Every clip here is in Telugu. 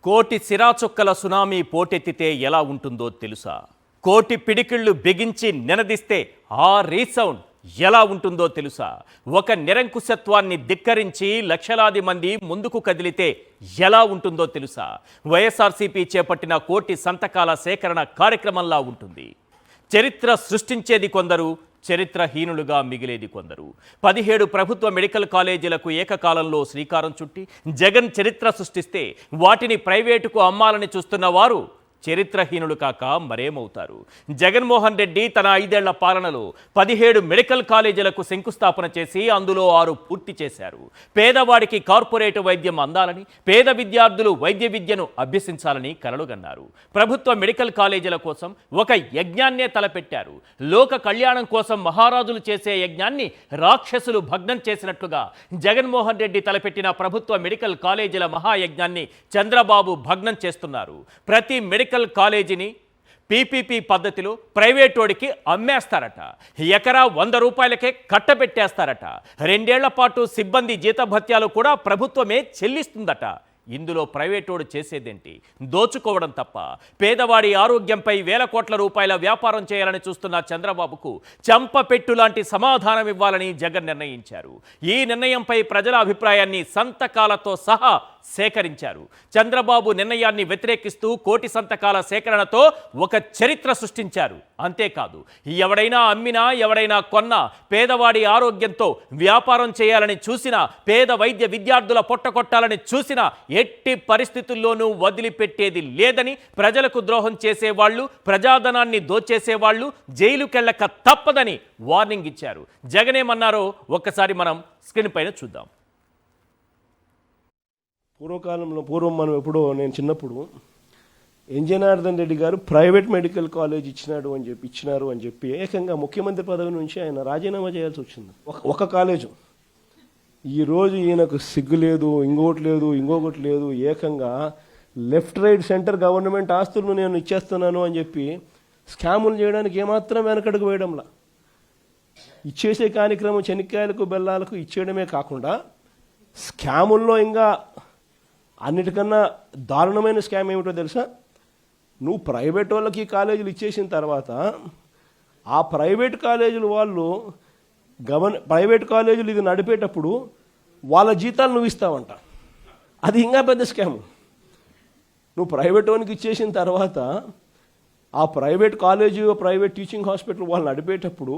కోటి సిరాచుక్కల సునామీ పోటెత్తితే ఎలా ఉంటుందో తెలుసా? కోటి పిడికిళ్ళు బిగించి నినదిస్తే ఆ రీసౌండ్ ఎలా ఉంటుందో తెలుసా? ఒక నిరంకుశత్వాన్ని ధిక్కరించి లక్షలాది మంది ముందుకు కదిలితే ఎలా ఉంటుందో తెలుసా? వైఎస్ఆర్సీపీ చేపట్టిన కోటి సంతకాల సేకరణ కార్యక్రమంలా ఉంటుంది. చరిత్ర సృష్టించేది కొందరు, చరిత్రహీనులుగా మిగిలేది కొందరు. 17 ప్రభుత్వ మెడికల్ కాలేజీలకు ఏకకాలంలో శ్రీకారం చుట్టి జగన్ చరిత్ర సృష్టిస్తే వాటిని ప్రైవేటుకు అమ్మాలని చూస్తున్న వారు చరిత్రహీనులు కాక మరేమవుతారు? జగన్మోహన్ రెడ్డి తన 5 ఏళ్ల పాలనలో 17 మెడికల్ కాలేజీలకు శంకుస్థాపన చేసి అందులో 6 పూర్తి చేశారు. పేదవాడికి కార్పొరేట్ వైద్యం అందాలని, పేద విద్యార్థులు వైద్య విద్యను అభ్యసించాలని కలలుగన్నారు. ప్రభుత్వ మెడికల్ కాలేజీల కోసం ఒక యజ్ఞాన్నే తలపెట్టారు. లోక కళ్యాణం కోసం మహారాజులు చేసే యజ్ఞాన్ని రాక్షసులు భగ్నం చేసినట్లుగా జగన్మోహన్ రెడ్డి తలపెట్టిన ప్రభుత్వ మెడికల్ కాలేజీల మహాయజ్ఞాన్ని చంద్రబాబు భగ్నం చేస్తున్నారు. ప్రతి మెడికల్ కాలేజీని పీపీపీ పద్ధతిలో ప్రైవేటోడికి అమ్మేస్తారట. ఎకరా 100 రూపాయలకే కట్టబెట్టేస్తారట. 2 ఏళ్ల పాటు సిబ్బంది జీతభత్యాలు కూడా ప్రభుత్వమే చెల్లిస్తుందట. ఇందులో ప్రైవేటోడు చేసేదేంటి? దోచుకోవడం తప్ప. పేదవాడి ఆరోగ్యంపై వేల కోట్ల రూపాయల వ్యాపారం చేయాలని చూస్తున్న చంద్రబాబుకు చెంపపెట్టు లాంటి సమాధానం ఇవ్వాలని జగన్ నిర్ణయించారు. ఈ నిర్ణయంపై ప్రజల అభిప్రాయాన్ని సంతకాలతో సహా సేకరించారు. చంద్రబాబు నిర్ణయాన్ని వ్యతిరేకిస్తూ కోటి సంతకాల సేకరణతో ఒక చరిత్ర సృష్టించారు. అంతేకాదు, ఎవడైనా అమ్మినా, ఎవడైనా కొన్నా, పేదవాడి ఆరోగ్యంతో వ్యాపారం చేయాలని చూసినా, పేద వైద్య విద్యార్థుల పొట్టకొట్టాలని చూసినా ఎట్టి పరిస్థితుల్లోనూ వదిలిపెట్టేది లేదని, ప్రజలకు ద్రోహం చేసేవాళ్లు, ప్రజాధనాన్ని దోచేసేవాళ్లు జైలుకెళ్ళక తప్పదని వార్నింగ్ ఇచ్చారు. జగనేమన్నారో ఒక్కసారి మనం స్క్రీన్ పైన చూద్దాం. పూర్వం మనం ఎప్పుడో, నేను చిన్నప్పుడు జనార్దన్ రెడ్డి గారు ప్రైవేట్ మెడికల్ కాలేజ్ ఇచ్చినారు అని చెప్పి ఏకంగా ముఖ్యమంత్రి పదవి నుంచి ఆయన రాజీనామా చేయాల్సి వచ్చింది. ఒక కాలేజు. ఈరోజు ఈయనకు సిగ్గు లేదు, ఇంకొకటి లేదు. ఏకంగా లెఫ్ట్ రైట్ సెంటర్ గవర్నమెంట్ ఆస్తులను నేను ఇచ్చేస్తున్నాను అని చెప్పి స్కాములు చేయడానికి ఏమాత్రం వెనకడుగు వేయడంలా. ఇచ్చేసే కార్యక్రమం చెనిక్కాయలకు బెల్లాలకు ఇచ్చేయడమే కాకుండా స్కాముల్లో ఇంకా అన్నిటికన్నా దారుణమైన స్కామ్ ఏమిటో తెలుసా? నువ్వు ప్రైవేట్ వాళ్ళకి కాలేజీలు ఇచ్చేసిన తర్వాత ఆ ప్రైవేట్ కాలేజీలు వాళ్ళు ప్రైవేట్ కాలేజీలు ఇది నడిపేటప్పుడు వాళ్ళ జీతాలు నువ్వు ఇస్తావంట. అది ఇంకా పెద్ద స్కామ్. నువ్వు ప్రైవేట్ వాళ్ళకి ఇచ్చేసిన తర్వాత ఆ private college, private teaching hospital వాళ్ళు నడిపేటప్పుడు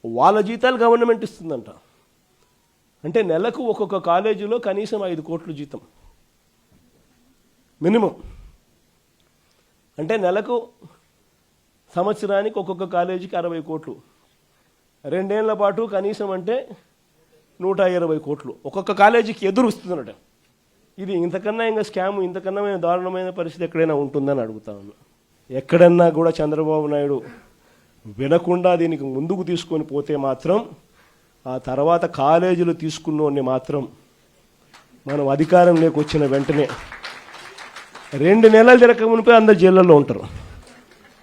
వాళ్ళ జీతాలు గవర్నమెంట్ ఇస్తుందంట. అంటే నెలకు ఒక్కొక్క కాలేజీలో కనీసం 5 కోట్ల జీతం మినిమం. అంటే నెలకు, సంవత్సరానికి ఒక్కొక్క కాలేజీకి 60 కోట్లు. 2 ఏళ్ల పాటు కనీసం అంటే 120 కోట్లు ఒక్కొక్క కాలేజీకి ఎదురు వస్తుందన్నట. ఇది ఇంతకన్నా ఇంకా స్కామ్, ఇంతకన్నా దారుణమైన పరిస్థితి ఎక్కడైనా ఉంటుందని అడుగుతా ఉన్నా. ఎక్కడన్నా కూడా చంద్రబాబు నాయుడు వినకుండా దీనికి ముందుకు తీసుకొని పోతే మాత్రం, ఆ తర్వాత కాలేజీలు తీసుకున్నోడిని మాత్రం మనం అధికారంలోకి వచ్చిన వెంటనే 2 నెలలు తిరగక మునిపే అందరు జైళ్ళల్లో ఉంటారు.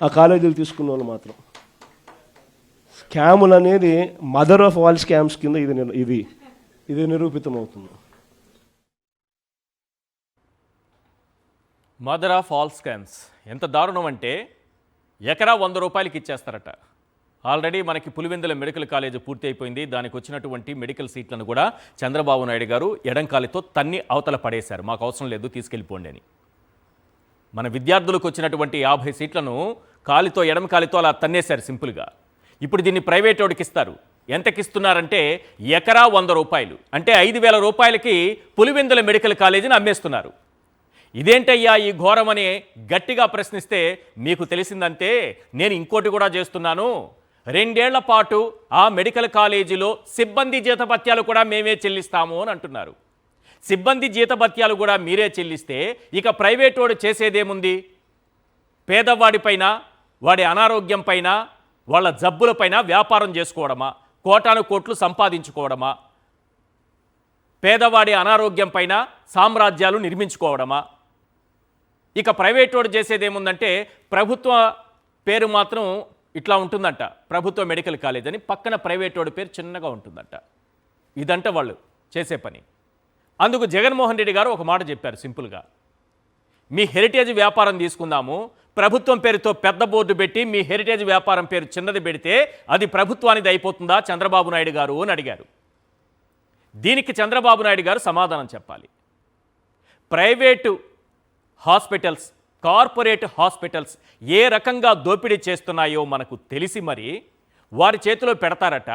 ఆ కాలేజీలు తీసుకున్న వాళ్ళు మాత్రం. స్కాములు అనేది మదర్ ఆఫ్ ఆల్ స్కామ్స్ కింద ఇది నిరూపితమవుతుంది. మదర్ ఆఫ్ ఆల్ స్కామ్స్ ఎంత దారుణం అంటే, ఎకరా 100 రూపాయలకి ఇచ్చేస్తారట. ఆల్రెడీ మనకి పులివెందుల మెడికల్ కాలేజ్ పూర్తి అయిపోయింది. దానికి వచ్చినటువంటి మెడికల్ సీట్లను కూడా చంద్రబాబు నాయుడు గారు ఎడంకాలితో తన్ని అవతల పడేశారు. మాకు అవసరం లేదు, తీసుకెళ్ళిపోండి అని. మన విద్యార్థులకు వచ్చినటువంటి 50 సీట్లను కాలితో, ఎడమ కాలితో అలా తన్నేశారు సింపుల్గా. ఇప్పుడు దీన్ని ప్రైవేట్ వాడికి ఇస్తారు. ఎంతకిస్తున్నారంటే ఎకరా 100 రూపాయలు, అంటే 5,000 రూపాయలకి పులివెందుల మెడికల్ కాలేజీని అమ్మేస్తున్నారు. ఇదేంటయ్యా ఈ ఘోరమని గట్టిగా ప్రశ్నిస్తే, మీకు తెలిసిందంటే నేను ఇంకోటి కూడా చేస్తున్నాను. 2 ఏళ్ల పాటు ఆ మెడికల్ కాలేజీలో సిబ్బంది జీతభత్యాలు కూడా మేమే చెల్లిస్తాము అని అంటున్నారు. సిబ్బంది జీతభత్యాలు కూడా మీరే చెల్లిస్తే ఇక ప్రైవేట్ వాడు చేసేదేముంది? పేదవాడిపైన, వాడి అనారోగ్యం పైన, వాళ్ళ జబ్బులపైన వ్యాపారం చేసుకోవడమా? కోటాను కోట్లు సంపాదించుకోవడమా? పేదవాడి అనారోగ్యం పైన సామ్రాజ్యాలు నిర్మించుకోవడమా? ఇక ప్రైవేట్ వాడు చేసేదేముందంటే, ప్రభుత్వ పేరు మాత్రం ఇట్లా ఉంటుందంట, ప్రభుత్వ మెడికల్ కాలేజ్ అని. పక్కన ప్రైవేట్ వాడి పేరు చిన్నగా ఉంటుందంట. ఇదంట వాళ్ళు చేసే పని. అందుకు జగన్మోహన్ రెడ్డి గారు ఒక మాట చెప్పారు సింపుల్గా, మీ హెరిటేజ్ వ్యాపారం తీసుకుందాము, ప్రభుత్వం పేరుతో పెద్ద బోర్డు పెట్టి మీ హెరిటేజ్ వ్యాపారం పేరు చిన్నది పెడితే అది ప్రభుత్వానికి అయిపోతుందా చంద్రబాబు నాయుడు గారు అని అడిగారు. దీనికి చంద్రబాబు నాయుడు గారు సమాధానం చెప్పాలి. ప్రైవేటు హాస్పిటల్స్, కార్పొరేట్ హాస్పిటల్స్ ఏ రకంగా దోపిడీ చేస్తున్నాయో మనకు తెలిసి మరి వారి చేతిలో పెడతారట,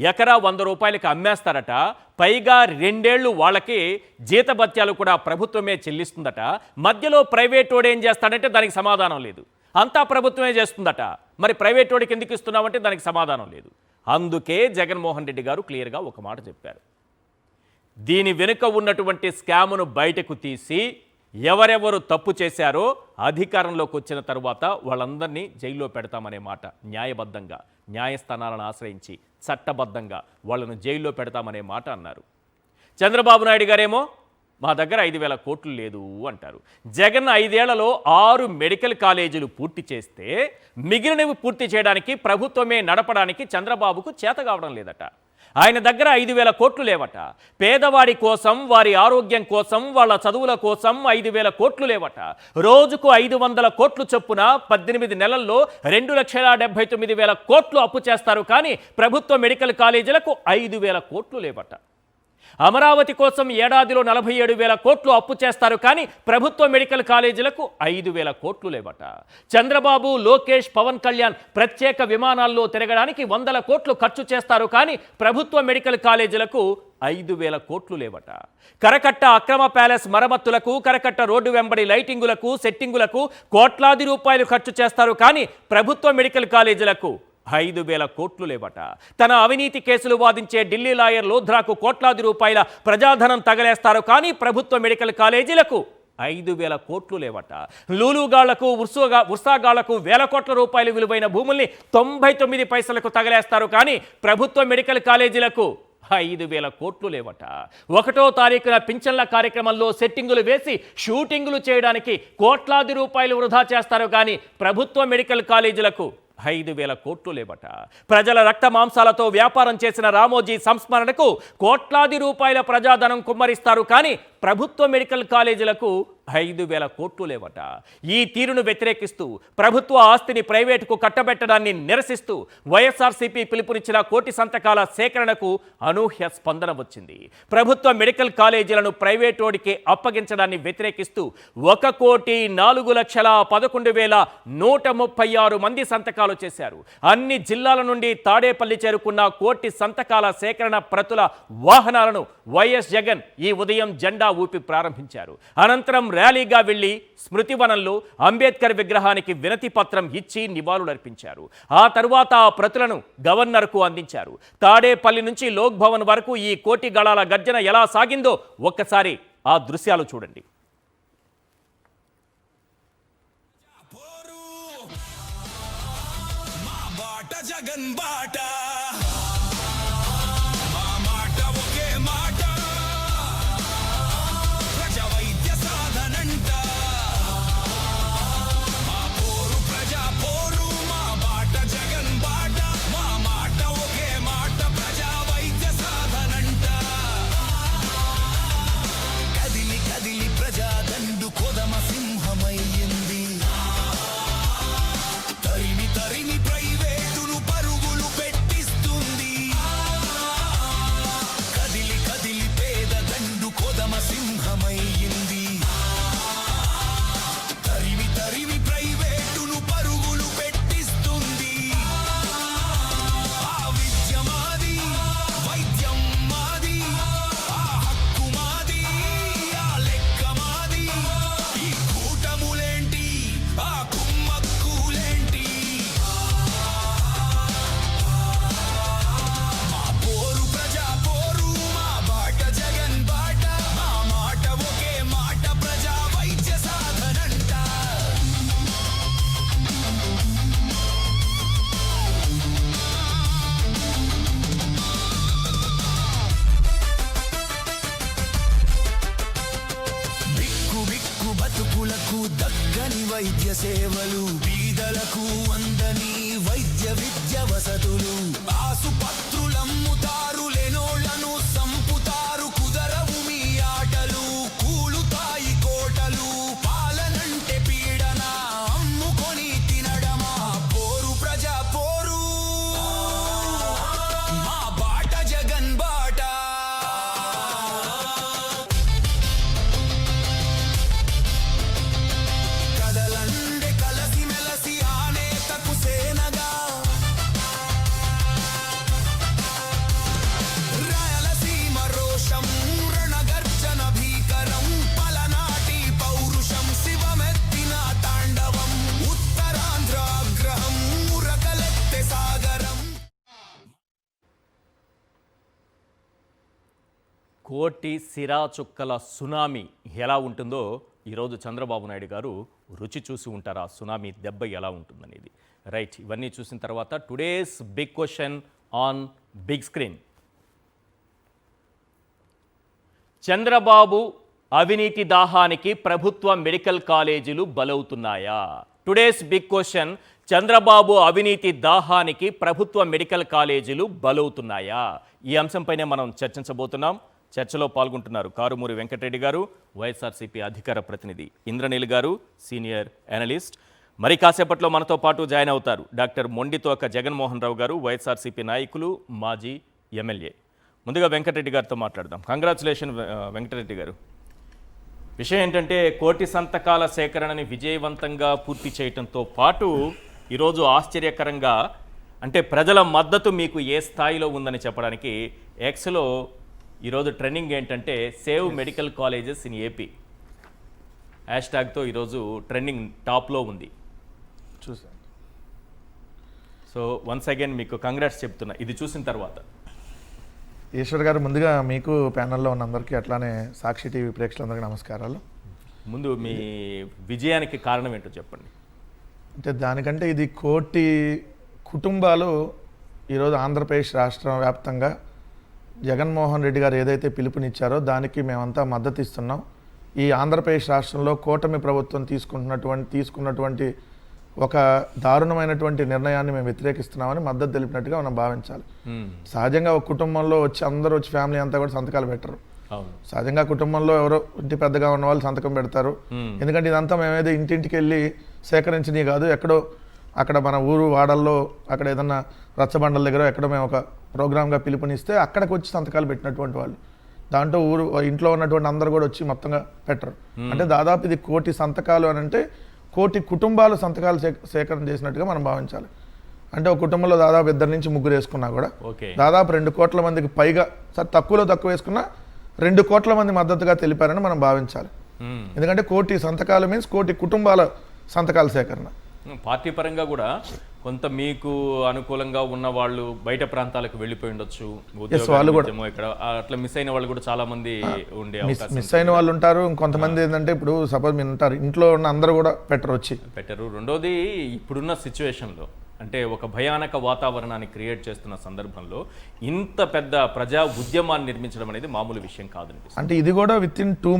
ఎకరా 100 రూపాయలకి అమ్మేస్తారట, పైగా 2 ఏళ్ళు వాళ్ళకి జీతభత్యాలు కూడా ప్రభుత్వమే చెల్లిస్తుందట. మధ్యలో ప్రైవేట్ వాడు ఏం చేస్తాడంటే దానికి సమాధానం లేదు. అంతా ప్రభుత్వమే చేస్తుందట, మరి ప్రైవేట్ వాడికి ఎందుకు ఇస్తున్నామంటే దానికి సమాధానం లేదు. అందుకే జగన్మోహన్ రెడ్డి గారు క్లియర్గా ఒక మాట చెప్పారు. దీని వెనుక ఉన్నటువంటి స్కామును బయటకు తీసి ఎవరెవరు తప్పు చేశారో అధికారంలోకి వచ్చిన తరువాత వాళ్ళందరినీ జైల్లో పెడతామనే మాట న్యాయబద్ధంగా, న్యాయస్థానాలను ఆశ్రయించి చట్టబద్ధంగా వాళ్ళను జైల్లో పెడతామనే మాట అన్నారు. చంద్రబాబు నాయుడు గారేమో మా దగ్గర 5,000 కోట్లు లేదు అంటారు. జగన్ 5 ఏళ్లలో 6 మెడికల్ కాలేజీలు పూర్తి చేస్తే మిగిలినవి పూర్తి చేయడానికి, ప్రభుత్వమే నడపడానికి చంద్రబాబుకు చేత కావడం లేదట. ఆయన దగ్గర 5,000 కోట్లు లేవట. పేదవాడి కోసం, వారి ఆరోగ్యం కోసం, వాళ్ళ చదువుల కోసం 5,000 కోట్లు లేవట. రోజుకు 500 కోట్లు చొప్పున 18 నెలల్లో 2,79,000 కోట్లు అప్పు చేస్తారు, కానీ ప్రభుత్వ మెడికల్ కాలేజీలకు 5,000 కోట్లు లేవట. అమరావతి కోసం ఏడాదిలో 47,000 కోట్లు అప్పు చేస్తారు, కానీ ప్రభుత్వ మెడికల్ కాలేజీలకు 5,000 కోట్లు లేవట. చంద్రబాబు, లోకేష్, పవన్ కళ్యాణ్ ప్రత్యేక విమానాల్లో తిరగడానికి 100 కోట్లు ఖర్చు చేస్తారు, కానీ ప్రభుత్వ మెడికల్ కాలేజీలకు 5,000 కోట్లు లేవట. కరకట్ట అక్రమ ప్యాలెస్ మరమ్మతులకు, కరకట్ట రోడ్డు వెంబడి లైటింగులకు, సెట్టింగులకు కోట్లాది రూపాయలు ఖర్చు చేస్తారు, కానీ ప్రభుత్వ మెడికల్ కాలేజీలకు 5,000 కోట్లు లేవట. తన అవినీతి కేసులు వాదించే ఢిల్లీ లాయర్ లోధ్రాకు కోట్లాది రూపాయల ప్రజాధనం తగలేస్తారు, కానీ ప్రభుత్వ మెడికల్ కాలేజీలకు 5,000 కోట్లు లేవట. లూలుగాళ్లకు, ఉర్సాగాళ్లకు 1,000 కోట్ల రూపాయలు విలువైన భూముల్ని 99 పైసలకు తగలేస్తారు, కానీ ప్రభుత్వ మెడికల్ కాలేజీలకు 5,000 కోట్లు లేవట. 1వ తారీఖున పింఛన్ల కార్యక్రమంలో సెట్టింగులు వేసి షూటింగులు చేయడానికి కోట్లాది రూపాయలు వృధా చేస్తారు, కానీ ప్రభుత్వ మెడికల్ కాలేజీలకు 5,000 కోట్లు లేవట. ప్రజల రక్త మాంసాలతో వ్యాపారం చేసిన రామోజీ సంస్మరణకు కోట్లాది రూపాయల ప్రజాధనం కుమ్మరిస్తారు, కానీ ప్రభుత్వ మెడికల్ కాలేజీలకు 5,000 కోట్లు లేవట. ఈ తీరును వ్యతిరేకిస్తూ, ప్రభుత్వ ఆస్తిని ప్రైవేటుకు కట్టబెట్టడాన్ని నిరసిస్తూ వైఎస్ఆర్సీపీ పిలుపునిచ్చిన కోటి సంతకాల సేకరణకు అనూహ్య స్పందన వచ్చింది. ప్రభుత్వ మెడికల్ కాలేజీలను ప్రైవేటోడికి అప్పగించడాన్ని వ్యతిరేకిస్తూ 1,04,11,136 మంది సంతకాలు చేశారు. అన్ని జిల్లాల నుండి తాడేపల్లి చేరుకున్న కోటి సంతకాల సేకరణ ప్రతుల వాహనాలను వైఎస్ జగన్ ఈ ఉదయం జెండా ఊపి ప్రారంభించారు. అనంతరం ర్యాలీగా వెళ్లి స్మృతివనంలో అంబేద్కర్ విగ్రహానికి వినతి పత్రం ఇచ్చి నివాళులర్పించారు. ఆ తరువాత ఆ ప్రతులను గవర్నర్కు అందించారు. తాడేపల్లి నుంచి లోక్ భవన్ వరకు ఈ కోటి గళాల గర్జన ఎలా సాగిందో ఒక్కసారి ఆ దృశ్యాలు చూడండి. జగన్ బాట వైద్య సేవలు, బీదలకు అందని వైద్య విద్య వసతులు, ఆసుపత్రులమ్ముతారు, లేనోళ్లను సంపుతారు, కుదరవు మీ ఆటలు, కూలుతాయి కోటలు, పాలన కోటి సిరా చుక్కల సునామీ ఎలా ఉంటుందో ఈరోజు చంద్రబాబు నాయుడు గారు రుచి చూసి ఉంటారు. ఆ సునామీ దెబ్బ ఎలా ఉంటుందనేది. రైట్, ఇవన్నీ చూసిన తర్వాత today's big question on big screen. Chandrababu అవినీతి దాహానికి ప్రభుత్వ మెడికల్ కాలేజీలు బలవుతున్నాయా? టుడేస్ బిగ్ క్వశ్చన్, చంద్రబాబు అవినీతి దాహానికి ప్రభుత్వ మెడికల్ కాలేజీలు బలవుతున్నాయా? ఈ అంశంపైనే మనం చర్చించబోతున్నాం. చర్చలో పాల్గొంటున్నారు కారుమూరి వెంకటరెడ్డి గారు, వైఎస్ఆర్సీపీ అధికార ప్రతినిధి, ఇంద్రనీల్ గారు, సీనియర్ అనలిస్ట్. మరి కాసేపట్లో మనతో పాటు జాయిన్ అవుతారు డాక్టర్ మొండితోక జగన్మోహన్ రావు గారు, వైఎస్ఆర్సీపీ నాయకులు, మాజీ ఎమ్మెల్యే. ముందుగా వెంకటరెడ్డి గారితో మాట్లాడదాం. కంగ్రాచులేషన్ వెంకటరెడ్డి గారు. విషయం ఏంటంటే కోటి సంతకాల సేకరణని విజయవంతంగా పూర్తి చేయడంతో పాటు ఈరోజు ఆశ్చర్యకరంగా, అంటే ప్రజల మద్దతు మీకు ఏ స్థాయిలో ఉందని చెప్పడానికి ఎక్స్లో ఈరోజు ట్రెండింగ్ ఏంటంటే save medical colleges in AP hash ట్యాగ్తో ఈరోజు ట్రెండింగ్ టాప్లో ఉంది. చూసాను. సో వన్స్ అగైన్ మీకు కంగ్రాట్స్ చెప్తున్నా ఇది చూసిన తర్వాత. ఈశ్వర్ గారు, ముందుగా మీకు ప్యానల్లో ఉన్న అందరికీ, అట్లానే సాక్షి టీవీ ప్రేక్షకులందరికీ నమస్కారాలు. ముందు మీ విజయానికి కారణం ఏంటో చెప్పండి. అంటే దానికంటే ఇది కోటి కుటుంబాలు ఈరోజు ఆంధ్రప్రదేశ్ రాష్ట్రం వ్యాప్తంగా జగన్మోహన్ రెడ్డి గారు ఏదైతే పిలుపునిచ్చారో దానికి మేమంతా మద్దతు ఇస్తున్నాం. ఈ ఆంధ్రప్రదేశ్ రాష్ట్రంలో కూటమి ప్రభుత్వం తీసుకున్నటువంటి ఒక దారుణమైనటువంటి నిర్ణయాన్ని మేము వ్యతిరేకిస్తున్నామని మద్దతు తెలిపినట్టుగా మనం భావించాలి. సహజంగా ఒక కుటుంబంలో వచ్చి అందరూ వచ్చి ఫ్యామిలీ అంతా కూడా సంతకాలు పెట్టరు. సహజంగా కుటుంబంలో ఎవరో ఇంటి పెద్దగా ఉన్న వాళ్ళు సంతకం పెడతారు. ఎందుకంటే ఇదంతా మేమేదో ఇంటింటికి వెళ్ళి సేకరించినవి కాదు. ఎక్కడో అక్కడ మన ఊరు వాడల్లో అక్కడ ఏదన్నా రచ్చబండల దగ్గర ఎక్కడో మేము ఒక ప్రోగ్రామ్గా పిలుపునిస్తే అక్కడికి వచ్చి సంతకాలు పెట్టినటువంటి వాళ్ళు. దాంట్లో ఇంట్లో ఉన్నటువంటి అందరూ కూడా వచ్చి మొత్తంగా పెట్టరు. అంటే దాదాపు ఇది కోటి సంతకాలు అని అంటే కోటి కుటుంబాలు సంతకాలు సేకరణ చేసినట్టుగా మనం భావించాలి. అంటే ఒక కుటుంబంలో దాదాపు 2 నుంచి 3 వేసుకున్నా కూడా దాదాపు 2 కోట్ల మందికి పైగా, సార్ తక్కువలో తక్కువ వేసుకున్నా 2 కోట్ల మంది మద్దతుగా తెలిపారని మనం భావించాలి. ఎందుకంటే కోటి సంతకాలు మీన్స్ కోటి కుటుంబాల సంతకాల సేకరణ. పార్టీ పరంగా కూడా కొంత మీకు అనుకూలంగా ఉన్న వాళ్ళు బయట ప్రాంతాలకు వెళ్ళిపోయి ఉండొచ్చు, ఇక్కడ అట్లా మిస్ అయిన వాళ్ళు కూడా చాలా మంది ఉండే మిస్ అయిన వాళ్ళు ఉంటారు. కొంతమంది ఏంటంటే ఇప్పుడు సపోజ్ మీరు ఉంటారు, ఇంట్లో ఉన్న అందరూ కూడా పెట్టరు. రెండోది ఇప్పుడున్న సిచ్యువేషన్లో అంటే ఒక భయానక వాతావరణాన్ని క్రియేట్ చేస్తున్న సందర్భంలో ఇంత పెద్ద ప్రజా ఉద్యమాన్ని నిర్మించడం అనేది మామూలు విషయం కాదనిపిస్తుంది. అంటే ఇది కూడా విత్ ఇన్ 2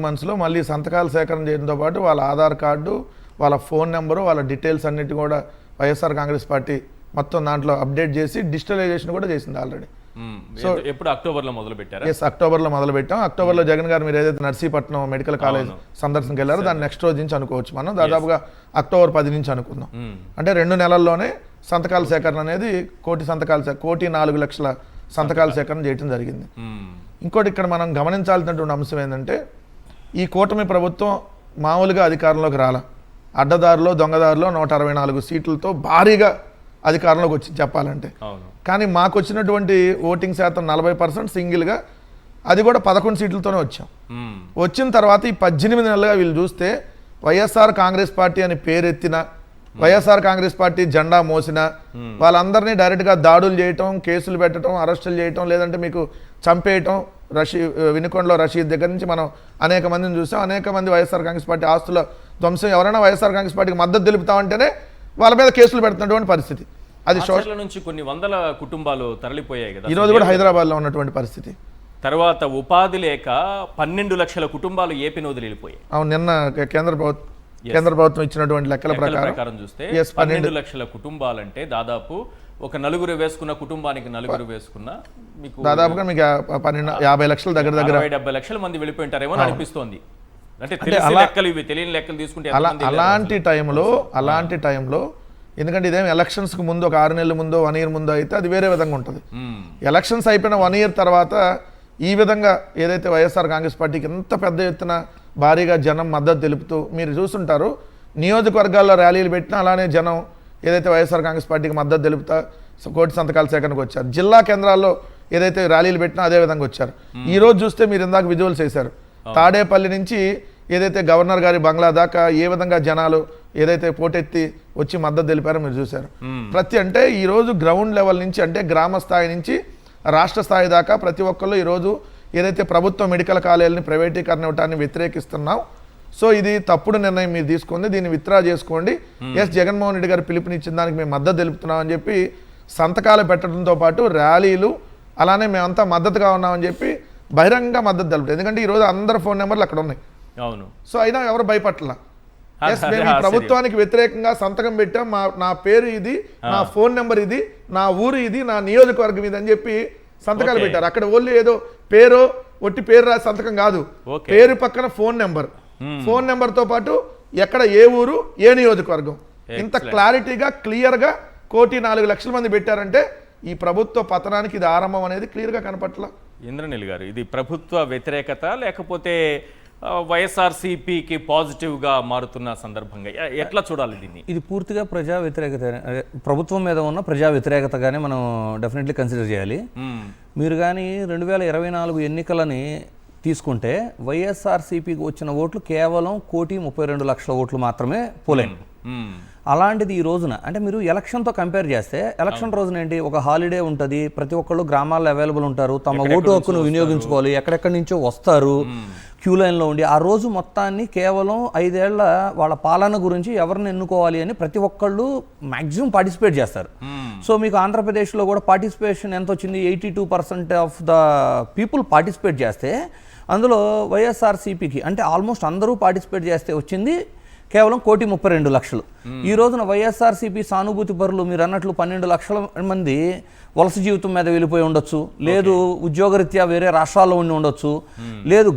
మంత్స్లో మళ్ళీ సంతకాల సేకరణ చేయడంతో పాటు వాళ్ళ ఆధార్ కార్డు, వాళ్ళ ఫోన్ నెంబరు, వాళ్ళ డీటెయిల్స్ అన్నిటి కూడా వైఎస్ఆర్ కాంగ్రెస్ పార్టీ మొత్తం దాంట్లో అప్డేట్ చేసి డిజిటలైజేషన్ కూడా చేసింది ఆల్రెడీ. సో ఎప్పుడు అక్టోబర్లో మొదలు పెట్టారు? ఎస్, అక్టోబర్లో మొదలు పెట్టాం. అక్టోబర్లో జగన్ గారు మీరు ఏదైతే నర్సీపట్నం మెడికల్ కాలేజ్ సందర్శనకి వెళ్ళారో దాన్ని నెక్స్ట్ రోజు నుంచి అనుకోవచ్చు. మనం దాదాపుగా అక్టోబర్ 10 నుంచి అనుకుందాం. అంటే 2 నెలల్లోనే సంతకాల సేకరణ అనేది కోటి 4 లక్షల సంతకాల సేకరణ చేయడం జరిగింది. ఇంకోటి ఇక్కడ మనం గమనించాల్సినటువంటి అంశం ఏంటంటే ఈ కూటమి ప్రభుత్వం మామూలుగా అధికారంలోకి రాలా, అడ్డదారిలో దొంగదారిలో 164 సీట్లతో భారీగా అధికారంలోకి వచ్చి చెప్పాలంటే. కానీ మాకు వచ్చినటువంటి ఓటింగ్ శాతం 40% సింగిల్గా, అది కూడా 11 సీట్లతోనే వచ్చాం. వచ్చిన తర్వాత ఈ 18 నెలలుగా వీళ్ళు చూస్తే వైఎస్ఆర్ కాంగ్రెస్ పార్టీ అని పేరెత్తిన, వైఎస్ఆర్ కాంగ్రెస్ పార్టీ జెండా మోసిన వాళ్ళందరినీ డైరెక్ట్గా దాడులు చేయటం, కేసులు పెట్టడం, అరెస్టులు చేయటం, లేదంటే మీకు చంపేయటం. వినుకొండలో రషీద్ దగ్గర నుంచి మనం అనేక మందిని చూసాం. అనేక మంది వైఎస్ఆర్ కాంగ్రెస్ పార్టీ ఆస్తుల ధ్వంసం, ఎవరైనా వైఎస్ఆర్ కాంగ్రెస్ పార్టీకి మద్దతు తెలుపుతామంటేనే వాళ్ళ మీద కేసులు పెడుతున్నటువంటి పరిస్థితి. అది సోషల్ నుంచి కొన్ని వందల కుటుంబాలు తరలిపోయాయి కదా. ఈరోజు కూడా హైదరాబాద్లో ఉన్నటువంటి పరిస్థితి. తర్వాత ఉపాధి లేక 12 లక్షల కుటుంబాలు ఏపీని వదిలిపోయాయి. అవును, నిన్న కేంద్ర ప్రభుత్వం ఇచ్చినటువంటి లెక్కల ప్రకారం చూస్తే 12 లక్షల కుటుంబాలంటే దాదాపు ఒక 4 వేసుకున్న కుటుంబానికి 4 వేసుకున్న మీకు దాదాపుగా మీకు 50 లక్షల దగ్గర 70 లక్షల మంది వెళ్ళిపోయింటారేమో అనిపిస్తోంది. అంటే లెక్కలు ఇవి తెలియని లెక్కలు తీసుకుంటే అలాంటి టైంలో ఎందుకంటే ఇదేం ఎలక్షన్స్కి ముందు ఒక 6 నెలల ముందో 1 ఇయర్ ముందో అయితే అది వేరే విధంగా ఉంటుంది. ఎలక్షన్స్ అయిపోయిన 1 ఇయర్ తర్వాత ఈ విధంగా ఏదైతే వైఎస్ఆర్ కాంగ్రెస్ పార్టీకి ఎంత పెద్ద ఎత్తున భారీగా జనం మద్దతు తెలుపుతూ మీరు చూస్తుంటారు, నియోజకవర్గాల్లో ర్యాలీలు పెట్టినా అలానే జనం ఏదైతే వైఎస్ఆర్ కాంగ్రెస్ పార్టీకి మద్దతు తెలుపుతా కోటి సంతకాల సేకరణకు వచ్చారు. జిల్లా కేంద్రాల్లో ఏదైతే ర్యాలీలు పెట్టినా అదే విధంగా వచ్చారు. ఈ రోజు చూస్తే మీరు ఇందాక విజువల్స్ చేశారు, తాడేపల్లి నుంచి ఏదైతే గవర్నర్ గారి బంగ్లా దాకా ఏ విధంగా జనాలు ఏదైతే పోటెత్తి వచ్చి మద్దతు తెలిపారో మీరు చూశారు. అంటే ఈ రోజు గ్రౌండ్ లెవెల్ నుంచి, అంటే గ్రామ స్థాయి నుంచి రాష్ట్ర స్థాయి దాకా ప్రతి ఒక్కళ్ళు ఈరోజు ఏదైతే ప్రభుత్వ మెడికల్ కాలేజీని ప్రైవేటీకరణ ఇవ్వటాన్ని వ్యతిరేకిస్తున్నాం. సో ఇది తప్పుడు నిర్ణయం మీరు తీసుకుంది, దీన్ని విత్డ్రా చేసుకోండి. జగన్మోహన్ రెడ్డి గారు పిలుపునిచ్చిన దానికి మేము మద్దతు తెలుపుతున్నామని చెప్పి సంతకాలు పెట్టడంతో పాటు ర్యాలీలు, అలానే మేమంతా మద్దతుగా ఉన్నామని చెప్పి బహిరంగ మద్దతు తెలుపుతారు. ఎందుకంటే ఈరోజు అందరి ఫోన్ నెంబర్లు అక్కడ ఉన్నాయి. అవును. సో అయినా ఎవరు భయపట్ల. మేము ఈ ప్రభుత్వానికి వ్యతిరేకంగా సంతకం పెట్టాం, నా పేరు ఇది, నా ఫోన్ నెంబర్ ఇది, నా ఊరు ఇది, నా నియోజకవర్గం ఇది అని చెప్పి సంతకాలు పెట్టారు. అక్కడ ఓన్లీ ఏదో పేరు ఒట్టి పేరు రాసి సంతకం కాదు, పేరు పక్కన ఫోన్ నెంబర్, ఫోన్ నెంబర్ తో పాటు ఎక్కడ ఏ ఊరు ఏ నియోజకవర్గం, ఇంత క్లారిటీగా క్లియర్గా 1,04,00,000 మంది పెట్టారంటే ఈ ప్రభుత్వ పతనానికి ఇది ఆరంభం అనేది క్లియర్గా కనపట్ల. ఇంద్రనీల్ గారు, ఇది ప్రభుత్వ వ్యతిరేకత లేకపోతే వైఎస్ఆర్సీపీకి పాజిటివ్గా మారుతున్న సందర్భంగా ఎట్లా చూడాలి దీన్ని? ఇది పూర్తిగా ప్రజా వ్యతిరేకత, ప్రభుత్వం మీద ఉన్న ప్రజా వ్యతిరేకతగానే మనం డెఫినెట్లీ కన్సిడర్ చేయాలి. మీరు కానీ 2024 ఎన్నికలని తీసుకుంటే వైఎస్ఆర్సీపీకి వచ్చిన ఓట్లు కేవలం 1,32,00,000 ఓట్లు మాత్రమే పోలేను. అలాంటిది ఈ రోజున అంటే మీరు ఎలక్షన్తో కంపేర్ చేస్తే ఎలక్షన్ రోజున ఏంటి, ఒక హాలిడే ఉంటుంది, ప్రతి ఒక్కళ్ళు గ్రామాల్లో అవైలబుల్ ఉంటారు, తమ ఓటు హక్కును వినియోగించుకోవాలి, ఎక్కడెక్కడి నుంచో వస్తారు క్యూ లైన్లో ఉండి, ఆ రోజు మొత్తాన్ని కేవలం 5 ఏళ్ల వాళ్ళ పాలన గురించి ఎవరిని ఎన్నుకోవాలి అని ప్రతి ఒక్కళ్ళు మ్యాక్సిమం పార్టిసిపేట్ చేస్తారు. సో మీకు ఆంధ్రప్రదేశ్లో కూడా పార్టిసిపేషన్ ఎంత వచ్చింది, 82% ఆఫ్ ద పీపుల్ పార్టిసిపేట్ చేస్తే అందులో వైఎస్ఆర్సీపీకి అంటే ఆల్మోస్ట్ అందరూ పార్టిసిపేట్ చేస్తే వచ్చింది కేవలం 1,32,00,000. ఈ రోజున వైఎస్ఆర్సీపీ సానుభూతి పరులు మీరు అన్నట్లు 12 లక్షల మంది వలస జీవితం మీద వెళ్ళిపోయి ఉండొచ్చు, లేదు ఉద్యోగరీత్యా వేరే రాష్ట్రాల్లో ఉండి ఉండొచ్చు, లేదు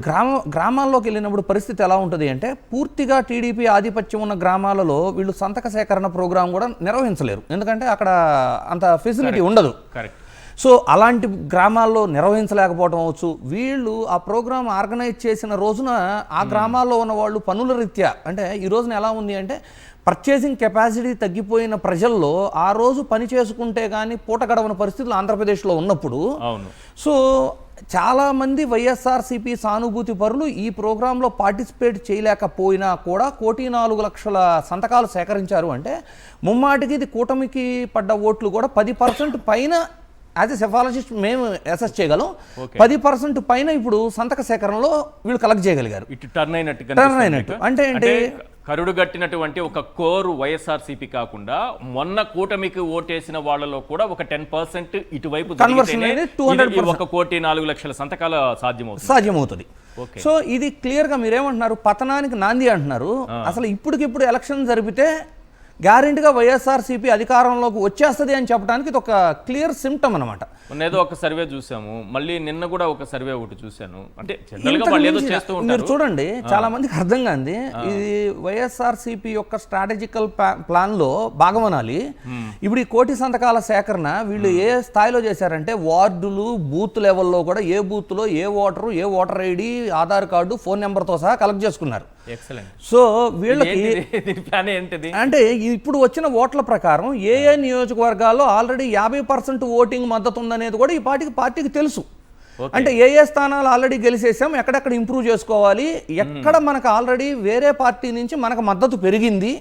గ్రామాల్లోకి వెళ్ళినప్పుడు పరిస్థితి ఎలా ఉంటుంది అంటే పూర్తిగా టీడీపీ ఆధిపత్యం ఉన్న గ్రామాలలో వీళ్ళు సంతక సేకరణ ప్రోగ్రాం కూడా నిర్వహించలేరు, ఎందుకంటే అక్కడ అంత ఫెసిలిటీ ఉండదు. సో అలాంటి గ్రామాల్లో నిర్వహించలేకపోవడం అవచ్చు. వీళ్ళు ఆ ప్రోగ్రామ్ ఆర్గనైజ్ చేసిన రోజున ఆ గ్రామాల్లో ఉన్న వాళ్ళు పనుల రీత్యా అంటే ఈ రోజున ఎలా ఉంది అంటే పర్చేసింగ్ కెపాసిటీ తగ్గిపోయిన ప్రజల్లో ఆ రోజు పని చేసుకుంటే కానీ పూట గడవని పరిస్థితులు ఆంధ్రప్రదేశ్లో ఉన్నప్పుడు సో చాలామంది వైఎస్ఆర్సీపీ సానుభూతి పరులు ఈ ప్రోగ్రాంలో పార్టిసిపేట్ చేయలేకపోయినా కూడా 1,04,00,000 సంతకాలు సేకరించారు అంటే ముమ్మాటికి ఇది కూటమికి పడ్డ ఓట్లు కూడా 10% పైన యాజ్ ఎ సెఫాలజిస్ట్ మేము అసెస్ చేయగలం. 10% పైన ఇప్పుడు సంతక సేకరణలో వీళ్ళు కలెక్ట్ చేయగలిగారు. ఇటు టర్న్ అయినట్టు అంటే ఏంటి, కరుడు గట్టినటువంటి ఒక కోరు వైఎస్ఆర్సీపీ కాకుండా మొన్న కూటమికి ఓటేసిన వాళ్ళలో కూడా ఒక 10% ఇటువైపు కన్వర్షన్ అనేది 200% 1,04,00,000 సంతకాలు సాధ్యమవుతుంది. సో ఇది క్లియర్ గా మీరేమంటున్నారు, పతనానికి నాంది అంటున్నారు. అసలు ఇప్పటికిప్పుడు ఎలక్షన్ జరిపితే గ్యారెంటీగా వైఎస్ఆర్సీపీ అధికారంలోకి వచ్చేస్తుంది అని చెప్పడానికి ఇది ఒక క్లియర్ సిమ్టమ్ అనమాట. ఏదో ఒక సర్వే చూసాము, మళ్ళీ నిన్న కూడా ఒక సర్వే ఒకటి చూశాను. అంటే మీరు చూడండి, చాలా మందికి అర్థం కాంది ఇది వైఎస్ఆర్సీపీ యొక్క స్ట్రాటజికల్ ప్లాన్ లో భాగమనాలి. ఇప్పుడు ఈ 1,00,000 సంతకాల సేకరణ వీళ్ళు ఏ స్థాయిలో చేశారంటే వార్డులు బూత్ లెవెల్లో కూడా ఏ బూత్ లో ఏ voter ID Aadhaar card phone number తో సహా కలెక్ట్ చేసుకున్నారు. సో వీళ్ళకి అంటే ఇప్పుడు వచ్చిన ఓట్ల ప్రకారం ఏ నియోజకవర్గాల్లో ఆల్రెడీ 50% ఓటింగ్ మద్దతు ఉందనేది కూడా ఈ పార్టీకి తెలుసు. అంటే ఏ స్థానాలు ఆల్రెడీ గెలిచేసాం, ఎక్కడెక్కడ ఇంప్రూవ్ చేసుకోవాలి, ఎక్కడ మనకు ఆల్రెడీ వేరే పార్టీ నుంచి మనకు మద్దతు పెరిగింది,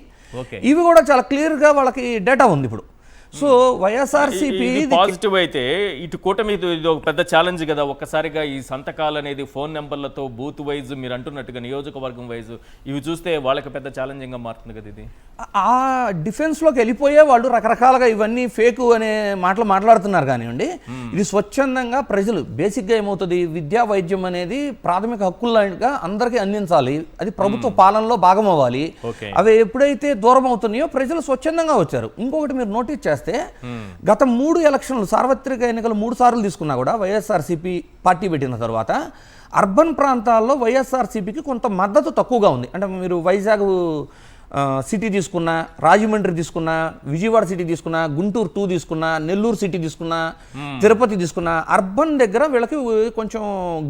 ఇవి కూడా చాలా క్లియర్గా వాళ్ళకి డేటా ఉంది ఇప్పుడు. సో వైఎస్ఆర్సీపీ పాజిటివ్ అయితే ఇటు కూటమి ఇది ఒక పెద్ద ఛాలెంజ్ కదా. ఒక్కసారిగా ఈ సంతకాలు అనేది ఫోన్ నెంబర్లతో బూత్ వైజ్ మీరు అంటున్నట్టుగా నియోజకవర్గం వైజ్ ఇవి చూస్తే వాళ్ళకి పెద్ద ఛాలెంజింగ్ గా మారుతుంది కదా. ఇది ఆ డిఫెన్స్లోకి వెళ్ళిపోయే వాళ్ళు రకరకాలుగా ఇవన్నీ ఫేక్ అనే మాటలు మాట్లాడుతున్నారు కానివ్వండి. ఇది స్వచ్ఛందంగా ప్రజలు బేసిక్గా ఏమవుతుంది, విద్యా వైద్యం అనేది ప్రాథమిక హక్కులుగా అందరికీ అందించాలి, అది ప్రభుత్వ పాలనలో భాగం అవ్వాలి. అవి ఎప్పుడైతే దూరం అవుతున్నాయో ప్రజలు స్వచ్ఛందంగా వచ్చారు. ఇంకొకటి మీరు నోటీస్ చేస్తే గత 3 ఎలక్షన్లు సార్వత్రిక ఎన్నికలు 3 సార్లు తీసుకున్నా కూడా వైఎస్ఆర్సీపీ పార్టీ పెట్టిన తర్వాత అర్బన్ ప్రాంతాల్లో వైఎస్ఆర్సీపీకి కొంత మద్దతు తక్కువగా ఉంది. అంటే మీరు వైజాగ్ సిటీ తీసుకున్నా, రాజమండ్రి తీసుకున్నా, విజయవాడ సిటీ తీసుకున్నా, గుంటూరు 2 తీసుకున్నా, నెల్లూరు సిటీ తీసుకున్నా, తిరుపతి తీసుకున్నా, అర్బన్ దగ్గర వీళ్ళకి కొంచెం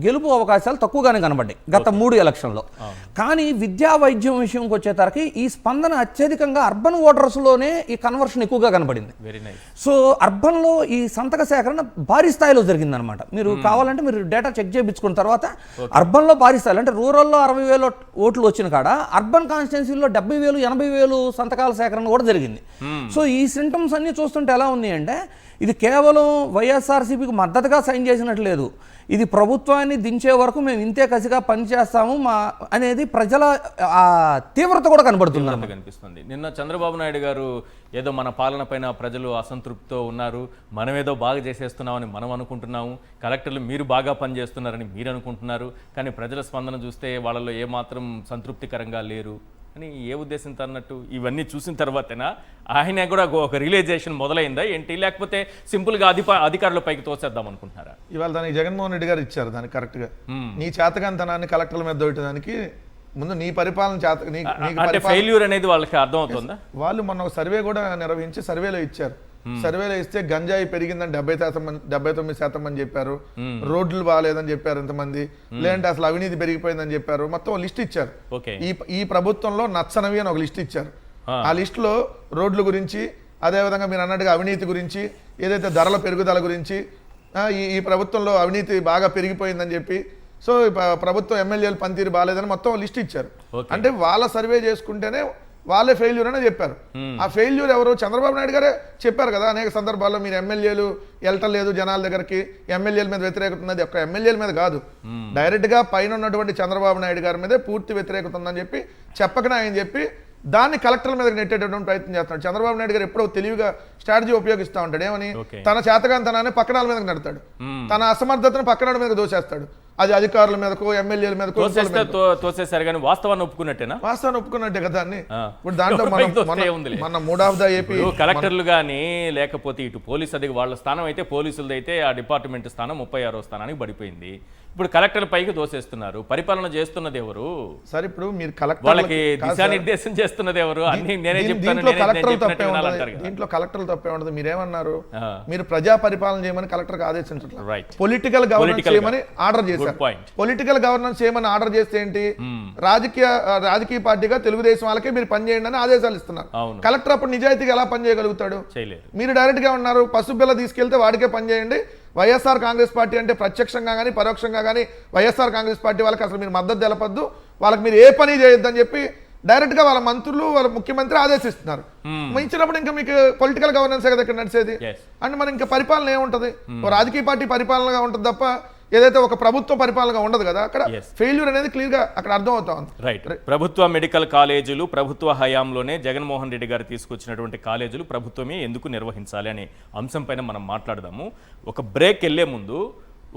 గెలుపు అవకాశాలు తక్కువగానే కనబడ్డాయి గత 3 ఎలక్షన్లో. కానీ విద్యా వైద్యం విషయంకి వచ్చేసరికి ఈ స్పందన అత్యధికంగా అర్బన్ ఓటర్స్లోనే ఈ కన్వర్షన్ ఎక్కువగా కనబడింది. సో అర్బన్లో ఈ సంతక సేకరణ భారీ స్థాయిలో జరిగిందనమాట. మీరు కావాలంటే మీరు డేటా చెక్ చేయించుకున్న తర్వాత అర్బన్లో భారీ స్థాయిలో అంటే రూరల్లో 60,000 ఓట్లు వచ్చిన కాడ అర్బన్ కాన్స్టిట్యున్సీలో 70,000 80,000 సంతకాల సేకరణ కూడా జరిగింది. సో ఈ సింటమ్స్ అన్ని చూస్తుంటే ఎలా ఉంది అంటే ఇది కేవలం వైఎస్ఆర్సీపీకి మద్దతుగా సైన్ చేసినట్లు లేదు. ఇది ప్రభుత్వాన్ని దించే వరకు మేము ఇంతే కసిగా పనిచేస్తాము అనేది ప్రజల తీవ్రత కూడా కనబడుతుంది. కనిపిస్తుంది. నిన్న చంద్రబాబు నాయుడు గారు ఏదో మన పాలన పైన ప్రజలు అసంతృప్తితో ఉన్నారు, మనమేదో బాగా చేసేస్తున్నామని మనం అనుకుంటున్నాము, కలెక్టర్లు మీరు బాగా పనిచేస్తున్నారని మీరు అనుకుంటున్నారు, కానీ ప్రజల స్పందన చూస్తే వాళ్ళలో ఏమాత్రం సంతృప్తికరంగా లేరు అని ఏ ఉద్దేశంతో అన్నట్టు ఇవన్నీ చూసిన తర్వాతేనా ఆయన కూడా ఒక రియలైజేషన్ మొదలైందా ఏంటి, లేకపోతే సింపుల్గా అధికారుల పైకి తోసేద్దాం అనుకుంటున్నారా? ఇవాళ దానికి జగన్మోహన్ రెడ్డి గారు ఇచ్చారు దానికి కరెక్ట్గా. నీ చేతకాంతనాన్ని కలెక్టర్ల మీద దొరకడానికి ముందు నీ పరిపాలన అంటే ఫెయిల్యూర్ అనేది వాళ్ళకి అర్థమవుతుందా? వాళ్ళు మొన్న ఒక సర్వే కూడా నిర్వహించి సర్వేలో ఇచ్చారు. సర్వేలో ఇస్తే గంజాయి పెరిగిందని 79% అని చెప్పారు, రోడ్లు బాగాలేదని చెప్పారు ఎంతమంది, లేదంటే అసలు అవినీతి పెరిగిపోయిందని చెప్పారు. మొత్తం లిస్ట్ ఇచ్చారు. ఈ ప్రభుత్వంలో నచ్చనవి అని ఒక లిస్ట్ ఇచ్చారు. ఆ లిస్ట్ లో రోడ్ల గురించి, అదేవిధంగా మీరు అన్నట్టుగా అవినీతి గురించి, ఏదైతే ధరల పెరుగుదల గురించి, ఈ ప్రభుత్వంలో అవినీతి బాగా పెరిగిపోయిందని చెప్పి, సో ప్రభుత్వం ఎమ్మెల్యేలు పనితీరు బాగాలేదని మొత్తం లిస్ట్ ఇచ్చారు. అంటే వాళ్ళ సర్వే చేసుకుంటేనే వాళ్ళే ఫెయిల్యూర్ అనే చెప్పారు. ఆ ఫెయిల్యూర్ ఎవరు? చంద్రబాబు నాయుడు గారే చెప్పారు కదా అనేక సందర్భాల్లో, మీరు ఎమ్మెల్యేలు వెళ్ళటం లేదు జనాల దగ్గరికి, ఎమ్మెల్యేల మీద వ్యతిరేకత ఉన్నది. ఒక్క ఎమ్మెల్యేల మీద కాదు, డైరెక్ట్ గా పైన ఉన్నటువంటి చంద్రబాబు నాయుడు గారి మీదే పూర్తి వ్యతిరేకత ఉందని చెప్పి చెప్పకనే ఆయన చెప్పి దాన్ని కలెక్టర్ల మీద నెట్టేటటువంటి ప్రయత్నం చేస్తున్నాడు. చంద్రబాబు నాయుడు గారు ఎప్పుడో తెలివిగా స్ట్రాటజీ ఉపయోగిస్తూ ఉంటాడు. ఏమని? తన చేతకాంతనాన్ని పక్కనాల మీదకి నడతాడు, తన అసమర్థతను పక్కనాల మీదకి దోసేస్తాడు. అది అధికారుల మీదకో ఎమ్మెల్యేల మీదకో తోసేసారు, కానీ వాస్తవాన్ని ఒప్పుకున్నట్టేనా? వాస్తవాన్ని ఒప్పుకున్నట్టే కదా అన్ని. ఇప్పుడు దాంట్లో మన మూడ్ ఆఫ్ ద ఏపీ కలెక్టర్లు కానీ లేకపోతే ఇటు పోలీసు అది వాళ్ళ స్థానం అయితే, పోలీసులది అయితే ఆ డిపార్ట్మెంట్ స్థానం 36వ స్థానానికి పడిపోయింది. ఇప్పుడు కలెక్టర్ పైకి దోసేస్తున్నారు. పరిపాలన చేస్తున్నది ఎవరు? సరే ఇప్పుడు మీరు కలెక్టర్ వాళ్ళకి దిశానిర్దేశం చేస్తున్నది ఎవరు? అన్ని నేనే చెప్తాను. దీంట్లో కలెక్టర్లు తప్పే ఉండదు. మీరేమన్నారు? మీరు ప్రజా పరిపాలన చేయమని కలెక్టర్కి ఆదేశించట్లేదు, పొలిటికల్ గవర్నెన్స్ చేయమని ఆర్డర్ చేశారు. పొలిటికల్ గవర్నెన్స్ చేయమని ఆర్డర్ చేస్తే ఏంటి? రాజకీయ పార్టీగా తెలుగుదేశం వాళ్ళకే మీరు పనిచేయండి అని ఆదేశాలు ఇస్తున్నారు. కలెక్టర్ అప్పుడు నిజాయితీగా ఎలా పనిచేయగలుగుతాడు? మీరు డైరెక్ట్ గా ఉన్నారు, పసుపు బిల్ల తీసుకెళ్తే వాడికే పనిచేయండి. వైఎస్ఆర్ కాంగ్రెస్ పార్టీ అంటే ప్రత్యక్షంగా కానీ పరోక్షంగా కానీ వైఎస్ఆర్ కాంగ్రెస్ పార్టీ వాళ్ళకి అసలు మీరు మద్దతు తెలపద్దు, వాళ్ళకి మీరు ఏ పని చేయొద్దని చెప్పి డైరెక్ట్ గా వాళ్ళ మంత్రులు వాళ్ళ ముఖ్యమంత్రి ఆదేశిస్తున్నారు. ఇచ్చినప్పుడు ఇంకా మీకు పొలిటికల్ గవర్నెన్స్ కదా ఇక్కడ నడిచేది. అంటే మరి ఇంకా పరిపాలన ఏముంటది? రాజకీయ పార్టీ పరిపాలనగా ఉంటుంది తప్ప ఏదైతే ఒక ప్రభుత్వ పరిపాలనగా ఉండదు కదా. అక్కడ ఫెయిల్యూర్ అనేది క్లియర్ గా అక్కడ అర్థం అవుతా ఉంది. రైట్. ప్రభుత్వ మెడికల్ కాలేజీలు ప్రభుత్వ హయాంలోనే జగన్మోహన్ రెడ్డి గారు తీసుకొచ్చినటువంటి కాలేజీలు ప్రభుత్వమే ఎందుకు నిర్వహించాలి అనే అంశం పైన మనం మాట్లాడదాము. ఒక బ్రేక్ వెళ్లే ముందు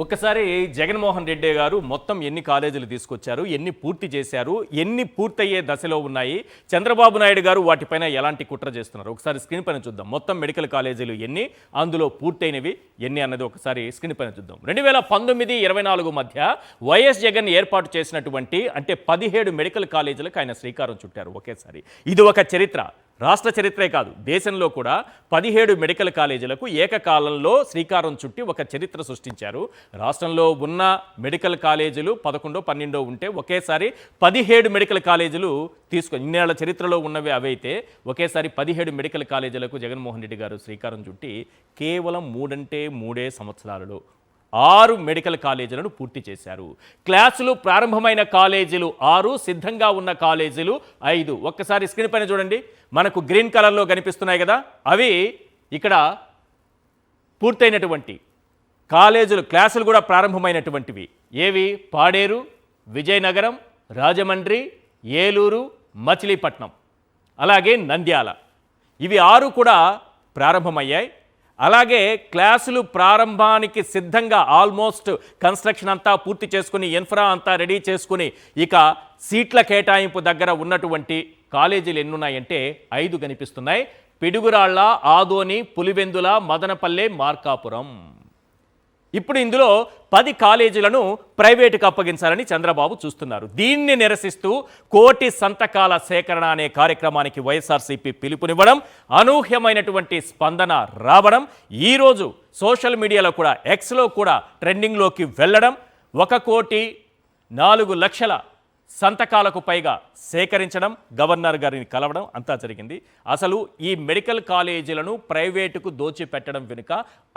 ఒక్కసారి జగన్మోహన్ రెడ్డి గారు మొత్తం ఎన్ని కాలేజీలు తీసుకొచ్చారు, ఎన్ని పూర్తి చేశారు, ఎన్ని పూర్తయ్యే దశలో ఉన్నాయి, చంద్రబాబు నాయుడు గారు వాటిపైన ఎలాంటి కుట్ర చేస్తున్నారు ఒకసారి స్క్రీన్ పైన చూద్దాం. మొత్తం మెడికల్ కాలేజీలు ఎన్ని, అందులో పూర్తయినవి ఎన్ని అన్నది ఒకసారి స్క్రీన్ పైన చూద్దాం. 2019-24 మధ్య వైఎస్ జగన్ ఏర్పాటు చేసినటువంటి అంటే 17 మెడికల్ కాలేజీలకు ఆయన శ్రీకారం చుట్టారు ఒకేసారి. ఇది ఒక చరిత్ర, రాష్ట్ర చరిత్రే కాదు దేశంలో కూడా 17 మెడికల్ కాలేజీలకు ఏకకాలంలో శ్రీకారం చుట్టి ఒక చరిత్ర సృష్టించారు. రాష్ట్రంలో ఉన్న మెడికల్ కాలేజీలు 11-12 ఉంటే ఒకేసారి 17 మెడికల్ కాలేజీలు ఇన్నేళ్ల చరిత్రలో ఉన్నవి అవైతే ఒకేసారి 17 మెడికల్ కాలేజీలకు జగన్మోహన్ రెడ్డి గారు శ్రీకారం చుట్టి కేవలం 3 సంవత్సరాలలో 6 మెడికల్ కాలేజీలను పూర్తి చేశారు. క్లాసులు ప్రారంభమైన కాలేజీలు 6, సిద్ధంగా ఉన్న కాలేజీలు 5. ఒక్కసారి స్క్రీన్ పైన చూడండి, మనకు గ్రీన్ కలర్లో కనిపిస్తున్నాయి కదా, అవి ఇక్కడ పూర్తయినటువంటి కాలేజీలు, క్లాసులు కూడా ప్రారంభమైనటువంటివి. ఏవి? పాడేరు, విజయనగరం, రాజమండ్రి, ఏలూరు, మచిలీపట్నం, అలాగే నంద్యాల. ఇవి 6 కూడా ప్రారంభమయ్యాయి. అలాగే క్లాసులు ప్రారంభానికి సిద్ధంగా ఆల్మోస్ట్ కన్స్ట్రక్షన్ అంతా పూర్తి చేసుకుని ఇన్ఫ్రా అంతా రెడీ చేసుకుని ఇక సీట్ల కేటాయింపు దగ్గర ఉన్నటువంటి కాలేజీలు ఎన్నున్నాయంటే 5 కనిపిస్తున్నాయి. పిడుగురాళ్ల, ఆదోని, పులివెందుల, మదనపల్లె, మార్కాపురం. ఇప్పుడు ఇందులో 10 కాలేజీలను ప్రైవేటుకు అప్పగించాలని చంద్రబాబు చూస్తున్నారు. దీన్ని నిరసిస్తూ 1 కోటి సంతకాల సేకరణ అనే కార్యక్రమానికి వైఎస్ఆర్సీపీ పిలుపునివ్వడం, అనూహ్యమైనటువంటి స్పందన రావడం, ఈరోజు సోషల్ మీడియాలో కూడా ఎక్స్లో కూడా ట్రెండింగ్లోకి వెళ్ళడం, 1,04,00,000 సంతకాలకు పైగా సేకరించడం, గవర్నర్ గారిని కలవడం అంతా జరిగింది. అసలు ఈ మెడికల్ కాలేజీలను ప్రైవేటుకు దోచిపెట్టడం వెనుక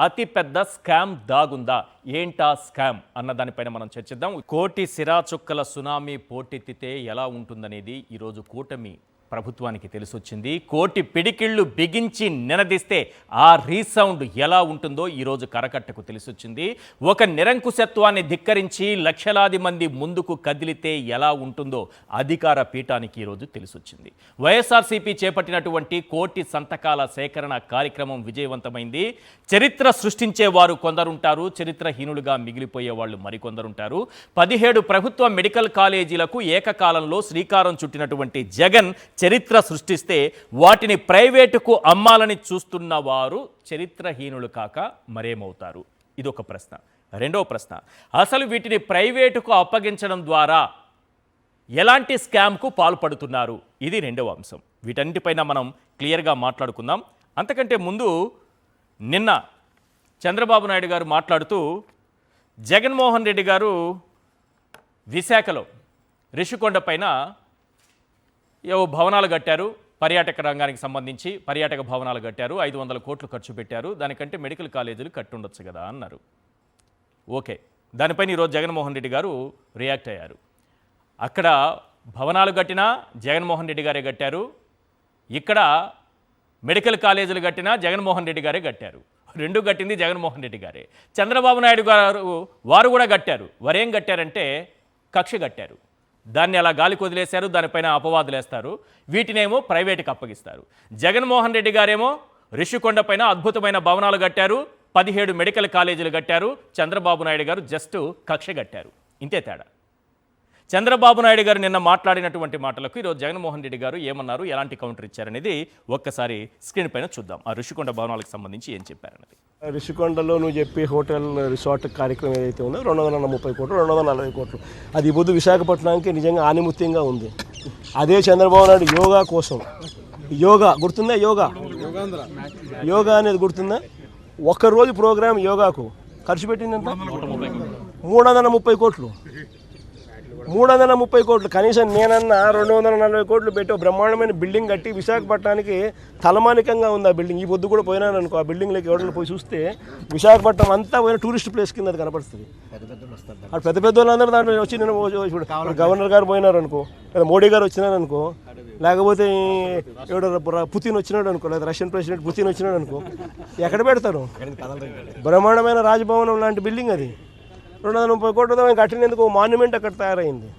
అతిపెద్ద స్కామ్ దాగుందా? ఏంటా స్కామ్ అన్న దానిపైన మనం చర్చిద్దాం. 1 కోటి సిరాచుక్కల సునామీ పోటెత్తితే ఎలా ఉంటుందనేది ఈరోజు కూటమి ప్రభుత్వానికి తెలిసొచ్చింది. కోటి పిడికిళ్ళు బిగించి నినదిస్తే ఆ రీసౌండ్ ఎలా ఉంటుందో ఈరోజు కరకట్టకు తెలిసొచ్చింది. ఒక నిరంకుశత్వాన్ని ధిక్కరించి లక్షలాది మంది ముందుకు కదిలితే ఎలా ఉంటుందో అధికార పీఠానికి ఈరోజు తెలిసొచ్చింది. వైఎస్ఆర్సీపీ చేపట్టినటువంటి కోటి సంతకాల సేకరణ కార్యక్రమం విజయవంతమైంది. చరిత్ర సృష్టించేవారు కొందరుంటారు, చరిత్రహీనులుగా మిగిలిపోయే వాళ్ళు మరికొందరుంటారు. 17 ప్రభుత్వ మెడికల్ కాలేజీలకు ఏకకాలంలో శ్రీకారం చుట్టినటువంటి జగన్ చరిత్ర సృష్టిస్తే వాటిని ప్రైవేటుకు అమ్మాలని చూస్తున్న వారు చరిత్రహీనులు కాక మరేమవుతారు? ఇదొక ప్రశ్న. రెండో ప్రశ్న, అసలు వీటిని ప్రైవేటుకు అప్పగించడం ద్వారా ఎలాంటి స్కామ్కు పాల్పడుతున్నారు? ఇది రెండవ అంశం. వీటన్నిటిపైన మనం క్లియర్గా మాట్లాడుకుందాం. అంతకంటే ముందు నిన్న చంద్రబాబు నాయుడు గారు మాట్లాడుతూ జగన్మోహన్ రెడ్డి గారు విశాఖలో రిషికొండ పైన ఏవో భవనాలు కట్టారు, పర్యాటక రంగానికి సంబంధించి పర్యాటక భవనాలు కట్టారు, 500 కోట్లు ఖర్చు పెట్టారు, దానికంటే మెడికల్ కాలేజీలు కట్టుండొచ్చు కదా అన్నారు. ఓకే, దానిపైన ఈరోజు జగన్మోహన్ రెడ్డి గారు రియాక్ట్ అయ్యారు. అక్కడ భవనాలు కట్టినా జగన్మోహన్ రెడ్డి గారే కట్టారు, ఇక్కడ మెడికల్ కాలేజీలు కట్టినా జగన్మోహన్ రెడ్డి గారే కట్టారు. రెండు కట్టింది జగన్మోహన్ రెడ్డి గారే. చంద్రబాబు నాయుడు గారు వారు కూడా కట్టారు. వారేం కట్టారంటే కక్ష కట్టారు. దాన్ని అలా గాలికి వదిలేశారు, దానిపైన అపవాదులు వేస్తారు, వీటినేమో ప్రైవేటుకి అప్పగిస్తారు. జగన్మోహన్ రెడ్డి గారేమో రిషికొండ పైన అద్భుతమైన భవనాలు కట్టారు, 17 మెడికల్ కాలేజీలు కట్టారు. చంద్రబాబు నాయుడు గారు జస్ట్ కక్ష కట్టారు. ఇంతే తేడా. చంద్రబాబు నాయుడు గారు నిన్న మాట్లాడినటువంటి మాటలకు ఈరోజు జగన్మోహన్ రెడ్డి గారు ఏమన్నారు, ఎలాంటి కౌంటర్ ఇచ్చారనేది ఒక్కసారి స్క్రీన్ పైన చూద్దాం. ఆ రిషికొండ భవనాలకు సంబంధించి ఏం చెప్పారన్నది. రిషికొండలో నువ్వు చెప్పే హోటల్ రిసార్ట్ కార్యక్రమం ఏదైతే ఉందో 230 కోట్లు 240 కోట్లు అది ఈ పొద్దు విశాఖపట్నానికి నిజంగా ఆనిముత్యంగా ఉంది. అదే చంద్రబాబు నాయుడు యోగా కోసం, యోగా గుర్తుందా? యోగా అనేది గుర్తుందా? ఒక్కరోజు ప్రోగ్రాం యోగాకు ఖర్చు పెట్టిందంత 330 కోట్లు. 330 కోట్లు. కనీసం నేనన్నా 240 కోట్లు పెట్టి బ్రహ్మాండమైన బిల్డింగ్ కట్టి విశాఖపట్నానికి తలమానికంగా ఉంది ఆ బిల్డింగ్. ఈ పొద్దు కూడా పోయినాను అనుకో, ఆ బిల్డింగ్లోకి ఎవరైనా పోయి చూస్తే విశాఖపట్నం అంతా పోయిన టూరిస్ట్ ప్లేస్ కింద అది కనపడుతుంది. అటు పెద్ద పెద్ద వాళ్ళందరూ దాంట్లో వచ్చి నేను ఇప్పుడు గవర్నర్ గారు పోయినారు అనుకో, లేదా మోడీ గారు వచ్చినారు అనుకో, లేకపోతే ఎవడో పుతిన్ వచ్చినాడు అనుకో, లేదా రష్యన్ ప్రెసిడెంట్ పుతిన్ వచ్చినాడు అనుకో, ఎక్కడ పెడతారు? బ్రహ్మాండమైన రాజభవనం లాంటి బిల్డింగ్ అది. 230 కోట్లతో కట్టినందుకు మాన్యుమెంట్ అక్కడ తయారైంది.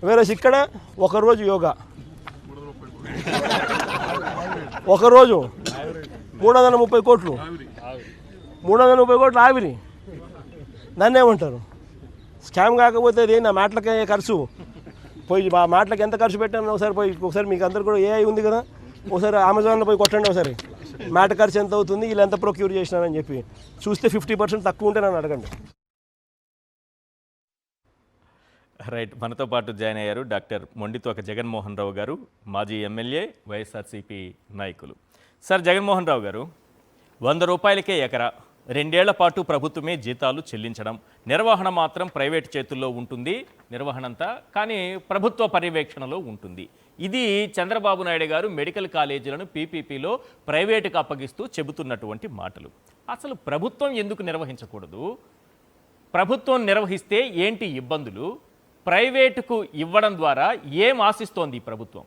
వేరే ఇక్కడ ఒకరోజు యోగా, ఒకరోజు 330 కోట్లు, 330 కోట్లు ఆవిరి. దాన్ని ఏమంటారు? స్కామ్ కాకపోతే అది నా మాటలకే ఖర్చు. పోయి ఆ మాటలకు ఎంత ఖర్చు పెట్టాను ఒకసారి మీకు అందరు కూడా ఏఐ ఉంది కదా, ఒకసారి అమెజాన్లో పోయి కొట్టండి ఒకసారి మాట ఖర్చు ఎంత అవుతుంది, వీళ్ళు ఎంత ప్రొక్యూర్ చేసినారని చెప్పి చూస్తే 50% తక్కువ ఉంటే నన్ను అడగండి. రైట్, మనతో పాటు జాయిన్ అయ్యారు డాక్టర్ మొండితోక జగన్మోహన్ రావు గారు, మాజీ ఎమ్మెల్యే, వైఎస్ఆర్సీపీ నాయకులు. సార్ జగన్మోహన్ రావు గారు, 100 రూపాయలకే ఎకరా, 2 ఏళ్ల పాటు ప్రభుత్వమే జీతాలు చెల్లించడం, నిర్వహణ మాత్రం ప్రైవేట్ చేతుల్లో ఉంటుంది, నిర్వహణ అంతా కానీ ప్రభుత్వ పర్యవేక్షణలో ఉంటుంది. ఇది చంద్రబాబు నాయుడు గారు మెడికల్ కాలేజీలను పీపీపీలో ప్రైవేటుకు అప్పగిస్తూ చెబుతున్నటువంటి మాటలు. అసలు ప్రభుత్వం ఎందుకు నిర్వహించకూడదు? ప్రభుత్వం నిర్వహిస్తే ఏంటి ఇబ్బందులు? ప్రైవేటుకు ఇవ్వడం ద్వారా ఏం ఆశిస్తోంది ఈ ప్రభుత్వం?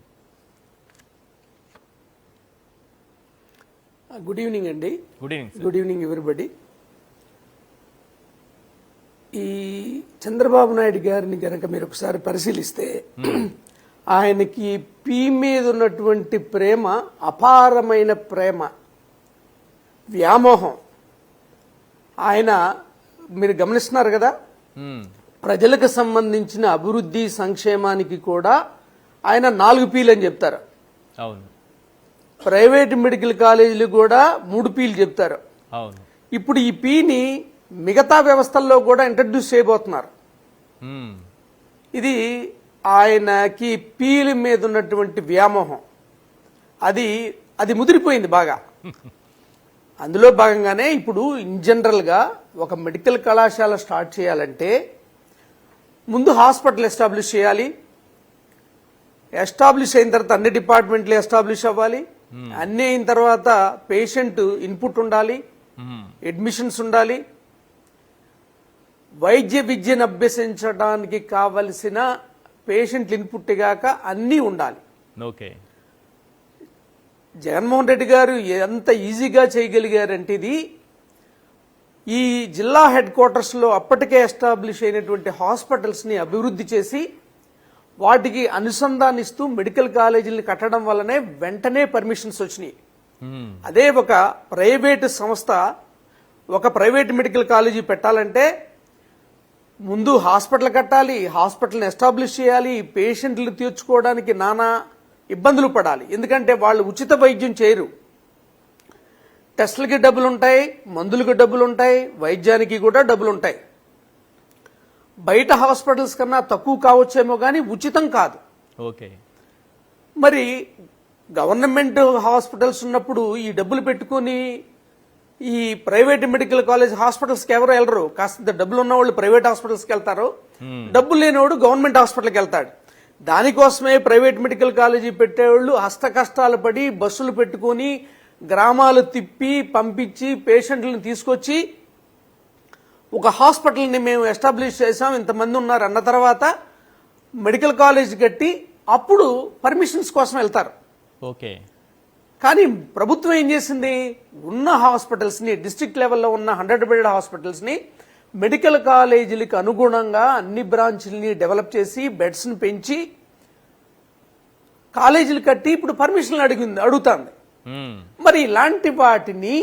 గుడ్ ఈవినింగ్ అండి. Good evening everybody. ఈ చంద్రబాబు నాయుడు గారిని కనుక మీరు ఒకసారి పరిశీలిస్తే ఆయనకి పీ మీద ఉన్నటువంటి ప్రేమ అపారమైన ప్రేమ, వ్యామోహం. ఆయన మీరు గమనిస్తున్నారు కదా, ప్రజలకు సంబంధించిన అభివృద్ధి సంక్షేమానికి కూడా ఆయన 4 పీలు అని చెప్తారు. అవును. ప్రైవేట్ మెడికల్ కాలేజీలు కూడా 3 పీలు చెప్తారు. అవును. ఇప్పుడు ఈ పీని మిగతా వ్యవస్థల్లో కూడా ఇంట్రడ్యూస్ చేయబోతున్నారు. ఇది ఆయనకి పీల మీద ఉన్నటువంటి వ్యామోహం, అది ముదిరిపోయింది బాగా. అందులో భాగంగానే ఇప్పుడు ఇన్ జనరల్గా ఒక మెడికల్ కళాశాల స్టార్ట్ చేయాలంటే ముందు హాస్పిటల్ ఎస్టాబ్లిష్ చేయాలి. ఎస్టాబ్లిష్ అయిన తర్వాత అన్ని డిపార్ట్మెంట్లు ఎస్టాబ్లిష్ అవ్వాలి. అన్ని అయిన తర్వాత పేషెంట్ ఇన్పుట్ ఉండాలి, అడ్మిషన్స్ ఉండాలి, వైద్య విద్యను అభ్యసించడానికి కావలసిన పేషెంట్ ఇన్పుట్ గాక అన్నీ ఉండాలి. ఓకే. జగన్మోహన్ రెడ్డి గారు ఎంత ఈజీగా చేయగలిగారంటే ఇది ఈ జిల్లా హెడ్ క్వార్టర్స్లో అప్పటికే ఎస్టాబ్లిష్ అయినటువంటి హాస్పిటల్స్ని అభివృద్ధి చేసి వాటికి అనుసంధానిస్తూ మెడికల్ కాలేజీలను కట్టడం వల్లనే వెంటనే పర్మిషన్స్ వచ్చినాయి. అదే ఒక ప్రైవేటు సంస్థ ఒక ప్రైవేట్ మెడికల్ కాలేజీ పెట్టాలంటే ముందు హాస్పిటల్ కట్టాలి, హాస్పిటల్ని ఎస్టాబ్లిష్ చేయాలి, పేషెంట్లు తీర్చుకోవడానికి నానా ఇబ్బందులు పడాలి. ఎందుకంటే వాళ్ళు ఉచిత వైద్యం చేయరు. టెస్టులకి డబ్బులు ఉంటాయి, మందులకు డబ్బులు ఉంటాయి, వైద్యానికి కూడా డబ్బులు ఉంటాయి. బయట హాస్పిటల్స్ కన్నా తక్కువ కావచ్చేమో కానీ ఉచితం కాదు. ఓకే. మరి గవర్నమెంట్ హాస్పిటల్స్ ఉన్నప్పుడు ఈ డబ్బులు పెట్టుకుని ఈ ప్రైవేట్ మెడికల్ కాలేజ్ హాస్పిటల్స్కి ఎవరు వెళ్ళరు. కాస్త డబ్బులు ఉన్న వాళ్ళు ప్రైవేట్ హాస్పిటల్స్కి వెళ్తారు, డబ్బులు లేనివాడు గవర్నమెంట్ హాస్పిటల్కి వెళ్తాడు. దానికోసమే ప్రైవేట్ మెడికల్ కాలేజీ పెట్టేవాళ్ళు హస్త కష్టాలు పడి బస్సులు పెట్టుకుని గ్రామాలు తిప్పి పంపించి పేషెంట్లను తీసుకొచ్చి ఒక హాస్పిటల్ని మేము ఎస్టాబ్లిష్ చేసాం, ఇంతమంది ఉన్నారు అన్న తర్వాత మెడికల్ కాలేజ్ కట్టి అప్పుడు పర్మిషన్స్ కోసం వెళ్తారు. ఓకే. కానీ ప్రభుత్వం ఏం చేసింది, ఉన్న హాస్పిటల్స్ని డిస్ట్రిక్ట్ లెవెల్లో ఉన్న 100 బెడ్ హాస్పిటల్స్ని మెడికల్ కాలేజీలకు అనుగుణంగా అన్ని బ్రాంచ్ల్ని డెవలప్ చేసి బెడ్స్ని పెంచి కాలేజీలు కట్టి ఇప్పుడు పర్మిషన్లు అడుగుతుంది. మరి ఇలాంటి వాటిని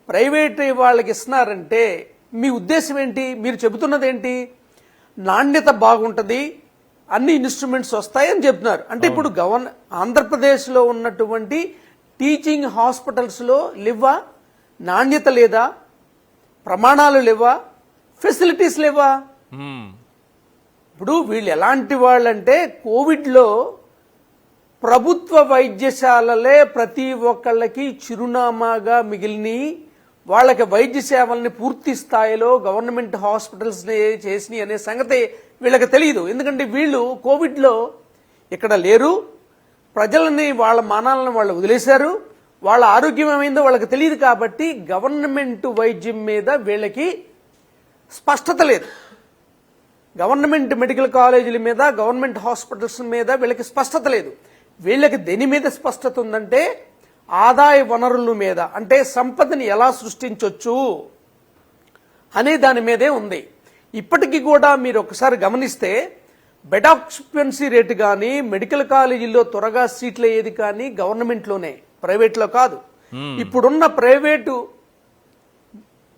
ప్రైవేట్ వాళ్ళకి ఇస్తున్నారంటే మీ ఉద్దేశం ఏంటి? మీరు చెబుతున్నది ఏంటి? నాణ్యత బాగుంటుంది, అన్ని ఇన్స్ట్రుమెంట్స్ వస్తాయని చెప్తున్నారు. అంటే ఇప్పుడు ఆంధ్రప్రదేశ్లో ఉన్నటువంటి టీచింగ్ హాస్పిటల్స్లో లేవా? నాణ్యత లేదా? ప్రమాణాలు లేవా? ఫెసిలిటీస్ లేవా? ఇప్పుడు వీళ్ళు ఎలాంటి వాళ్ళంటే కోవిడ్లో ప్రభుత్వ వైద్యశాలలే ప్రతి ఒక్కళ్ళకి చిరునామాగా మిగిలిని వాళ్ళకి వైద్య సేవల్ని పూర్తి స్థాయిలో గవర్నమెంట్ హాస్పిటల్స్ చేసినాయి అనే సంగతి వీళ్ళకి తెలియదు. ఎందుకంటే వీళ్ళు కోవిడ్లో ఇక్కడ లేరు, ప్రజలని వాళ్ళ మానాలను వాళ్ళు వదిలేశారు, వాళ్ళ ఆరోగ్యం ఏమైందో వాళ్ళకి తెలియదు. కాబట్టి గవర్నమెంట్ వైద్యం మీద వీళ్ళకి స్పష్టత లేదు. గవర్నమెంట్ మెడికల్ కాలేజీల మీద, గవర్నమెంట్ హాస్పిటల్స్ మీద వీళ్ళకి స్పష్టత లేదు. వీళ్ళకి దేని మీద స్పష్టత ఉందంటే ఆదాయ వనరుల మీద, అంటే సంపదని ఎలా సృష్టించవచ్చు అనే దాని మీదే ఉంది. ఇప్పటికీ కూడా మీరు ఒకసారి గమనిస్తే బెడ్ ఆక్యుపెన్సీ రేటు కానీ మెడికల్ కాలేజీల్లో త్వరగా సీట్లు అయ్యేది కానీ గవర్నమెంట్లోనే, ప్రైవేట్లో కాదు. ఇప్పుడున్న ప్రైవేటు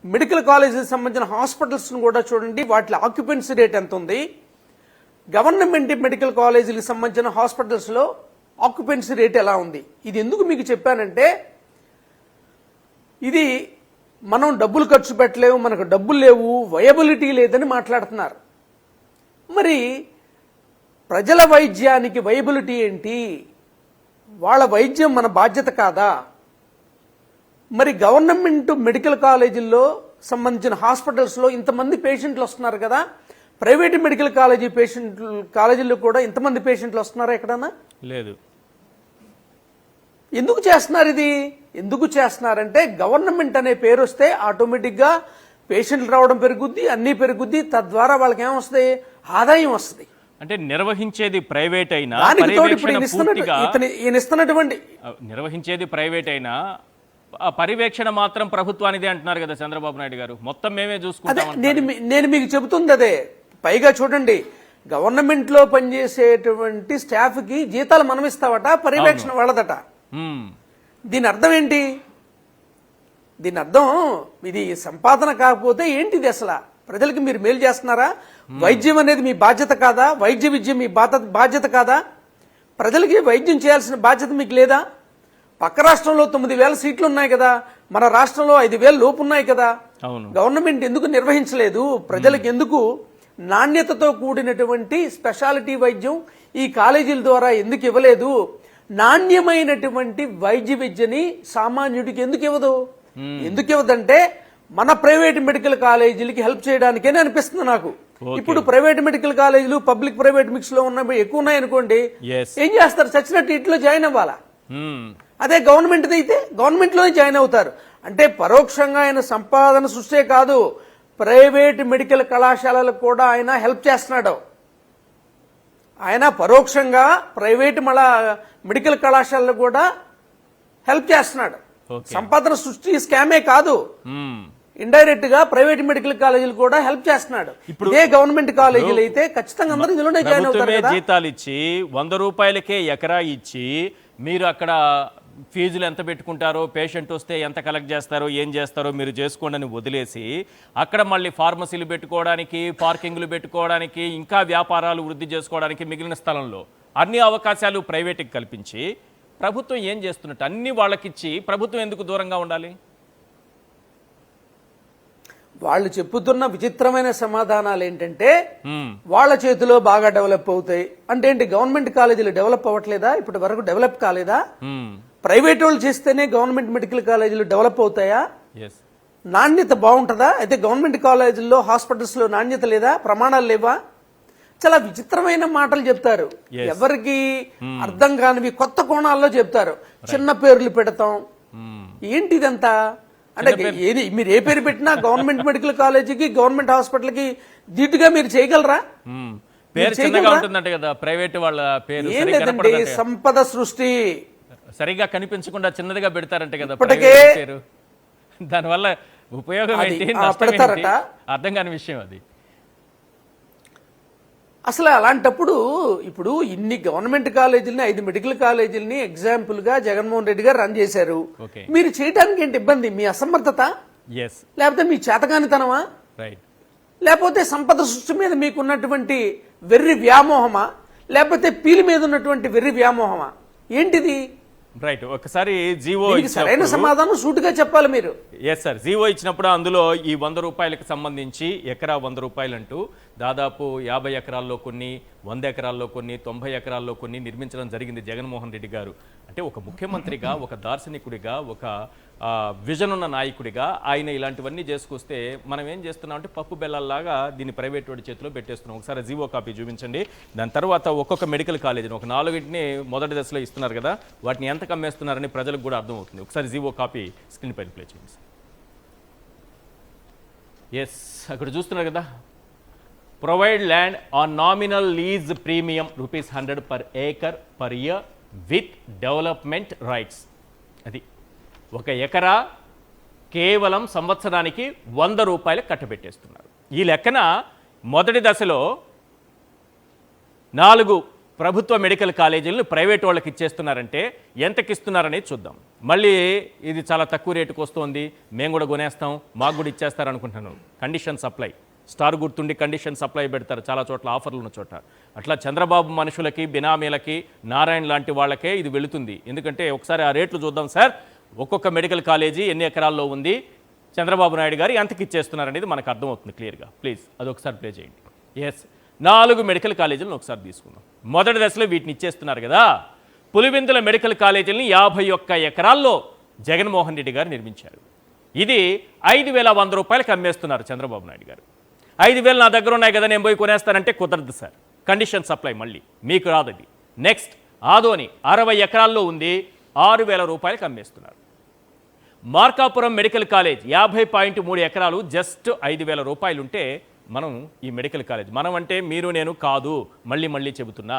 మెడికల్ కాలేజీకి సంబంధించిన హాస్పిటల్స్ కూడా చూడండి, వాటి ఆక్యుపెన్సీ రేట్ ఎంత ఉంది. గవర్నమెంట్ మెడికల్ కాలేజీలకు సంబంధించిన హాస్పిటల్స్లో ఆక్యుపెన్సీ రేట్ ఎలా ఉంది. ఇది ఎందుకు మీకు చెప్పానంటే ఇది మనం డబ్బులు ఖర్చు పెట్టలేము, మనకు డబ్బులు లేవు, వయబిలిటీ లేదని మాట్లాడుతున్నారు. మరి ప్రజల వైద్యానికి వయబిలిటీ ఏంటి? వాళ్ళ వైద్యం మన బాధ్యత కాదా? మరి గవర్నమెంట్ మెడికల్ కాలేజీల్లో సంబంధించిన హాస్పిటల్స్లో ఇంతమంది పేషెంట్లు వస్తున్నారు కదా, ప్రైవేట్ మెడికల్ కాలేజీల్లో కూడా ఇంతమంది పేషెంట్లు వస్తున్నారా ఎక్కడన్నా? లేదు. ఎందుకు చేస్తున్నారు ఇది? ఎందుకు చేస్తున్నారంటే గవర్నమెంట్ అనే పేరు వస్తే ఆటోమేటిక్గా పేషెంట్లు రావడం పెరుగుద్ది, అన్నీ పెరుగుద్ది, తద్వారా వాళ్ళకి ఏమొస్తుంది? ఆదాయం వస్తుంది. అంటే నిర్వహించేది ప్రైవేట్ అయినా, నిర్వహించేది ప్రైవేట్ అయినా పర్యవేక్షణ మాత్రం ప్రభుత్వానిదే అంటున్నారు కదా చంద్రబాబు నాయుడు గారు. మొత్తం మేమే చూసుకుంటాం. నేను మీకు చెబుతుంది అదే. పైగా చూడండి, గవర్నమెంట్ లో పనిచేసేటువంటి స్టాఫ్ కి జీతాలు మనం ఇస్తావట, పర్యవేక్షణ వాళ్ళదట. దీని అర్థం ఏంటి? దీని అర్థం ఇది సంపాదన కాకపోతే ఏంటిది? అసలు ప్రజలకి మీరు మేలు చేస్తున్నారా? వైద్యం అనేది మీ బాధ్యత కాదా? వైద్య విద్య మీ బాధ్యత కాదా? ప్రజలకి వైద్యం చేయాల్సిన బాధ్యత మీకు లేదా? పక్క రాష్ట్రంలో 9,000 సీట్లు ఉన్నాయి కదా, మన రాష్ట్రంలో 5,000 లోపు ఉన్నాయి కదా. గవర్నమెంట్ ఎందుకు నిర్వహించలేదు? ప్రజలకు ఎందుకు నాణ్యతతో కూడినటువంటి స్పెషాలిటీ వైద్యం ఈ కాలేజీల ద్వారా ఎందుకు ఇవ్వలేదు? నాణ్యమైనటువంటి వైద్య విద్యని సామాన్యుడికి ఎందుకు ఇవ్వదు? ఎందుకు ఇవ్వదంటే మన ప్రైవేట్ మెడికల్ కాలేజీలకి హెల్ప్ చేయడానికేనే అనిపిస్తుంది నాకు. ఇప్పుడు ప్రైవేట్ మెడికల్ కాలేజీలు పబ్లిక్ ప్రైవేట్ మిక్స్ లో ఉన్నవి ఎక్కువ ఉన్నాయనుకోండి, ఏం చేస్తారు? చచ్చినట్టు ఇంట్లో జాయిన్ అవ్వాలా? అదే గవర్నమెంట్ అయితే గవర్నమెంట్ లోనే జాయిన్ అవుతారు. అంటే పరోక్షంగా ఆయన సంపాదన సృష్టి కాదు, ప్రైవేట్ మెడికల్ కళాశాలలకు కూడా ఆయన హెల్ప్ చేస్తున్నాడు. ఆయన పరోక్షంగా ప్రైవేట్ మెడికల్ కళాశాలలో కూడా హెల్ప్ చేస్తున్నాడు. Okay. సంపాదన సృష్టి స్కామే కాదు, ఇండైరెక్ట్ గా ప్రైవేట్ మెడికల్ కాలేజీలు కూడా హెల్ప్ చేస్తున్నాడు. ఇదే గవర్నమెంట్ కాలేజీలు అయితే ఖచ్చితంగా అందరూ ఇందులోనే జాయిన్ అవుతారు ప్రభుత్వమే కదా. జీతాలు ఇచ్చి 100 రూపాయలకే ఎకరా ఇచ్చి మీరు అక్కడ ఫీజులు ఎంత పెట్టుకుంటారో, పేషెంట్ వస్తే ఎంత కలెక్ట్ చేస్తారో, ఏం చేస్తారో మీరు చేసుకోండి అని వదిలేసి అక్కడ మళ్ళీ ఫార్మసీలు పెట్టుకోవడానికి, పార్కింగ్లు పెట్టుకోవడానికి, ఇంకా వ్యాపారాలు వృద్ధి చేసుకోవడానికి మిగిలిన స్థలంలో అన్ని అవకాశాలు ప్రైవేట్కి కల్పించి ప్రభుత్వం ఏం చేస్తున్నట్టు అన్ని వాళ్ళకిచ్చి ప్రభుత్వం ఎందుకు దూరంగా ఉండాలి? వాళ్ళు చెప్పుతున్న విచిత్రమైన సమాధానాలు ఏంటంటే వాళ్ళ చేతిలో బాగా డెవలప్ అవుతాయి అంటే ఏంటి? గవర్నమెంట్ కాలేజీలు డెవలప్ అవ్వట్లేదా? ఇప్పటి వరకు డెవలప్ కాలేదా? ప్రైవేట్ వాళ్ళు చేస్తేనే గవర్నమెంట్ మెడికల్ కాలేజీలు డెవలప్ అవుతాయా? ఎస్, నాణ్యత బాగుంటుందా? అయితే గవర్నమెంట్ కాలేజీల్లో హాస్పిటల్స్ లో నాణ్యత లేదా? ప్రమాణాలు లేవా? చాలా విచిత్రమైన మాటలు చెప్తారు. ఎవరికి అర్థం కానివి కొత్త కోణాల్లో చెప్తారు. చిన్న పేర్లు పెడతాం, ఏంటి ఇదంతా? అంటే ఏది మీరు ఏ పేరు పెట్టినా గవర్నమెంట్ మెడికల్ కాలేజీకి, గవర్నమెంట్ హాస్పిటల్ కి దీటుగా మీరు చేయగలరా? పేరు చిన్నగా ఉంటుందంట కదా ప్రైవేట్ వాళ్ళ పేరు. ఏం లేదండి, సంపద సృష్టి సరిగ్గా కనిపించకుండా చిన్నదిగా పెడతారంట కదా ఇప్పటికే ప్రైవేట్ పేరు. దానివల్ల ఉపయోగం ఏంటి, నష్టం పెడతారట. ఏంటి? అర్థం కాని విషయం అది. అసలు అలాంటప్పుడు ఇప్పుడు ఇన్ని గవర్నమెంట్ కాలేజీలని, 5 మెడికల్ కాలేజీలని ఎగ్జాంపుల్ గా జగన్మోహన్ రెడ్డి గారు రన్ చేశారు. Okay. మీరు చేయడానికి ఏంటి ఇబ్బంది? మీ అసమర్థత, ఎస్, లేకపోతే మీ చేతగానితనమా, రైట్. లేకపోతే సంపద సృష్టి మీద మీకున్నటువంటి వెర్రి వ్యామోహమా, లేకపోతే పీలి మీద ఉన్నటువంటి వెర్రి వ్యామోహమా? ఏంటిది? రైట్. ఒకసారి జీవో దీనికి సరైన సమాధానం సూటిగా చెప్పాలి మీరు. ఎస్ సార్, జీవో ఇచ్చినప్పుడు అందులో ఈ 100 రూపాయలకు సంబంధించి ఎకరా 100 రూపాయలు అంటూ దాదాపు 50 ఎకరాల్లో కొన్ని, 100 ఎకరాల్లో కొన్ని, 90 ఎకరాల్లో కొన్ని నిర్మించడం జరిగింది జగన్మోహన్ రెడ్డి గారు. అంటే ఒక ముఖ్యమంత్రిగా, ఒక దార్శనికుడిగా, ఒక విజన్ ఉన్న నాయకుడిగా ఆయన ఇలాంటివన్నీ చేసుకొస్తే మనం ఏం చేస్తున్నాం అంటే పప్పు బెల్లాల్లాగా దీన్ని ప్రైవేట్ వాడి చేతిలో పెట్టేస్తున్నాం. ఒకసారి జీవో కాపీ చూపించండి. దాని తర్వాత ఒక్కొక్క మెడికల్ కాలేజీని ఒక 4ని మొదటి దశలో ఇస్తున్నారు కదా, వాటిని ఎంత కమ్మేస్తున్నారని ప్రజలకు కూడా అర్థమవుతుంది. ఒకసారి జీవో కాపీ స్క్రీన్ పైన ప్లే చేయండి. ఎస్, అక్కడ చూస్తున్నారు కదా, provide land on nominal lease premium ₹100 per acre per year with development rights. అది ఒక ఎకరా కేవలం సంవత్సరానికి 100 రూపాయలు కట్టబెట్టేస్తున్నారు. ఈ లెక్కన మొదటి దశలో 4 ప్రభుత్వ మెడికల్ కాలేజీలను ప్రైవేట్ వాళ్ళకి ఇచ్చేస్తున్నారంటే ఎంతకి ఇస్తున్నారనేది చూద్దాం. మళ్ళీ ఇది చాలా తక్కువ రేటుకు వస్తుంది, మేము కూడా కొనేస్తాం, మాకు కూడా ఇచ్చేస్తారు అనుకుంటున్నాను. కండిషన్ సప్లై, స్టార్ గుర్తుండి కండిషన్ సప్లై పెడతారు చాలా చోట్ల, ఆఫర్లు ఉన్న చోట. అట్లా చంద్రబాబు మనుషులకి, బినామీలకి, నారాయణ లాంటి వాళ్ళకే ఇది వెళుతుంది. ఎందుకంటే ఒకసారి ఆ రేట్లు చూద్దాం సార్. ఒక్కొక్క మెడికల్ కాలేజీ ఎన్ని ఎకరాల్లో ఉంది, చంద్రబాబు నాయుడు గారు ఎంతకి ఇచ్చేస్తున్నారు అనేది మనకు అర్థమవుతుంది క్లియర్గా. ప్లీజ్ అది ఒకసారి ప్లే చేయండి. ఎస్, 4 మెడికల్ కాలేజీలను ఒకసారి తీసుకుందాం. మొదటి దశలో వీటిని ఇచ్చేస్తున్నారు కదా. పులివెందుల మెడికల్ కాలేజీలని 51 ఎకరాల్లో జగన్మోహన్ రెడ్డి గారు నిర్మించారు. ఇది 5,100 రూపాయలకి అమ్మేస్తున్నారు చంద్రబాబు నాయుడు గారు. 5,000 నా దగ్గర ఉన్నాయి కదా, నేను పోయి కొనేస్తానంటే కుదరదు సార్. కండిషన్ సప్లై మళ్ళీ మీకు రాదు అది. నెక్స్ట్ ఆదోని 60 ఎకరాల్లో ఉంది, 6,000 రూపాయలకి అమ్మేస్తున్నారు. మార్కాపురం మెడికల్ కాలేజ్ 50.3 ఎకరాలు, జస్ట్ 5,000 రూపాయలు ఉంటే మనం ఈ మెడికల్ కాలేజ్, మనం అంటే మీరు నేను కాదు, మళ్ళీ చెబుతున్నా,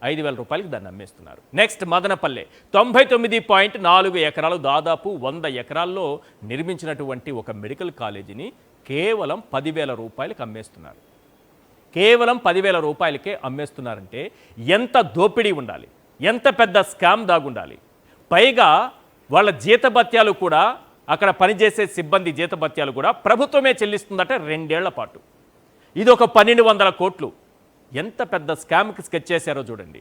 5,000 రూపాయలకి దాన్ని అమ్మేస్తున్నారు. నెక్స్ట్ మదనపల్లె 99.4 ఎకరాలు, దాదాపు 100 ఎకరాల్లో నిర్మించినటువంటి ఒక మెడికల్ కాలేజీని కేవలం 10,000 రూపాయలకి అమ్మేస్తున్నారు. కేవలం 10,000 రూపాయలకే అమ్మేస్తున్నారంటే ఎంత దోపిడీ ఉండాలి, ఎంత పెద్ద స్కామ్ దాగుండాలి. పైగా వాళ్ళ జీతభత్యాలు కూడా, అక్కడ పనిచేసే సిబ్బంది జీతభత్యాలు కూడా ప్రభుత్వమే చెల్లిస్తుందట 2 ఏళ్ల పాటు. ఇది ఒక 1,200 కోట్లు. ఎంత పెద్ద స్కామ్కి స్కెచ్ చేశారో చూడండి.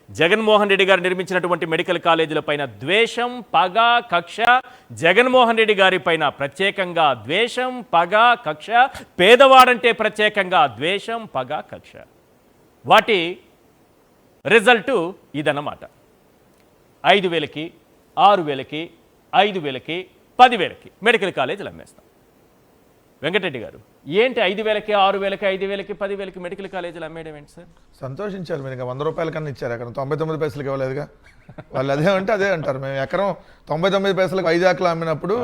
జగన్మోహన్ రెడ్డి గారు నిర్మించినటువంటి మెడికల్ కాలేజీల పైన ద్వేషం, పగ, కక్ష, జగన్మోహన్ రెడ్డి గారి పైన ప్రత్యేకంగా ద్వేషం, పగ, కక్ష, పేదవాడంటే ప్రత్యేకంగా ద్వేషం, పగ, కక్ష. వాటి రిజల్టు ఇదన్నమాట. 5,000కి, 6,000కి, 5,000కి, 10,000కి మెడికల్ కాలేజీలు అమ్మేస్తాం. వెంకటరెడ్డి గారు, ఏంటి 5,000కి, 6,000కి, 5,000కి, 10,000కి మెడికల్ కాలేజీలు అమ్మేయడం ఏంటి సార్? సంతోషించారు మీరు. ఇంకా 100 రూపాయల కన్నా ఇచ్చారు, అక్కడ 99 పైసలకి ఇవ్వలేదుగా. వాళ్ళు అదే అంటే అదే అంటారు. మేము ఎకరం 99 పైసలకు వైజాగ్లో అమ్మినప్పుడు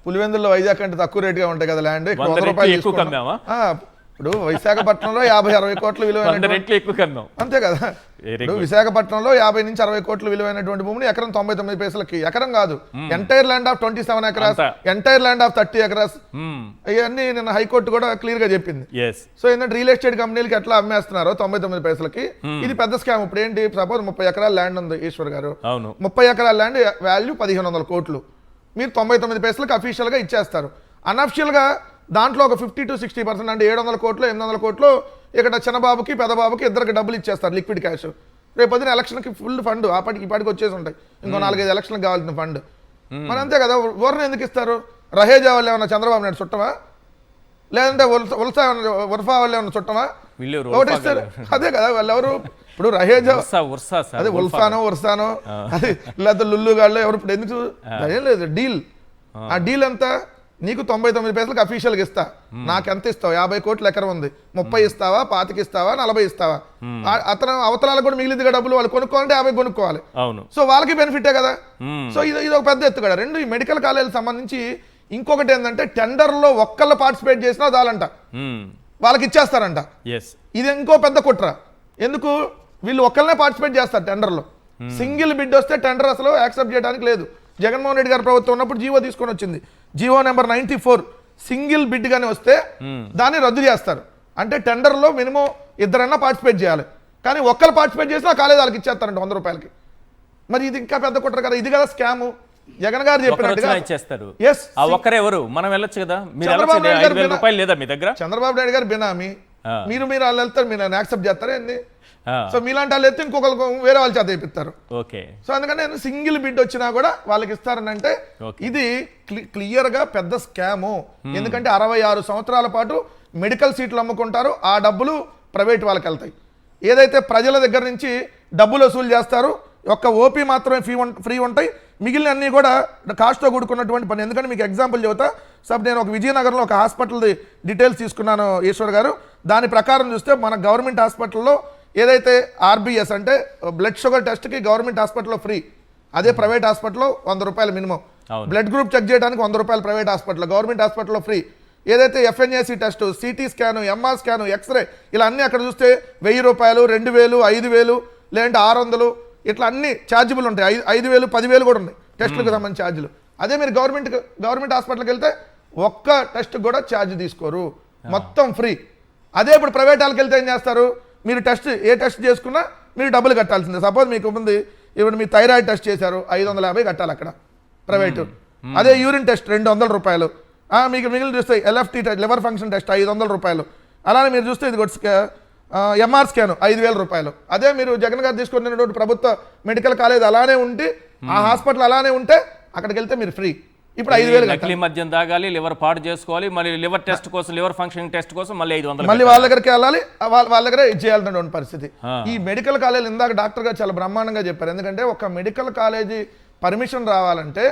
పులివెందుల్లో వైజాగ్ అంటే తక్కువ రేటుగా ఉంటాయి కదా ల్యాండ్, ఇక్కడ 100 రూపాయలు ఇప్పుడు విశాఖపట్నంలో 50-60 కోట్ల విలువైన రెట్లు ఎక్కువ కన్నాం. అంతే కదా. Very ఇప్పుడు విశాఖపట్నంలో 50 నుంచి 60 కోట్ల విలువైనటువంటి భూమిని ఎకరం 99 పైసలకి, ఎకరం కాదు entire land of 27 acres, entire land of 30 acres, ఇవన్నీ నిన్న హైకోర్టు కూడా క్లియర్ గా చెప్పింది. సో ఏంటంటే రియల్ ఎస్టేట్ కంపెనీలకి ఎట్లా అమ్మేస్తున్నారో 99 పైసలకి, ఇది పెద్ద స్కామ్. ఇప్పుడు ఏంటి, సపోజ్ 30 ఎకరాల ల్యాండ్ ఉంది ఈశ్వర్ గారు, 30 ఎకరాల ల్యాండ్ వాల్యూ 1500 కోట్లు, మీరు 99 పైసలకి అఫీషియల్ గా ఇచ్చేస్తారు. అన్అఫిషియల్ గా దాంట్లో ఒక 50 to 60% అంటే 700 కోట్లు 800 కోట్లు ఇక్కడ చిన్నబాబుకి పెద్దబాబుకి ఇద్దరికి డబ్బులు ఇచ్చేస్తారు, లిక్విడ్ క్యాష్. రేపు పొద్దున ఎలక్షన్కి ఫుల్ ఫండ్ ఆపాటికి ఇప్పటికి వచ్చేసి ఉంటాయి, ఇంకో 4-5 ఎలక్షన్కి కావాల్సిన ఫండ్. మరి అంతే కదా. ఊరిని ఎందుకు ఇస్తారు? రహేజా వాళ్ళు ఏమన్నా చంద్రబాబు నాయుడు చుట్టమా, లేదంటే ఉర్ఫా వాళ్ళు ఏమన్నా చుట్టమా? ఒకటి ఇస్తారు. అదే కదా వాళ్ళు ఎవరు. ఇప్పుడు రహేజా అదే ఉర్సానో అదే లేకపోతే లుల్లుగాళ్ళు ఎవరు. ఇప్పుడు ఎందుకు ఏం లేదు డీల్. ఆ డీల్ అంతా నీకు 99 పైసలకు అఫీషియల్గా ఇస్తా, నాకు ఎంత ఇస్తావు? 50 కోట్ల ఎకరం ఉంది, 30 ఇస్తావా, 25 ఇస్తావా, 40 ఇస్తావా? అతను అవతలాలకు కూడా మిగిలిందిగా డబ్బులు, వాళ్ళు కొనుక్కోవాలంటే 50 కొనుక్కోవాలి. సో వాళ్ళకి బెనిఫిటే కదా. సో ఇది ఒక పెద్ద ఎత్తు కదా. రెండు ఈ మెడికల్ కాలేజీలకు సంబంధించి ఇంకొకటి ఏంటంటే టెండర్లో ఒక్కళ్ళు పార్టిసిపేట్ చేసినా చాలంట, వాళ్ళకి ఇచ్చేస్తారంట. ఇది ఇంకో పెద్ద కుట్ర. ఎందుకు? వీళ్ళు ఒక్కళ్ళనే పార్టిసిపేట్ చేస్తారు టెండర్లో. సింగిల్ బిడ్ వస్తే టెండర్ అసలు యాక్సెప్ట్ చేయడానికి లేదు. జగన్మోహన్ రెడ్డి గారి ప్రభుత్వం ఉన్నప్పుడు జీవో తీసుకొని వచ్చింది, జీవో నెంబర్ 94. సింగిల్ బిడ్ గానే వస్తే దాన్ని రద్దు చేస్తారు. అంటే టెండర్లో మినిమం ఇద్దరన్నా పార్టిసిపేట్ చేయాలి, కానీ ఒక్కరు పార్టిసిపేట్ చేసినా కాలేజ్ వాళ్ళకి ఇచ్చేస్తారంట 100 రూపాయలకి. మరి ఇది ఇంకా పెద్ద కుట్ర కదా. ఇది కదా స్కాము. జగన్ గారు చెప్పినట్టుగా మనం వెళ్ళొచ్చు కదా. చంద్రబాబు నాయుడు గారు బినామీ, మీరు వాళ్ళు వెళ్తారు, మీరు యాక్సెప్ట్ చేస్తారా ఏంది? సో మీలాంటి వాళ్ళు ఎత్తే ఇంకొకరు వేరే వాళ్ళ చేత ఇప్పిస్తారు. సో అందుకని సింగిల్ బిడ్ వచ్చినా కూడా వాళ్ళకి ఇస్తారని అంటే ఇది క్లియర్ గా పెద్ద స్కాము. ఎందుకంటే 66 సంవత్సరాల పాటు మెడికల్ సీట్లు అమ్ముకుంటారు, ఆ డబ్బులు ప్రైవేట్ వాళ్ళకి వెళ్తాయి. ఏదైతే ప్రజల దగ్గర నుంచి డబ్బులు వసూలు చేస్తారు, ఒక్క ఓపీ మాత్రమే ఫ్రీ ఉంటాయి, మిగిలిన అన్నీ కూడా కాస్ట్తో కూడుకున్నటువంటి పని. ఎందుకంటే మీకు ఎగ్జాంపుల్ చెబుతా. నేను ఒక విజయనగరంలో ఒక హాస్పిటల్ది డీటెయిల్స్ తీసుకున్నాను ఈశ్వర్ గారు. దాని ప్రకారం చూస్తే మన గవర్నమెంట్ హాస్పిటల్లో ఏదైతే ఆర్బిఎస్ అంటే బ్లడ్ షుగర్ టెస్ట్కి గవర్నమెంట్ హాస్పిటల్లో ఫ్రీ, అదే ప్రైవేట్ హాస్పిటల్లో 100 రూపాయలు మినిమం. బ్లడ్ గ్రూప్ చెక్ చేయడానికి 100 రూపాయలు ప్రైవేట్ హాస్పిటల్, గవర్నమెంట్ హాస్పిటల్లో ఫ్రీ. ఏదైతే FNAC test, CT scan, MR scan, X ray, ఇలా అన్నీ అక్కడ చూస్తే 1000 రూపాయలు, 2000, 5000, లేదంటే 600, ఇట్లా అన్ని ఛార్జబుల్ ఉంటాయి. 5000, 10,000 కూడా ఉన్నాయి టెస్టులకు సంబంధించిన ఛార్జీలు. అదే మీరు గవర్నమెంట్ హాస్పిటల్కి వెళ్తే ఒక్క టెస్ట్ కూడా ఛార్జ్ తీసుకోరు, మొత్తం ఫ్రీ. అదే ఇప్పుడు ప్రైవేట్ వాళ్ళకి వెళ్తే ఏం చేస్తారు? మీరు ఏ టెస్ట్ చేసుకున్నా మీరు డబ్బులు కట్టాల్సిందే. సపోజ్ మీకు ఉంది, ఇప్పుడు మీ థైరాయిడ్ టెస్ట్ చేశారు, 550 కట్టాలి అక్కడ ప్రైవేటు. అదే యూరిన్ టెస్ట్ 200 రూపాయలు. మీకు మిగిలిన చూస్తే LFT test, liver function test 500 రూపాయలు. అలానే మీరు చూస్తే ఇది ఎంఆర్ స్కాన్ 5,000 రూపాయలు. అదే మీరు జగన్ గారు తీసుకున్నటువంటి ప్రభుత్వ మెడికల్ కాలేజ్ అలానే ఉంటే, ఆ హాస్పిటల్ అలానే ఉంటే అక్కడికి వెళ్తే మీరు ఫ్రీ. ఇప్పుడు 5,000 మద్యం తాగాలి, లివర్ పాడు చేసుకోవాలి, మళ్ళీ లివర్ టెస్ట్ కోసం, లివర్ ఫంక్షన్ టెస్ట్ కోసం మళ్ళీ 500 మళ్ళీ వాళ్ళ దగ్గరికి వెళ్ళాలి, వాళ్ళ దగ్గర చేయాలన్నటువంటి పరిస్థితి. ఈ మెడికల్ కాలేజ్ ఇందాక డాక్టర్ గారు చాలా బ్రహ్మాండంగా చెప్పారు. ఎందుకంటే ఒక మెడికల్ కాలేజీ పర్మిషన్ రావాలంటే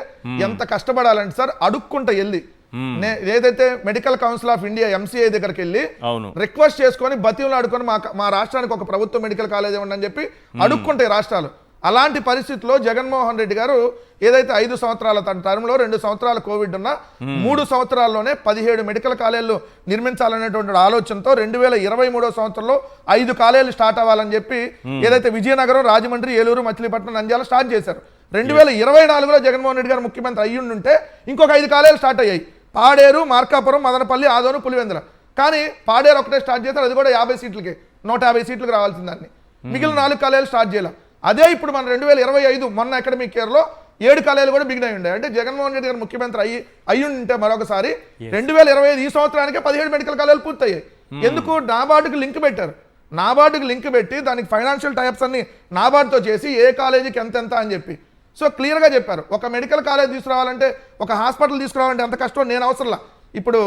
ఎంత కష్టపడాలంటే సార్, అడుక్కుంటా వెళ్ళి ఏదైతే medical council of India MCI దగ్గరికి వెళ్ళి రిక్వెస్ట్ చేసుకొని బతిలో ఆడుకొని మా రాష్ట్రానికి ఒక ప్రభుత్వ మెడికల్ కాలేజ్ ఇవ్వండి అని చెప్పి అడుక్కుంటాయి రాష్ట్రాలు. అలాంటి పరిస్థితిలో జగన్మోహన్ రెడ్డి గారు ఏదైతే 5 సంవత్సరాల తన టర్మ్లో 2 సంవత్సరాల కోవిడ్ ఉన్నా 3 సంవత్సరాల్లోనే 17 మెడికల్ కాలేజీలు నిర్మించాలనేటువంటి ఆలోచనతో 2023 సంవత్సరంలో 5 కాలేజీలు స్టార్ట్ అవ్వాలని చెప్పి ఏదైతే విజయనగరం, రాజమండ్రి, ఏలూరు, మచిలీపట్నం, నంద్యాల స్టార్ట్ చేశారు. 2024లో జగన్మోహన్ రెడ్డి గారు ముఖ్యమంత్రి అయ్యుంటే ఇంకొక 5 కాలేజీలు స్టార్ట్ అయ్యాయి. పాడేరు, మార్కాపురం, మదనపల్లి, ఆదోను, పులివెందుల. కానీ పాడేరు ఒకటే స్టార్ట్ చేశారు, అది కూడా 50 సీట్లకి, 150 సీట్లకు రావాల్సిందాన్ని. మిగిలిన 4 కాలేజీలు స్టార్ట్ చేయాలి. అదే ఇప్పుడు మన 2025 మొన్న అకాడమిక్ ఇయర్లో 7 కాలేజీలు కూడా బిగిన్ అయి ఉండే. అంటే జగన్మోహన్ రెడ్డి గారు ముఖ్యమంత్రి అయ్యుంటే మరొకసారి 2025 ఈ సంవత్సరానికి 17 మెడికల్ కాలేజీలు పూర్తయ్యాయి. ఎందుకు? నాబార్డుకి లింక్ పెట్టారు. నాబార్డుకి లింక్ పెట్టి దానికి ఫైనాన్షియల్ టైప్స్ అన్ని నాబార్డుతో చేసి ఏ కాలేజీకి ఎంత అని చెప్పి సో క్లియర్గా చెప్పారు. ఒక మెడికల్ కాలేజ్ తీసుకురావాలంటే, ఒక హాస్పిటల్ తీసుకురావాలంటే ఎంత కష్టం నేను అవసరంలా. ఇప్పుడు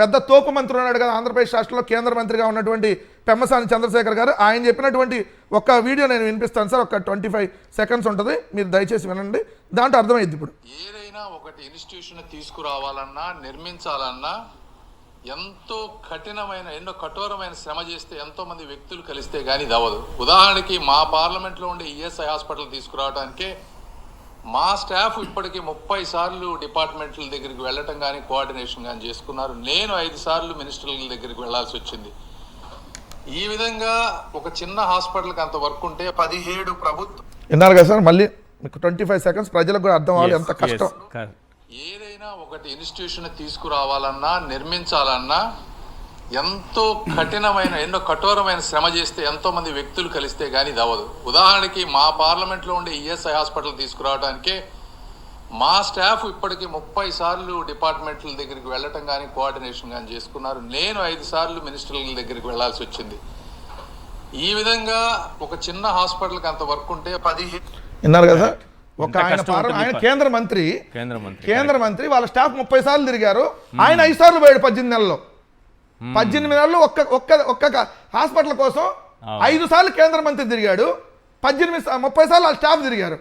పెద్ద తోపు మంత్రి ఉన్నాడు కదా ఆంధ్రప్రదేశ్ రాష్ట్రంలో కేంద్ర మంత్రిగా ఉన్నటువంటి పెమ్మసాని చంద్రశేఖర్ గారు, ఆయన చెప్పినటువంటి ఒక వీడియో నేను వినిపిస్తాను సార్, ఒక 25 సెకండ్స్ ఉంటుంది, మీరు దయచేసి వినండి, దాంట్లో అర్థమైంది. ఇప్పుడు ఏదైనా ఒకటి ఇన్స్టిట్యూషన్ తీసుకురావాలన్నా, నిర్మించాలన్నా ఎంతో ఎన్నో కఠోరమైన శ్రమ చేస్తే, ఎంతో మంది వ్యక్తులు కలిస్తే కానీ ఇది అవ్వదు. ఉదాహరణకి మా పార్లమెంట్లో ఉండే ఈఎస్ఐ హాస్పిటల్ తీసుకురావడానికే మా స్టాఫ్ ఇప్పటికీ 30 సార్లు డిపార్ట్మెంట్ల దగ్గరికి వెళ్ళటం కానీ కోఆర్డినేషన్ కానీ చేసుకున్నారు. నేను 5 సార్లు మినిస్టర్ల దగ్గరికి వెళ్లాల్సి వచ్చింది. ఈ విధంగా ఒక చిన్న హాస్పిటల్కి అంత వర్క్ ఉంటే 17 ప్రభుత్వం విన్నారు కదా సార్, మళ్ళీ మీకు 25 సెకండ్స్ ప్రజలకు కూడా అర్థం అవ్వాలి ఎంత కష్టం. ఏదైనా ఒకటి ఇన్స్టిట్యూషన్ తీసుకురావాలన్నా నిర్మించాలన్నా ఎంతో కఠినమైన ఎన్నో కఠోరమైన శ్రమ చేస్తే ఎంతో మంది వ్యక్తులు కలిస్తే కానీ ఇది అవ్వదు. ఉదాహరణకి మా పార్లమెంట్లో ఉండే ఈఎస్ఐ హాస్పిటల్ తీసుకురావడానికే మా స్టాఫ్ ఇప్పటికీ 30 సార్లు డిపార్ట్మెంట్ల దగ్గరికి వెళ్ళటం కానీ కోఆర్డినేషన్ కానీ చేసుకున్నారు. నేను 5 సార్లు మినిస్టర్ల దగ్గరికి వెళ్లాల్సి వచ్చింది. ఈ విధంగా ఒక చిన్న హాస్పిటల్కి అంత వర్క్ ఉంటే 17 విన్నారు కదా సార్, ఒక ఎంత ఆయన కష్టం ఉంటుంది ఆయన కేంద్ర మంత్రి వాళ్ళ స్టాఫ్ 30 సార్లు తిరిగారు, ఆయన 5 సార్లు పోయాడు 18 నెలల్లో. 18 నెలల్లో ఒక్క హాస్పిటల్ కోసం 5 సార్లు కేంద్ర మంత్రి తిరిగాడు, 30 సార్లు వాళ్ళ స్టాఫ్ తిరిగారు.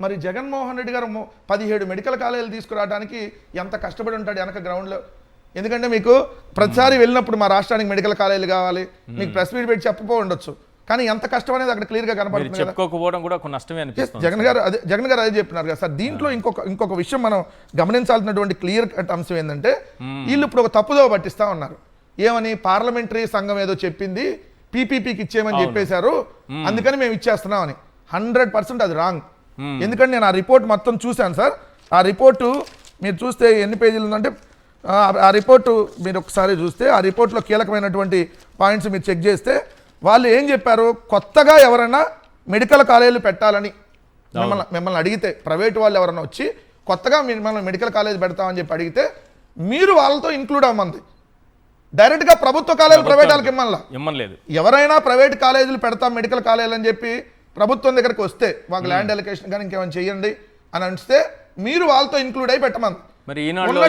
మరి జగన్మోహన్ రెడ్డి గారు 17 మెడికల్ కాలేజీలు తీసుకురావడానికి ఎంత కష్టపడి ఉంటాడు వెనక గ్రౌండ్లో. ఎందుకంటే మీకు ప్రతిసారి వెళ్ళినప్పుడు మా రాష్ట్రానికి మెడికల్ కాలేజీలు కావాలి, మీకు ప్రెస్ మీట్ పెట్టి చెప్పపో ఉండొచ్చు, కానీ ఎంత కష్టం అనేది అక్కడ క్లియర్గా కనపడుతుంది. చెప్పుకోకపోవడం కూడా ఒక నష్టమే అనిపిస్తుంది. జగన్ గారు అదే చెప్పినారు కదా సార్. దీంట్లో ఇంకొక విషయం మనం గమనించాల్సినటువంటి క్లియర్ కట్ అంశం ఏంటంటే, వీళ్ళు ఇప్పుడు ఒక తప్పుదోవ పట్టిస్తా ఉన్నారు. ఏమని, పార్లమెంటరీ సంఘం ఏదో చెప్పింది పీపీపీకి ఇచ్చేయమని చెప్పేశారు, అందుకని మేము ఇచ్చేస్తున్నామని. 100% అది రాంగ్. ఎందుకంటే నేను ఆ రిపోర్ట్ మొత్తం చూశాను సార్. ఆ రిపోర్టు మీరు చూస్తే ఎన్ని పేజీలు ఉందంటే, ఆ రిపోర్టు మీరు ఒకసారి చూస్తే ఆ రిపోర్ట్లో కీలకమైనటువంటి పాయింట్స్ మీరు చెక్ చేస్తే వాళ్ళు ఏం చెప్పారు, కొత్తగా ఎవరైనా మెడికల్ కాలేజీలు పెట్టాలని మిమ్మల్ని అడిగితే, ప్రైవేట్ వాళ్ళు ఎవరైనా వచ్చి కొత్తగా మిమ్మల్ని మెడికల్ కాలేజ్ పెడతామని చెప్పి అడిగితే మీరు వాళ్ళతో ఇంక్లూడ్ అవ్వమంది. డైరెక్ట్గా ప్రభుత్వ కాలేజీలు ప్రైవేట్ వాళ్ళకి ఇమ్మలేదు. ఎవరైనా ప్రైవేట్ కాలేజీలు పెడతాం మెడికల్ కాలేజీలు అని చెప్పి ప్రభుత్వం దగ్గరికి వస్తే, మాకు ల్యాండ్ అలొకేషన్ కానీ ఇంకేమైనా చేయండి అని అంటే మీరు వాళ్ళతో ఇంక్లూడ్ అయి పెట్టమంది. మరి ఈనాడులో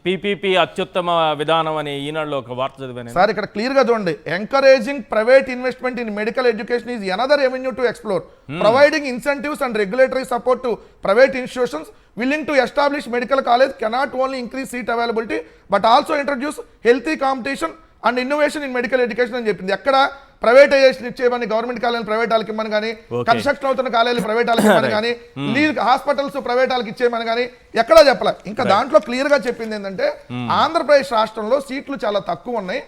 పీపీపీ అత్యుత్తమ విధానం అని ఈనాడులో ఒక వార్త చదివాను సార్. ఇక్కడ క్లియర్ గా చూడండి, encouraging private investment in medical education is another revenue to explore, providing incentives and regulatory support to private institutions willing to establish medical college cannot only increase seat availability but also introduce healthy competition and innovation in medical education అని చెప్పింది. ఎక్కడ ప్రైవేటైజేషన్ ఇచ్చేమని గవర్నమెంట్ కాలేజీలు ప్రైవేట్ వాళ్ళకి ఇమ్మని కానీ, కన్స్ట్రక్షన్ అవుతున్న కాలేజీలు ప్రైవేట్ వాళ్ళకి ఇమ్మని కానీ, లీడ్ హాస్పిటల్స్ ప్రైవేట్ వాళ్ళకి ఇచ్చేయమని కానీ ఎక్కడా చెప్పలే. ఇంకా దాంట్లో క్లియర్ గా చెప్పింది ఏంటంటే, ఆంధ్రప్రదేశ్ రాష్ట్రంలో సీట్లు చాలా తక్కువ ఉన్నాయి,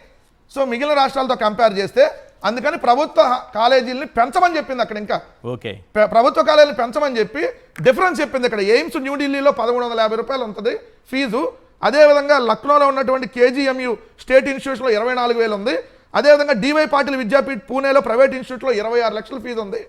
సో మిగిలిన రాష్ట్రాలతో కంపేర్ చేస్తే అందుకని ప్రభుత్వ కాలేజీలని పెంచమని చెప్పింది. అక్కడ ఇంకా ప్రభుత్వ కాలేజీలు పెంచమని చెప్పి డిఫరెన్స్ చెప్పింది. ఇక్కడ ఎయిమ్స్ న్యూఢిల్లీలో 1350 రూపాయలు ఉంటుంది ఫీజు, అదేవిధంగా లక్నోలో ఉన్నటువంటి కేజీఎంయూ స్టేట్ ఇన్స్టిట్యూషన్లో 24,000 ఉంది, అదేవిధంగా డివై పాటిల్ విద్యాపీఠ్ పూణేలో ప్రైవేట్ ఇన్స్టిట్యూట్లో 26 లక్షల ఫీజు ఉంది.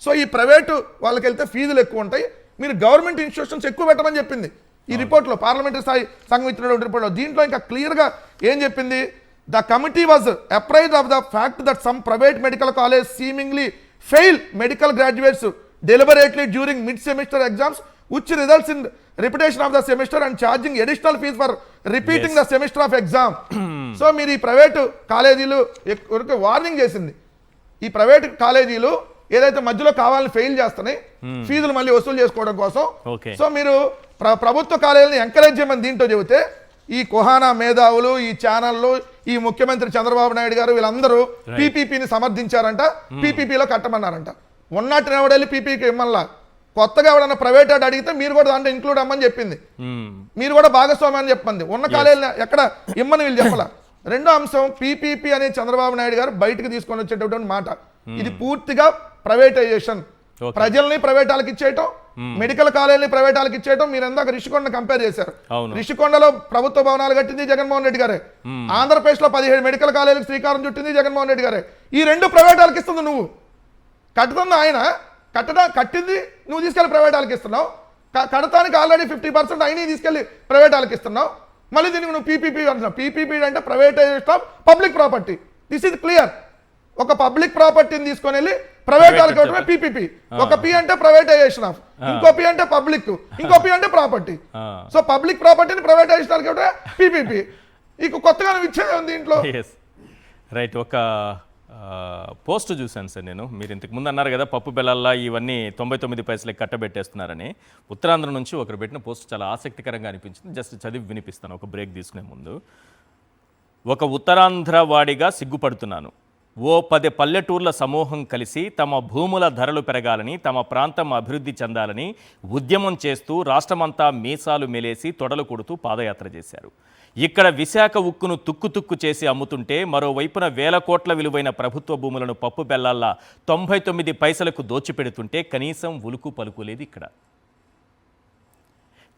సో ఈ ప్రైవేటు వాళ్ళకి వెళ్తే ఫీజులు ఎక్కువ ఉంటాయి, మీరు గవర్నమెంట్ ఇన్స్టిట్యూషన్స్ ఎక్కువ పెట్టమని చెప్పింది ఈ రిపోర్ట్లో, పార్లమెంటరీ స్థాయి సంఘం ఇచ్చినటువంటి రిపోర్ట్లో. దీంట్లో ఇంకా క్లియర్గా ఏం చెప్పింది, the committee was apprised of the fact that some private medical colleges seemingly fail medical graduates deliberately during mid-semester exams, which results in repetition of the semester and charging additional fees for repeating the semester of exam. So మీరు ఈ ప్రైవేట్ కాలేజీలు వార్నింగ్ చేసింది, ఈ ప్రైవేట్ కాలేజీలు ఏదైతే మధ్యలో కావాలని ఫెయిల్ చేస్తున్నాయి ఫీజులు మళ్ళీ వసూలు చేసుకోవడం కోసం. సో మీరు ప్రభుత్వ కాలేజీని ఎంకరేజ్ చేయమని దీంట్లో చెబితే, ఈ కుహానా మేధావులు, ఈ ఛానళ్ళు, ఈ ముఖ్యమంత్రి చంద్రబాబు నాయుడు గారు వీళ్ళందరూ పీపీపీని సమర్థించారంట, పీపీపీలో కట్టమన్నారంట. ఉన్నట్టు ఎవడెళ్ళి పీపీకి ఇమ్మల్లా, కొత్తగా ఎవడన్నా ప్రైవేట్ ఆడ అడిగితే మీరు కూడా దాంట్లో ఇంక్లూడ్ అమ్మని చెప్పింది, మీరు కూడా భాగస్వామి అని చెప్పింది. ఉన్న కాలేజీలు ఎక్కడ ఇమ్మని వీళ్ళు చెప్పాల. రెండో అంశం, పీపీపీ అనే చంద్రబాబు నాయుడు గారు బయటకు తీసుకొని వచ్చేటటువంటి మాట, ఇది పూర్తిగా ప్రైవేటైజేషన్, ప్రజల్ని ప్రైవేట్ వాళ్ళకి ఇచ్చేయటం, మెడికల్ కాలేజీని ప్రైవేట్ వాళ్ళకి ఇచ్చేయటం. మీరు ఎందాక రిషికొండ కంపేర్ చేశారు, రిషికొండలో ప్రభుత్వ భవనాలు కట్టింది జగన్మోహన్ రెడ్డి గారే, ఆంధ్రప్రదేశ్ లో 17 మెడికల్ కాలేజీలకు శ్రీకారం చుట్టింది జగన్మోహన్ రెడ్డి గారే. ఈ 2 ప్రైవేట్ వాళ్ళకి ఇస్తుంది, నువ్వు కట్టుతుంది ఆయన, కట్టింది నువ్వు తీసుకెళ్లి ప్రైవేట్ వాళ్ళకి ఇస్తున్నావు, కడతానికి ఆల్రెడీ 50% అయినా తీసుకెళ్లి ప్రైవేట్ వాళ్ళకి ఇస్తున్నావు, మళ్ళీ దీనికి నువ్వు పీపీపీ అంటున్నావు. పీపీపీ అంటే privatisation of public property, this is clear. ఒక పబ్లిక్ ప్రాపర్టీని తీసుకొని వెళ్ళి ప్రైవేట్ వాళ్ళకి ఇవ్వడమే పీపీపీ. ఒక పీ అంటే ప్రైవేటైజేషన్ ఆఫ్, ఇంకో పీ అంటే పబ్లిక్, ఇంకో పీ అంటే ప్రాపర్టీ. సో పబ్లిక్ ప్రాపర్టీని ప్రైవేటైజేషన్ వాళ్ళకి ఇవ్వడమే పీపీపీ. ఇక కొత్తగా ఇచ్చేది ఉంది దీంట్లో. రైట్, ఒక పోస్ట్ చూశాను సార్ నేను, మీరు ఇంతకు ముందు అన్నారు కదా పప్పు బెల్లల్లా ఇవన్నీ 99 పైసలకి కట్టబెట్టేస్తున్నారని. ఉత్తరాంధ్ర నుంచి ఒకరు పెట్టిన పోస్ట్ చాలా ఆసక్తికరంగా అనిపించింది, జస్ట్ చదివి వినిపిస్తాను ఒక బ్రేక్ తీసుకునే ముందు. ఒక ఉత్తరాంధ్ర వాడిగా సిగ్గుపడుతున్నాను, ఓ 10 పల్లెటూర్ల సమూహం కలిసి తమ భూముల ధరలు పెరగాలని, తమ ప్రాంతం అభివృద్ధి చెందాలని ఉద్యమం చేస్తూ రాష్ట్రమంతా మీసాలు మెలేసి తొడలు కొడుతూ పాదయాత్ర చేశారు. ఇక్కడ విశాఖ ఉక్కును తుక్కు చేసి అమ్ముతుంటే, మరోవైపున వేల కోట్ల విలువైన ప్రభుత్వ భూములను పప్పు బెల్లాల్లా 99 పైసలకు దోచిపెడుతుంటే కనీసం ఉలుకు పలుకు లేదు. ఇక్కడ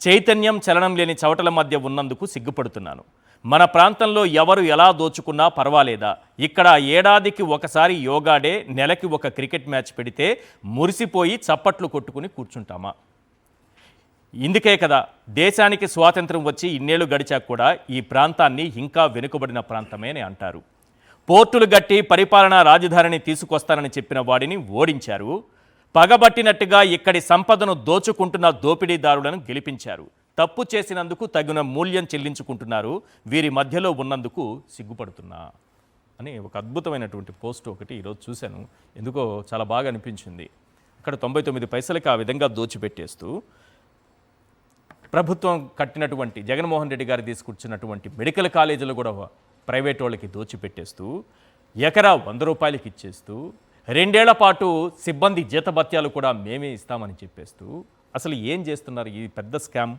చైతన్యం చలనం లేని చవటల మధ్య ఉన్నందుకు సిగ్గుపడుతున్నాను. మన ప్రాంతంలో ఎవరు ఎలా దోచుకున్నా పర్వాలేదా? ఇక్కడ ఏడాదికి ఒకసారి యోగా డే, నెలకి ఒక క్రికెట్ మ్యాచ్ పెడితే మురిసిపోయి చప్పట్లు కొట్టుకుని కూర్చుంటామా? ఇందుకే కదా దేశానికి స్వాతంత్రం వచ్చి ఇన్నేళ్లు గడిచాక కూడా ఈ ప్రాంతాన్ని ఇంకా వెనుకబడిన ప్రాంతమే అని అంటారు. పోర్టులు గట్టి పరిపాలనా రాజధానిని తీసుకొస్తానని చెప్పిన వాడిని ఓడించారు. పగబట్టినట్టుగా ఇక్కడి సంపదను దోచుకుంటున్న దోపిడీదారులను గెలిపించారు. తప్పు చేసినందుకు తగిన మూల్యం చెల్లించుకుంటున్నారు. వీరి మధ్యలో ఉన్నందుకు సిగ్గుపడుతున్నా అని ఒక అద్భుతమైనటువంటి పోస్ట్ ఒకటి ఈరోజు చూశాను. ఎందుకో చాలా బాగా అనిపించింది. అక్కడ 99 పైసలకి ఆ విధంగా దోచిపెట్టేస్తూ ప్రభుత్వం కట్టినటువంటి జగన్మోహన్ రెడ్డి గారు తీసుకొచ్చినటువంటి మెడికల్ కాలేజీలు కూడా ప్రైవేట్ వాళ్ళకి దోచిపెట్టేస్తూ ఎకరా 100 రూపాయలకి ఇచ్చేస్తూ 2 ఏళ్ల పాటు సిబ్బంది జీతభత్యాలు కూడా మేమే ఇస్తామని చెప్పేస్తూ అసలు ఏం చేస్తున్నారు ఈ పెద్ద స్కామ్?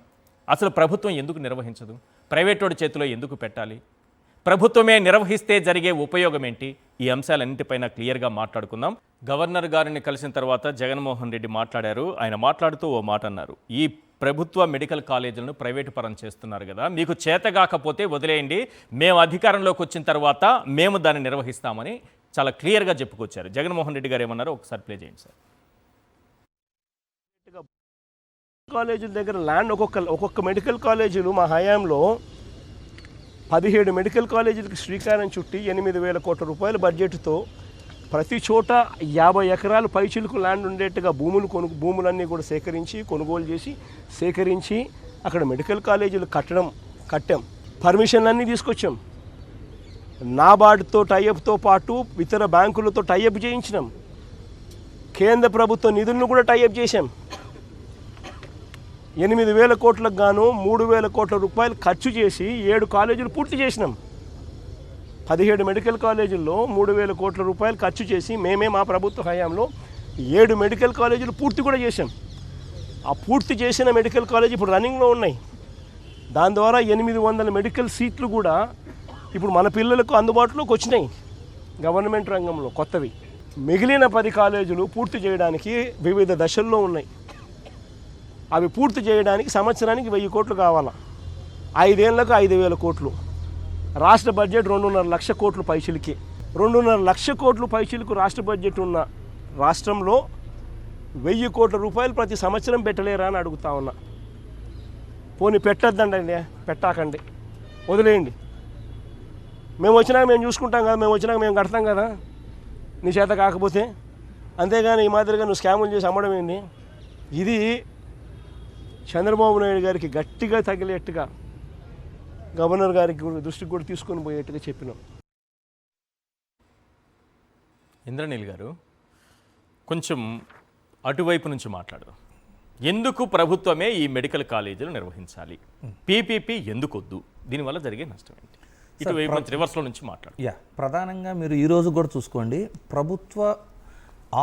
అసలు ప్రభుత్వం ఎందుకు నిర్వహించదు? ప్రైవేట్ వాడి చేతిలో ఎందుకు పెట్టాలి? ప్రభుత్వమే నిర్వహిస్తే జరిగే ఉపయోగం ఏంటి? ఈ అంశాలన్నింటిపైన క్లియర్గా మాట్లాడుకుందాం. గవర్నర్ గారిని కలిసిన తర్వాత జగన్మోహన్ రెడ్డి మాట్లాడారు. ఆయన మాట్లాడుతూ ఓ మాట అన్నారు. ఈ ప్రభుత్వ మెడికల్ కాలేజీలను ప్రైవేటు పరం చేస్తున్నారు కదా, మీకు చేతగాకపోతే వదిలేయండి, మేము అధికారంలోకి వచ్చిన తర్వాత మేము దాన్ని నిర్వహిస్తామని చాలా క్లియర్గా చెప్పుకొచ్చారు. జగన్మోహన్ రెడ్డి గారు ఏమన్నారో ఒకసారి ప్లే చేయండి సార్. కాలేజీల దగ్గర ల్యాండ్ ఒక్కొక్క మెడికల్ కాలేజీలు మా హయాంలో 17 మెడికల్ కాలేజీలకు శ్రీకారం చుట్టి 8,000 కోట్ల రూపాయల బడ్జెట్తో ప్రతి చోట 50 ఎకరాలు పైచిలుకు ల్యాండ్ ఉండేట్టుగా భూములన్నీ కూడా కొనుగోలు చేసి సేకరించి అక్కడ మెడికల్ కాలేజీలు కట్టాం. పర్మిషన్లన్నీ తీసుకొచ్చాం. నాబార్డ్తో టైఅప్తో పాటు ఇతర బ్యాంకులతో టైఅప్ చేయించినాం. కేంద్ర ప్రభుత్వ నిధులను కూడా టైఅప్ చేశాం. 8,000 కోట్లకు గాను 3,000 కోట్ల రూపాయలు ఖర్చు చేసి 7 కాలేజీలు పూర్తి చేసినాం. 17 మెడికల్ కాలేజీల్లో 3,000 కోట్ల రూపాయలు ఖర్చు చేసి మేమే మా ప్రభుత్వ హయాంలో 7 మెడికల్ కాలేజీలు పూర్తి కూడా చేశాం. ఆ పూర్తి చేసిన మెడికల్ కాలేజీ ఇప్పుడు రన్నింగ్లో ఉన్నాయి. దాని ద్వారా 800 మెడికల్ సీట్లు కూడా ఇప్పుడు మన పిల్లలకు అందుబాటులోకి వచ్చినాయి గవర్నమెంట్ రంగంలో కొత్తవి. మిగిలిన 10 కాలేజీలు పూర్తి చేయడానికి వివిధ దశల్లో ఉన్నాయి. అవి పూర్తి చేయడానికి సంవత్సరానికి 1,000 కోట్లు కావాలా. 5 ఏళ్లకు 5,000 కోట్లు. రాష్ట్ర బడ్జెట్ 2.5 లక్ష కోట్లు పైచిలికి. 2.5 లక్ష కోట్లు పైచిలకు రాష్ట్ర బడ్జెట్ ఉన్న రాష్ట్రంలో 1,000 కోట్ల రూపాయలు ప్రతి సంవత్సరం పెట్టలేరా అని అడుగుతా ఉన్నా. పోనీ పెట్టద్దండి, పెట్టాకండి, వదిలేయండి. మేము వచ్చినాక మేము చూసుకుంటాం కదా, మేము వచ్చినాక మేము కడతాం కదా నీ చేత కాకపోతే. అంతేగాని ఈ మాదిరిగా నువ్వు స్కాములు చేసి అమ్మడం ఏంటి? ఇది చంద్రబాబు నాయుడు గారికి గట్టిగా తగిలేట్టుగా గవర్నర్ గారికి దృష్టికి కూడా తీసుకొని పోయేట్టుగా చెప్పినాం. ఇంద్రనీల్ గారు కొంచెం అటువైపు నుంచి మాట్లాడదాం. ఎందుకు ప్రభుత్వమే ఈ మెడికల్ కాలేజీలు నిర్వహించాలి? పీపీపీ ఎందుకు వద్దు? దీనివల్ల జరిగే నష్టం ఏంటి? ఇటువైపు నుంచి రివర్స్లో నుంచి మాట్లాడు. ప్రధానంగా మీరు ఈరోజు కూడా చూసుకోండి, ప్రభుత్వ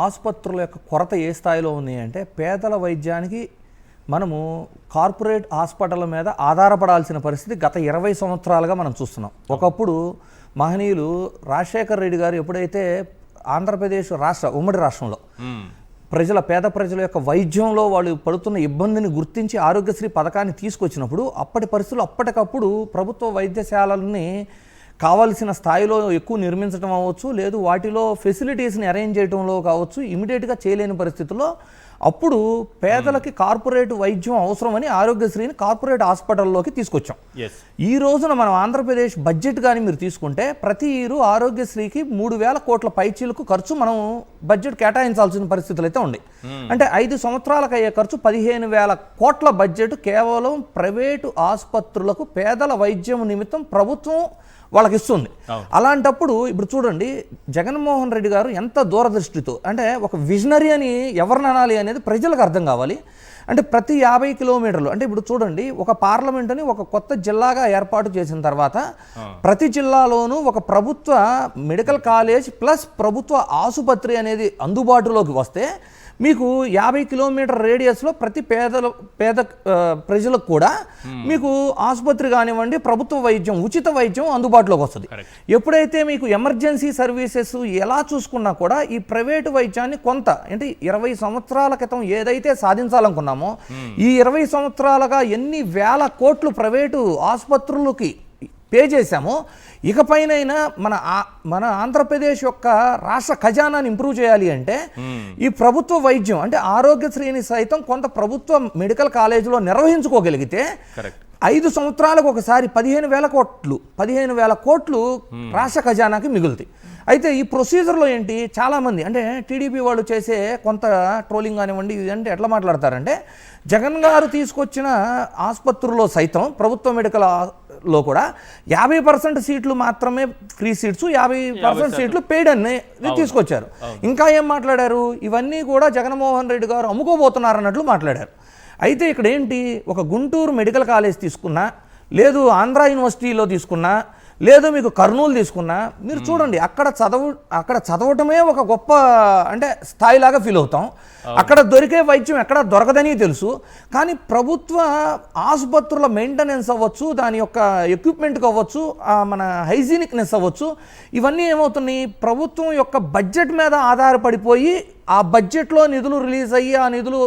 ఆసుపత్రుల యొక్క కొరత ఏ స్థాయిలో ఉంది అంటే, పేదల వైద్యానికి మనము కార్పొరేట్ హాస్పిటల్ మీద ఆధారపడాల్సిన పరిస్థితి గత 20 సంవత్సరాలుగా మనం చూస్తున్నాం. ఒకప్పుడు మహనీయులు రాజశేఖర్ రెడ్డి గారు ఎప్పుడైతే ఆంధ్రప్రదేశ్ ఉమ్మడి రాష్ట్రంలో పేద ప్రజల యొక్క వైద్యంలో వాళ్ళు పడుతున్న ఇబ్బందిని గుర్తించి ఆరోగ్యశ్రీ పథకాన్ని తీసుకొచ్చినప్పుడు అప్పటి పరిస్థితులు అప్పటికప్పుడు ప్రభుత్వ వైద్యశాలల్ని కావాల్సిన స్థాయిలో ఎక్కువ నిర్మించడం అవ్వచ్చు, లేదు వాటిలో ఫెసిలిటీస్ని అరేంజ్ చేయడంలో కావచ్చు, ఇమీడియట్గా చేయలేని పరిస్థితుల్లో అప్పుడు పేదలకి కార్పొరేట్ వైద్యం అవసరమని ఆరోగ్యశ్రీని కార్పొరేట్ హాస్పిటల్లోకి తీసుకొచ్చాం. ఈ రోజున మనం ఆంధ్రప్రదేశ్ బడ్జెట్ కానీ మీరు తీసుకుంటే ప్రతి ఇయర్ ఆరోగ్యశ్రీకి 3,000 కోట్ల పైచీలకు ఖర్చు మనం బడ్జెట్ కేటాయించాల్సిన పరిస్థితులు అయితే ఉంది. అంటే 5 సంవత్సరాలకు అయ్యే ఖర్చు 15,000 కోట్ల బడ్జెట్ కేవలం ప్రైవేటు ఆసుపత్రులకు పేదల వైద్యం నిమిత్తం ప్రభుత్వం వాళ్ళకి ఇస్తుంది. అలాంటప్పుడు ఇప్పుడు చూడండి, జగన్మోహన్ రెడ్డి గారు ఎంత దూరదృష్టితో, అంటే ఒక విజనరీ అని ఎవరిని అనాలి అనేది ప్రజలకు అర్థం కావాలి. అంటే ప్రతి 50 కిలోమీటర్లు అంటే ఇప్పుడు చూడండి, ఒక పార్లమెంటుని ఒక కొత్త జిల్లాగా ఏర్పాటు చేసిన తర్వాత ప్రతి జిల్లాలోనూ ఒక ప్రభుత్వ మెడికల్ కాలేజ్ ప్లస్ ప్రభుత్వ ఆసుపత్రి అనేది అందుబాటులోకి వస్తే మీకు 50 కిలోమీటర్ రేడియస్లో ప్రతి పేద ప్రజలకు కూడా మీకు ఆసుపత్రి కానివ్వండి, ప్రభుత్వ వైద్యం, ఉచిత వైద్యం అందుబాటులోకి వస్తుంది. ఎప్పుడైతే మీకు ఎమర్జెన్సీ సర్వీసెస్ ఎలా చూసుకున్నా కూడా ఈ ప్రైవేటు వైద్యాన్ని కొంత అంటే 20 సంవత్సరాల క్రితం ఏదైతే సాధించాలనుకున్నామో ఈ 20 సంవత్సరాలుగా ఎన్ని వేల కోట్లు ప్రైవేటు ఆసుపత్రులకి పే చేశామో ఇకపైనైనా మన ఆంధ్రప్రదేశ్ యొక్క రాష్ట్ర ఖజానాని ఇంప్రూవ్ చేయాలి అంటే ఈ ప్రభుత్వ వైద్యం అంటే ఆరోగ్యశ్రీని సైతం కొంత ప్రభుత్వ మెడికల్ కాలేజీలో నిర్వహించుకోగలిగితే 5 సంవత్సరాలకు ఒకసారి 15,000 కోట్లు రాష్ట్ర ఖజానాకి మిగులుతాయి. అయితే ఈ ప్రొసీజర్లో ఏంటి, చాలామంది అంటే టీడీపీ వాళ్ళు చేసే కొంత ట్రోలింగ్ కానివ్వండి ఇదంటే ఎట్లా మాట్లాడతారంటే జగన్ గారు తీసుకొచ్చిన ఆసుపత్రుల్లో సైతం ప్రభుత్వ మెడికల్లో కూడా 50% సీట్లు మాత్రమే ఫ్రీ సీట్స్, 50% సీట్లు పెయిడ్ అని తీసుకొచ్చారు. ఇంకా ఏం మాట్లాడారు, ఇవన్నీ కూడా జగన్మోహన్ రెడ్డి గారు అమ్ముకోబోతున్నారు అన్నట్లు మాట్లాడారు. అయితే ఇక్కడ ఏంటి, ఒక గుంటూరు మెడికల్ కాలేజ్ తీసుకున్నా, లేదు ఆంధ్ర యూనివర్సిటీలో తీసుకున్నా, లేదు మీకు కర్నూలు తీసుకున్నా, మీరు చూడండి అక్కడ చదవటమే ఒక గొప్ప అంటే స్థాయిలాగా ఫీల్ అవుతాం. అక్కడ దొరికే వైద్యం ఎక్కడ దొరకదని తెలుసు. కానీ ప్రభుత్వ ఆసుపత్రుల మెయింటెనెన్స్ అవ్వచ్చు, దాని యొక్క ఎక్విప్మెంట్ అవ్వచ్చు, మన హైజీనిక్నెస్ అవ్వచ్చు, ఇవన్నీ ఏమవుతున్నాయి, ప్రభుత్వం యొక్క బడ్జెట్ మీద ఆధారపడిపోయి ఆ బడ్జెట్లో నిధులు రిలీజ్ అయ్యి ఆ నిధులు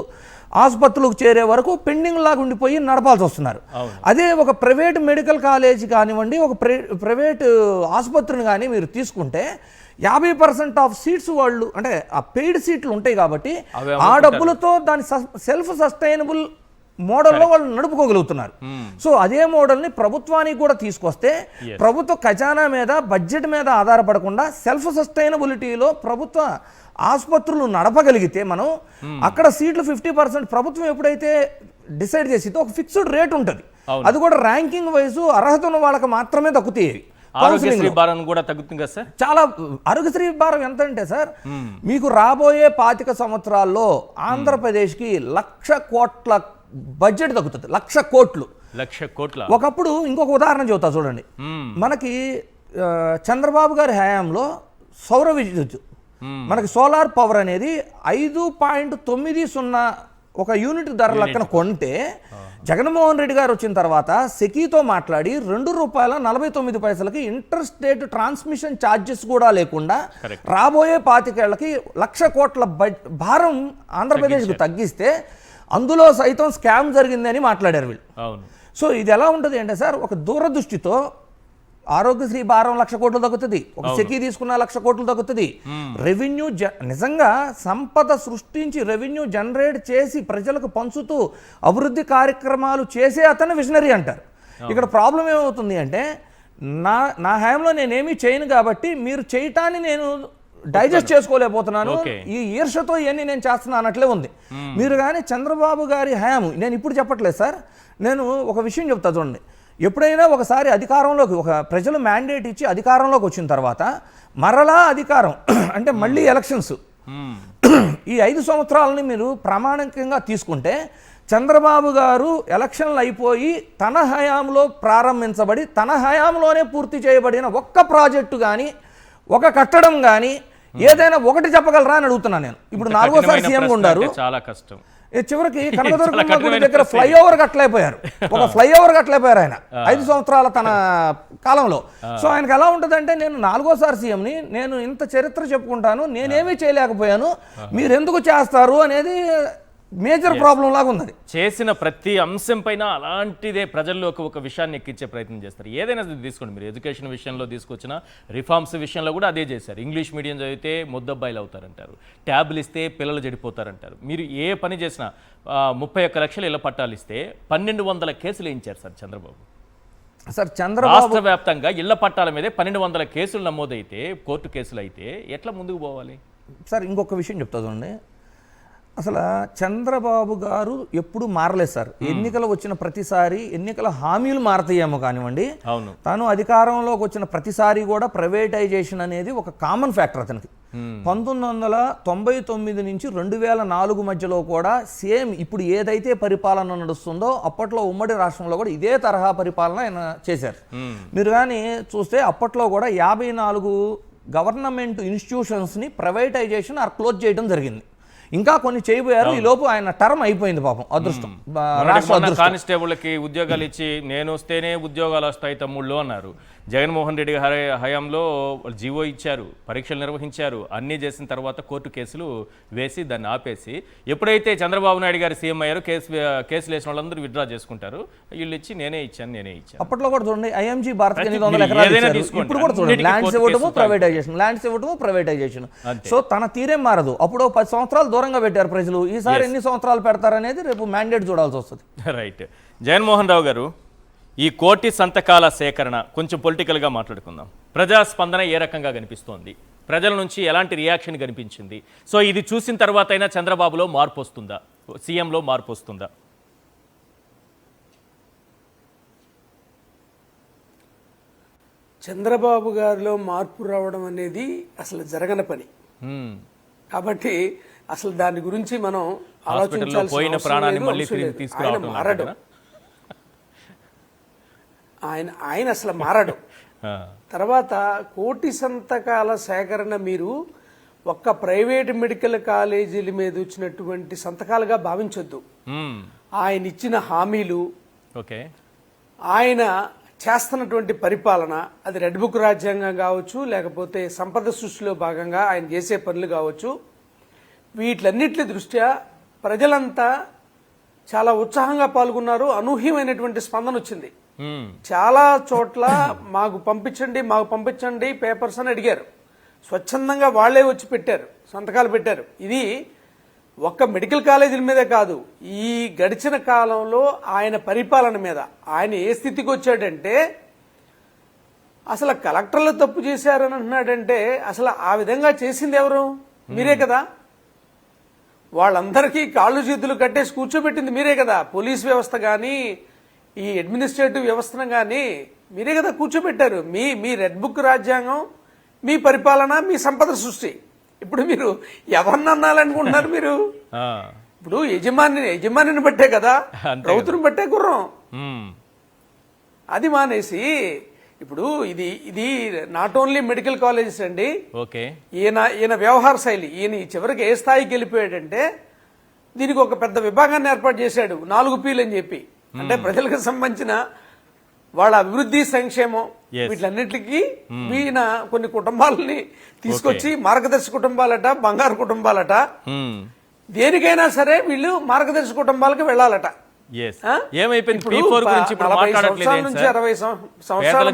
ఆసుపత్రులకు చేరే వరకు పెండింగ్ లాగా ఉండిపోయి నడపాల్సి వస్తున్నారు. అదే ఒక ప్రైవేట్ మెడికల్ కాలేజ్ కానివ్వండి, ఒక ప్రైవేట్ ఆసుపత్రిని కానీ మీరు తీసుకుంటే 50% ఆఫ్ సీట్స్ వాళ్ళు అంటే ఆ పెయిడ్ సీట్లు ఉంటాయి కాబట్టి ఆ డబ్బులతో దాని సెల్ఫ్ సస్టైనబుల్ మోడల్లో వాళ్ళు నడుపుకోగలుగుతున్నారు. సో అదే మోడల్ని ప్రభుత్వానికి కూడా తీసుకొస్తే ప్రభుత్వ ఖజానా మీద బడ్జెట్ మీద ఆధారపడకుండా సెల్ఫ్ సస్టైనబిలిటీలో ప్రభుత్వ ఆసుపత్రులు నడపగలిగితే మనం అక్కడ సీట్లు 50% ప్రభుత్వం ఎప్పుడైతే డిసైడ్ చేసితో ఒక ఫిక్స్డ్ రేట్ ఉంటుంది, అది కూడా ర్యాంకింగ్ వైజ్ అర్హత ఉన్న వాళ్ళకి మాత్రమే దక్కుతాయి. ఆరోగ్యశ్రీ భారం కూడా తగ్గుతుంది కదా సార్. చాలా ఆరోగ్యశ్రీ భారం ఎంత అంటే సార్, మీకు రాబోయే 25 సంవత్సరాల్లో ఆంధ్రప్రదేశ్కి 1,00,000 కోట్ల బడ్జెట్ తగ్గుతుంది. 1,00,000 కోట్ల. ఒకప్పుడు ఇంకొక ఉదాహరణ చెబుతా చూడండి, మనకి చంద్రబాబు గారి హయాంలో సౌర విద్యుత్ మనకి సోలార్ పవర్ అనేది 5.90 ఒక యూనిట్ ధర లెక్కన కొంటే జగన్మోహన్ రెడ్డి గారు వచ్చిన తర్వాత సెకీతో మాట్లాడి ₹2.49 ఇంటర్ స్టేట్ ట్రాన్స్మిషన్ ఛార్జెస్ కూడా లేకుండా రాబోయే 25 ఏళ్లకి 1,00,000 కోట్ల భారం ఆంధ్రప్రదేశ్కు తగ్గిస్తే అందులో సైతం స్కామ్ జరిగిందని మాట్లాడారు వీళ్ళు. సో ఇది ఎలా ఉంటుంది అంటే సార్, ఒక దూరదృష్టితో ఆరోగ్యశ్రీ భారం 1,00,000 కోట్లు తగ్గుతుంది, ఒక సెకీ తీసుకున్న 1,00,000 కోట్లు తగ్గుతుంది. రెవెన్యూ నిజంగా సంపద సృష్టించి రెవెన్యూ జనరేట్ చేసి ప్రజలకు పంచుతూ అభివృద్ధి కార్యక్రమాలు చేసే అతను విజనరీ అంటారు. ఇక్కడ ప్రాబ్లం ఏమవుతుంది అంటే నా హయాంలో నేనేమీ చేయను కాబట్టి మీరు చేయటాన్ని నేను డైజెస్ట్ చేసుకోలేకపోతున్నాను, ఈ ఈర్షతో ఇవన్నీ నేను చేస్తున్నా అన్నట్లే ఉంది. మీరు కానీ చంద్రబాబు గారి హయాము, నేను ఇప్పుడు చెప్పట్లేదు సార్, నేను ఒక విషయం చెప్తా చూడండి. ఎప్పుడైనా ఒకసారి అధికారంలోకి ఒక ప్రజలు మ్యాండేట్ ఇచ్చి అధికారంలోకి వచ్చిన తర్వాత మరలా అధికారం అంటే మళ్ళీ ఎలక్షన్స్, ఈ 5 సంవత్సరాలని మీరు ప్రామాణికంగా తీసుకుంటే చంద్రబాబు గారు ఎలక్షన్లు అయిపోయి తన హయాంలో ప్రారంభించబడి తన హయాంలోనే పూర్తి చేయబడిన ఒక్క ప్రాజెక్టు కానీ ఒక కట్టడం కానీ ఏదైనా ఒకటి చెప్పగలరా అని అడుగుతున్నాను నేను. ఇప్పుడు 4వ సీఎంగా ఉన్నారు, చాలా కష్టం. చివరికి కనకదుర్గమ్మ గుడి దగ్గర ఫ్లైఓవర్ కట్టలేకపోయారు, ఒక ఫ్లైఓవర్ కట్టలేకపోయారు ఆయన 5 సంవత్సరాల తన కాలంలో. సో ఆయనకు ఎలా ఉంటుందంటే, నేను 4వ సీఎంని, నేను ఇంత చరిత్ర చెప్పుకుంటాను, నేనేమీ చేయలేకపోయాను, మీరు ఎందుకు చేస్తారు అనేది మేజర్ ప్రాబ్లం లాగా ఉంది. చేసిన ప్రతి అంశం పైన అలాంటిదే ప్రజల్లోకి ఒక విషయాన్ని ఎక్కించే ప్రయత్నం చేస్తారు. ఏదైనా తీసుకోండి, మీరు ఎడ్యుకేషన్ విషయంలో తీసుకొచ్చిన రిఫార్మ్స్ విషయంలో కూడా అదే చేశారు. ఇంగ్లీష్ మీడియం చదివితే ముద్దబ్బాయిలు అవుతారంటారు, ట్యాబ్లు ఇస్తే పిల్లలు చెడిపోతారంటారు. మీరు ఏ పని చేసినా 31 లక్షలు ఇళ్ల పట్టాలు ఇస్తే 1,200 కేసులు వేయించారు సార్ చంద్రబాబు. సార్ చంద్రబాబు రాష్ట్ర వ్యాప్తంగా ఇళ్ల పట్టాల మీదే 1,200 కేసులు నమోదైతే, కోర్టు కేసులు అయితే ఎట్లా ముందుకు పోవాలి సార్? ఇంకొక విషయం చెప్తా చూడండి, అసలు చంద్రబాబు గారు ఎప్పుడు మారలేదు సార్. ఎన్నికలు వచ్చిన ప్రతిసారి ఎన్నికల హామీలు మారతాయేమో కానివ్వండి, అవును, తాను అధికారంలోకి వచ్చిన ప్రతిసారి కూడా ప్రైవేటైజేషన్ అనేది ఒక కామన్ ఫ్యాక్టర్ అతనికి. 1999 నుంచి 2004 మధ్యలో కూడా సేమ్ ఇప్పుడు ఏదైతే పరిపాలన నడుస్తుందో అప్పట్లో ఉమ్మడి రాష్ట్రంలో కూడా ఇదే తరహా పరిపాలన ఆయన చేశారు. మీరు కానీ చూస్తే అప్పట్లో కూడా 54 గవర్నమెంట్ ఇన్స్టిట్యూషన్స్ని ప్రైవేటైజేషన్ ఆర్ క్లోజ్ చేయడం జరిగింది. ఇంకా కొన్ని చేయబోయారు. ఈ లోపు ఆయన టర్మ్ అయిపోయింది పాపం. అదృష్టం, రాష్ట్ర అదృష్టం. కానిస్టేబుల్కి ఉద్యోగాలు ఇచ్చి నేను వస్తేనే ఉద్యోగాలు వస్తాయి తమ్ముళ్ళు అన్నారు. జగన్మోహన్ రెడ్డి హయాంలో జీవో ఇచ్చారు, పరీక్షలు నిర్వహించారు, అన్నీ చేసిన తర్వాత కోర్టు కేసులు వేసి దాన్ని ఆపేసి ఎప్పుడైతే చంద్రబాబు నాయుడు గారు సీఎం అయ్యారో కేసులు వేసిన వాళ్ళందరూ విత్డ్రా చేసుకుంటారు. వీళ్ళు ఇచ్చి నేనే ఇచ్చాను. అప్పట్లో కూడా చూడండి ఐఎంజీ భారత్ 800 ఎకరాలు ఇచ్చారు. ఇప్పుడు కూడా చూడండి ల్యాండ్స్ ఇవ్వడము ప్రైవేటైజేషన్. సో తన తీరేం మారదు. అప్పుడు 10 సంవత్సరాలు దూరంగా పెట్టారు ప్రజలు. ఈసారి ఎన్ని సంవత్సరాలు పెడతారనేది రేపు మ్యాండేట్ చూడాల్సి వస్తుంది. రైట్. జగన్మోహన్ రావు గారు, ఈ కోటి సంతకాల సేకరణ కొంచెం పొలిటికల్గా మాట్లాడుకుందాం. ప్రజాస్పందన ఏ రకంగా కనిపిస్తోంది? ప్రజల నుంచి ఎలాంటి రియాక్షన్ కనిపించింది? సో ఇది చూసిన తర్వాత అయినా చంద్రబాబులో మార్పు వస్తుందా, సీఎంలో మార్పు వస్తుందా? చంద్రబాబు గారిలో మార్పు రావడం అనేది అసలు జరగని పని. కాబట్టి అసలు దాని గురించి మనం పోయిన ప్రాణాన్ని మళ్ళీ ఆయన మారడు. ఆయన అసలు మారడు. తర్వాత కోటి సంతకాల సేకరణ మీరు ఒక్క ప్రైవేట్ మెడికల్ కాలేజీల మీద వచ్చినటువంటి సంతకాలుగా భావించొద్దు. ఆయన ఇచ్చిన హామీలు, ఆయన చేస్తున్నటువంటి పరిపాలన, అది రెడ్ బుక్ రాజ్యాంగం కావచ్చు, లేకపోతే సంపద సృష్టిలో భాగంగా ఆయన చేసే పనులు కావచ్చు, వీటిలన్నిటి దృష్ట్యా ప్రజలంతా చాలా ఉత్సాహంగా పాల్గొన్నారు. అనూహ్యమైనటువంటి స్పందన వచ్చింది. చాలా చోట్ల మాకు పంపించండి పేపర్స్ అని అడిగారు. స్వచ్ఛందంగా వాళ్లే వచ్చి పెట్టారు, సంతకాలు పెట్టారు. ఇది ఒక్క మెడికల్ కాలేజీల మీదే కాదు, ఈ గడిచిన కాలంలో ఆయన పరిపాలన మీద ఆయన ఏ స్థితికి వచ్చాడంటే, అసలు కలెక్టర్లు తప్పు చేశారని అంటున్నాడంటే అసలు ఆ విధంగా చేసింది ఎవరు? మీరే కదా. వాళ్ళందరికీ కాళ్ళు చేతులు కట్టేసి కూర్చోబెట్టింది మీరే కదా. పోలీస్ వ్యవస్థ కానీ, ఈ అడ్మినిస్ట్రేటివ్ వ్యవస్థను కానీ మీరే కదా కూర్చోబెట్టారు. మీ రెడ్ బుక్ రాజ్యాంగం, మీ పరిపాలన, మీ సంపద సృష్టి. ఇప్పుడు మీరు ఎవరిని అనాలనుకుంటున్నారు? మీరు ఇప్పుడు యజమానిని బట్టే కదా, రౌతుని బట్టే గుర్రం. అది మానేసి ఇప్పుడు ఇది నాట్ ఓన్లీ మెడికల్ కాలేజెస్ అండి. ఈయన వ్యవహార శైలి, ఈయన చివరికి ఏ స్థాయికి వెళ్ళిపోయాడంటే దీనికి ఒక పెద్ద విభాగాన్ని ఏర్పాటు చేశాడు, 4 P'లు అని చెప్పి. అంటే ప్రజలకు సంబంధించిన వాళ్ళ అభివృద్ధి, సంక్షేమం, వీటిలన్నిటికీ ఈయన కొన్ని కుటుంబాలని తీసుకొచ్చి, మార్గదర్శి కుటుంబాలట, బంగారు కుటుంబాలట, దేనికైనా సరే వీళ్ళు మార్గదర్శి కుటుంబాలకు వెళ్లాలట.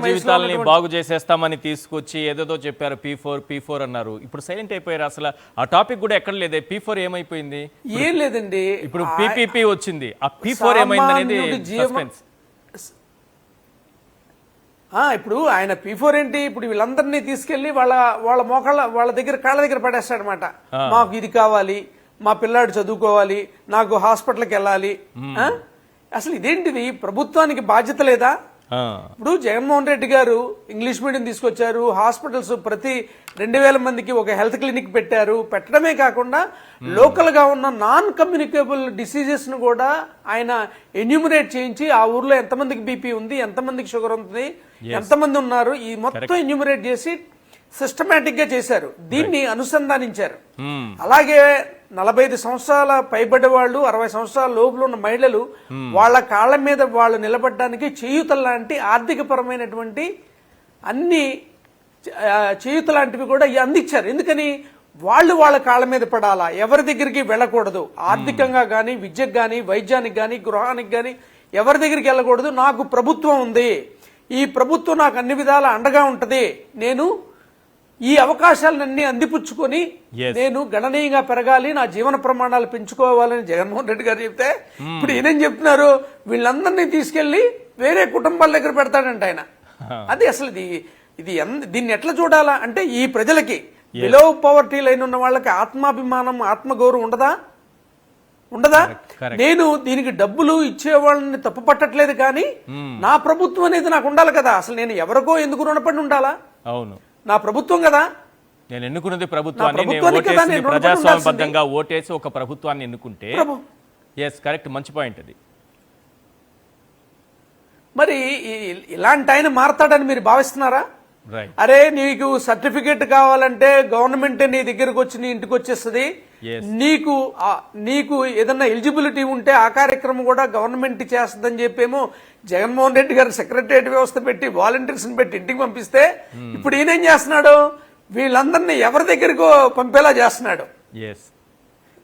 జీవితాలని బాగు చేసేస్తామని తీసుకొచ్చి ఏదేదో చెప్పారు. P4 అన్నారు. ఇప్పుడు సైలెంట్ అయిపోయారు. అసలు ఆ టాపిక్ కూడా ఎక్కడ లేదే. P4 ఏమైపోయింది? ఏం లేదండి. ఇప్పుడు PPP వచ్చింది. ఆ P4 ఏమైంది అనేది సస్పెన్స్. ఇప్పుడు ఆయన P4 ఏంటి? ఇప్పుడు వీళ్ళందరినీ తీసుకెళ్లి వాళ్ళ కాళ్ళ దగ్గర పడేస్తాడనమాట. మాకు ఇది కావాలి, మా పిల్లాడు చదువుకోవాలి, నాకు హాస్పిటల్కి వెళ్ళాలి. అసలు ఇదేంటిది? ప్రభుత్వానికి బాధ్యత లేదా? ఇప్పుడు జగన్మోహన్ రెడ్డి గారు ఇంగ్లీష్ మీడియం తీసుకొచ్చారు, హాస్పిటల్స్ ప్రతి 2000 మందికి ఒక హెల్త్ క్లినిక్ పెట్టారు. పెట్టడమే కాకుండా లోకల్ గా ఉన్న నాన్ కమ్యూనికేబుల్ డిసీజెస్ ను కూడా ఆయన ఎన్యూమరేట్ చేయించి, ఆ ఊర్లో ఎంతమందికి బీపీ ఉంది, ఎంతమందికి షుగర్ ఉంది, ఎంతమంది ఉన్నారు, ఈ మొత్తం ఎన్యూమరేట్ చేసి సిస్టమేటిక్ గా చేశారు. దీన్ని అనుసంధానించారు. అలాగే 45 సంవత్సరాల పైబడ్డ వాళ్ళు, 60 సంవత్సరాల లోపల ఉన్న మహిళలు వాళ్ళ కాళ్ల మీద వాళ్ళు నిలబడడానికి చేయూతల లాంటి ఆర్థిక పరమైనటువంటి అన్ని చేయూతలాంటివి కూడా అందించారు. ఎందుకని? వాళ్ళ కాళ్ల మీద పడాలా, ఎవరి దగ్గరికి వెళ్ళకూడదు. ఆర్థికంగా గాని, విద్యకు గాని, వైద్యానికి గాని, గృహానికి గాని ఎవరి దగ్గరికి వెళ్ళకూడదు. నాకు ప్రభుత్వం ఉంది, ఈ ప్రభుత్వం నాకు అన్ని విధాల అండగా ఉంటది, నేను ఈ అవకాశాలన్నీ అందిపుచ్చుకొని నేను గణనీయంగా పెరగాలి, నా జీవన ప్రమాణాలు పెంచుకోవాలని జగన్మోహన్ రెడ్డి గారు చెప్తే, ఇప్పుడు ఈయనేం చెప్తున్నారు? వీళ్ళందరినీ తీసుకెళ్లి వేరే కుటుంబాల దగ్గర పెడతాడంట ఆయన. అది అసలు దీన్ని ఎట్లా చూడాలా అంటే, ఈ ప్రజలకి బిలో పవర్టీ లైన్ ఉన్న వాళ్ళకి ఆత్మాభిమానం, ఆత్మగౌరవం ఉండదా? ఉండదా? correct. నేను దీనికి డబ్బులు ఇచ్చే వాళ్ళని తప్పు పట్టట్లేదు, కానీ నా ప్రభుత్వం అనేది నాకు ఉండాలి కదా. అసలు నేను ఎవరికో ఎందుకు రుణపడి ఉండాలా? అవును, నా ప్రభుత్వం కదా. నేను ఎన్నుకున్నది ప్రభుత్వాన్ని, నేను ప్రభుత్వానికి కదా ఓటేసి నేను రుణపడి ప్రజాస్వామ్యబద్ధంగా ఓటేసి ఒక ప్రభుత్వాన్ని ఎన్నుకుంటే ఎస్ కరెక్ట్, మంచి పాయింట్ అది. మరి ఇలాంటి ఆయన మారతాడని మీరు భావిస్తున్నారా? రైట్, అరే నీకు సర్టిఫికేట్ కావాలంటే గవర్నమెంట్ నీ దగ్గరకు వచ్చి నీ ఇంటికి వచ్చేస్తుంది. Yes. నీకు ఏదన్నా ఎలిజిబిలిటీ ఉంటే ఆ కార్యక్రమం కూడా గవర్నమెంట్ చేస్తుందని చెప్పేమో జగన్మోహన్ రెడ్డి గారు సెక్రటరియట్ వ్యవస్థ పెట్టి వాలంటీర్స్ పెట్టి ఇంటికి పంపిస్తే ఇప్పుడు ఈయనేం చేస్తున్నాడు? వీళ్ళందరినీ ఎవరి దగ్గరకు పంపేలా చేస్తున్నాడు. Yes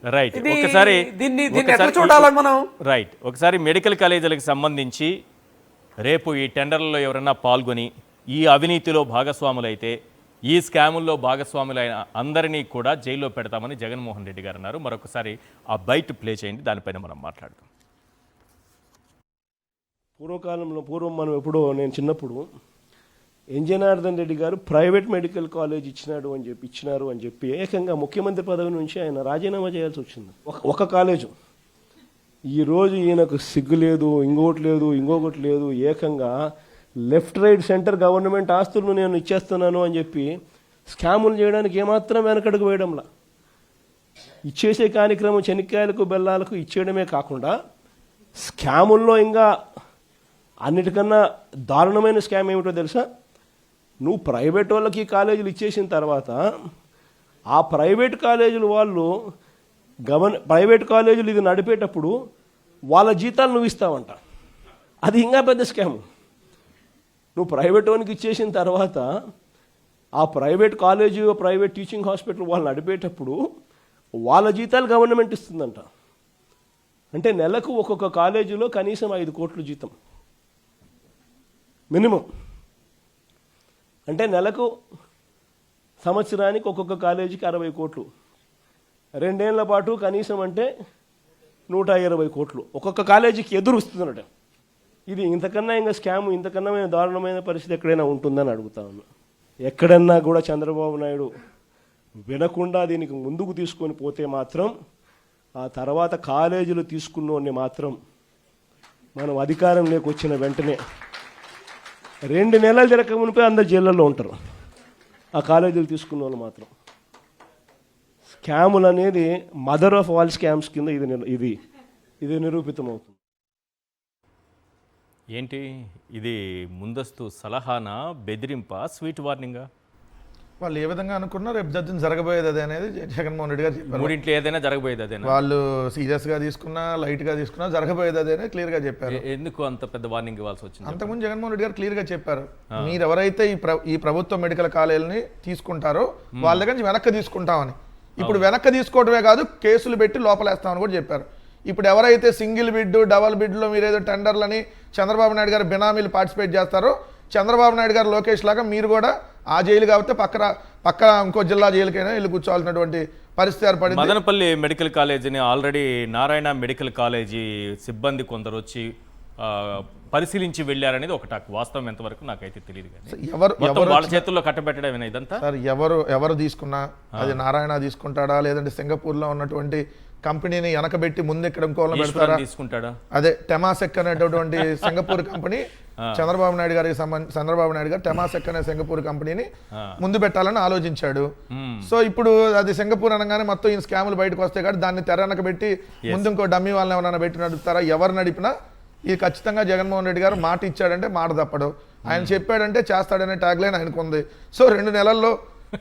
right. ఇది ఒకసారి దీన్ని ఎట్లా చూడాలి మనం? రైట్, ఒకసారి మెడికల్ కాలేజీలకు సంబంధించి రేపు ఈ టెండర్లలో ఎవరైనా పాల్గొని ఈ అవినీతిలో భాగస్వాములైతే, ఈ స్కాముల్లో భాగస్వాములైన అందరినీ కూడా జైల్లో పెడతామని జగన్మోహన్ రెడ్డి గారు అన్నారు. మరొకసారి ఆ బైట్ ప్లే చేయండి, దానిపైన మనం మాట్లాడదాం. పూర్వం మనం ఎప్పుడో, నేను చిన్నప్పుడు జనార్దన్ రెడ్డి గారు ప్రైవేట్ మెడికల్ కాలేజ్ ఇచ్చినారు అని చెప్పి ఏకంగా ముఖ్యమంత్రి పదవి నుంచి ఆయన రాజీనామా చేయాల్సి వచ్చింది. ఒక కాలేజు. ఈరోజు ఈయనకు సిగ్గు లేదు, ఇంకొకటి లేదు, ఏకంగా లెఫ్ట్ రైట్ సెంటర్ గవర్నమెంట్ ఆస్తులను నేను ఇచ్చేస్తున్నాను అని చెప్పి స్కాములు చేయడానికి ఏమాత్రం వెనకడుగు వేయడంలా. ఇచ్చేసే కార్యక్రమం చెనిక్కాయలకు బెల్లాలకు ఇచ్చేయడమే కాకుండా స్కాముల్లో ఇంకా అన్నిటికన్నా దారుణమైన స్కామ్ ఏమిటో తెలుసా? నువ్వు ప్రైవేట్ వాళ్ళకి కాలేజీలు ఇచ్చేసిన తర్వాత ఆ ప్రైవేట్ కాలేజీలు వాళ్ళు ప్రైవేట్ కాలేజీలు ఇది నడిపేటప్పుడు వాళ్ళ జీతాలు నువ్వు ఇస్తావంట. అది ఇంకా పెద్ద స్కామ్. నువ్వు ప్రైవేట్ వానికి ఇచ్చేసిన తర్వాత ఆ private college, private teaching hospital వాళ్ళు నడిపేటప్పుడు వాళ్ళ జీతాలు గవర్నమెంట్ ఇస్తుందంట. అంటే నెలకు ఒక్కొక్క కాలేజీలో కనీసం 5 కోట్ల జీతం మినిమం. అంటే నెలకు, సంవత్సరానికి ఒక్కొక్క కాలేజీకి 60 కోట్లు, 2 ఏళ్ల పాటు కనీసం అంటే 120 కోట్లు ఒక్కొక్క కాలేజీకి ఎదురు వస్తుందన్నట. ఇది ఇంతకన్నా ఇంకా స్కామ్, ఇంతకన్నా దారుణమైన పరిస్థితి ఎక్కడైనా ఉంటుందని అడుగుతా ఉన్నా. ఎక్కడన్నా కూడా చంద్రబాబు నాయుడు వినకుండా దీనికి ముందుకు తీసుకొని పోతే మాత్రం, ఆ తర్వాత కాలేజీలు తీసుకున్నోడిని మాత్రం మనం అధికారంలోకి వచ్చిన వెంటనే 2 నెలలు జరగక మునిపే అందరు జైళ్ళల్లో ఉంటారు. ఆ కాలేజీలు తీసుకున్న వాళ్ళు మాత్రం. స్కాములు అనేది మదర్ ఆఫ్ ఆల్ స్కామ్స్ కింద ఇది నిరూపితమవుతుంది. ఏంటి ఇది? ముందస్తు సలహానా, బెదిరింపా, స్వీట్ వార్నింగా? వాళ్ళు ఏ విధంగా అనుకున్నా రేపు జడ్జిని జరగబోయేది అదే అనేది జగన్మోహన్ రెడ్డి గారు చెప్పారు. మూడింట్లో ఏదైనా జరగబోయేది అదేనా? వాళ్ళు సీరియస్గా తీసుకున్నా, లైట్గా తీసుకున్నా జరగబోయేది అదే అనేది క్లియర్గా చెప్పారు. ఎందుకు అంత పెద్ద వార్నింగ్ ఇవ్వాల్సి వచ్చింది? అంతకుముందు జగన్మోహన్ రెడ్డి గారు క్లియర్గా చెప్పారు, మీరు ఎవరైతే ఈ ప్రభుత్వ మెడికల్ కాలేజీని తీసుకుంటారో వాళ్ళ దగ్గర నుంచి వెనక్కి తీసుకుంటామని. ఇప్పుడు వెనక్కి తీసుకోవడమే కాదు, కేసులు పెట్టి లోపలేస్తామని కూడా చెప్పారు. ఇప్పుడు ఎవరైతే సింగిల్ బిడ్, డబల్ బిడ్లో మీరేదో టెండర్లని చంద్రబాబు నాయుడు గారు బినామీలు పార్టిసిపేట్ చేస్తారో, చంద్రబాబు నాయుడు గారు లోకేష్ లాగా మీరు కూడా ఆ జైలు కాబట్టి పక్క ఇంకో జిల్లా జైలుకైనా వెళ్ళి కూర్చోవాల్సినటువంటి పరిస్థితి ఏర్పడింది. మదనపల్లి మెడికల్ కాలేజీని ఆల్రెడీ నారాయణ మెడికల్ కాలేజీ సిబ్బంది కొందరు వచ్చి పరిశీలించి వెళ్ళారనేది ఒక టాక్. వాస్తవం ఎంతవరకు నాకైతే తెలియదు. ఎవరు వాళ్ళ చేతుల్లో కట్టబెట్టడం ఇదంతా సార్, ఎవరు తీసుకున్నా అది నారాయణ తీసుకుంటాడా, లేదంటే సింగపూర్లో ఉన్నటువంటి కంపెనీని వెనకబెట్టి ముందు ఇక్కడ ఇంకోళ్ళ పెడతారా తీసుకుంటాడా? అదే టెమాసెక్ అనేటటువంటి సింగపూర్ కంపెనీ చంద్రబాబు నాయుడు గారు టెమాసెక్ అనే సింగపూర్ కంపెనీని ముందు పెట్టాలని ఆలోచించాడు. సో ఇప్పుడు అది సింగపూర్ అనగానే మొత్తం ఈ స్కాములు బయటకు వస్తాయి కాబట్టి దాన్ని తెరనక పెట్టి ముందు ఇంకో డమ్మీ వాళ్ళని ఎవరైనా పెట్టి నడుపుతారా? ఎవరు నడిపినా ఇది ఖచ్చితంగా జగన్మోహన్ రెడ్డి గారు మాట ఇచ్చాడంటే మాట తప్పడు, ఆయన చెప్పాడంటే చేస్తాడనే ట్యాగ్ లైన్ ఆయనకు ఉంది. సో 2 నెలల్లో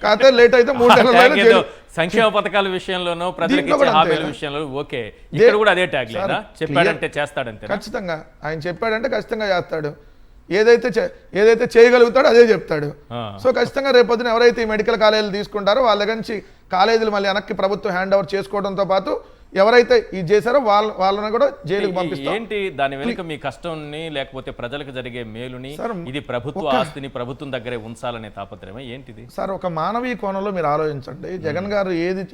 కాకపోతే లేట్ అయితే 3 నెలల్లో సంక్షేమ పథకాల విషయంలోనూ, ప్రజలకు ఇచ్చే హామీల విషయంలో ఓకే, ఇక్కడ కూడా అదే ట్యాగ్ లైన్. చెప్పాడంటే చేస్తాడంటే ఖచ్చితంగా ఆయన చెప్పాడంటే ఖచ్చితంగా చేస్తాడు. ఏదైతే చేయగలుగుతాడో అదే చెప్తాడు. సో ఖచ్చితంగా రేపొద్దున ఎవరైతే ఈ మెడికల్ కాలేజీలు తీసుకుంటారో వాళ్ళ దగ్గర నుంచి కాలేజీలు మళ్ళీ వెనక్కి ప్రభుత్వం హ్యాండ్ ఓవర్ చేసుకోవడంతో పాటు ఎవరైతే ఇది చేశారో వాళ్ళని కూడా జైలుకు పంపిస్తారు. ఏంటి దాని వెనుక మీ కష్టాన్ని, లేకపోతే ప్రజలకు జరిగే మేలుని, ఇది ప్రభుత్వ ఆస్తిని ప్రభుత్వం దగ్గరే ఉంచాలనే తాపత్రమే ఏంటిది? సార్, ఒక మానవీయ కోణంలో మీరు ఆలోచించండి. జగన్ గారు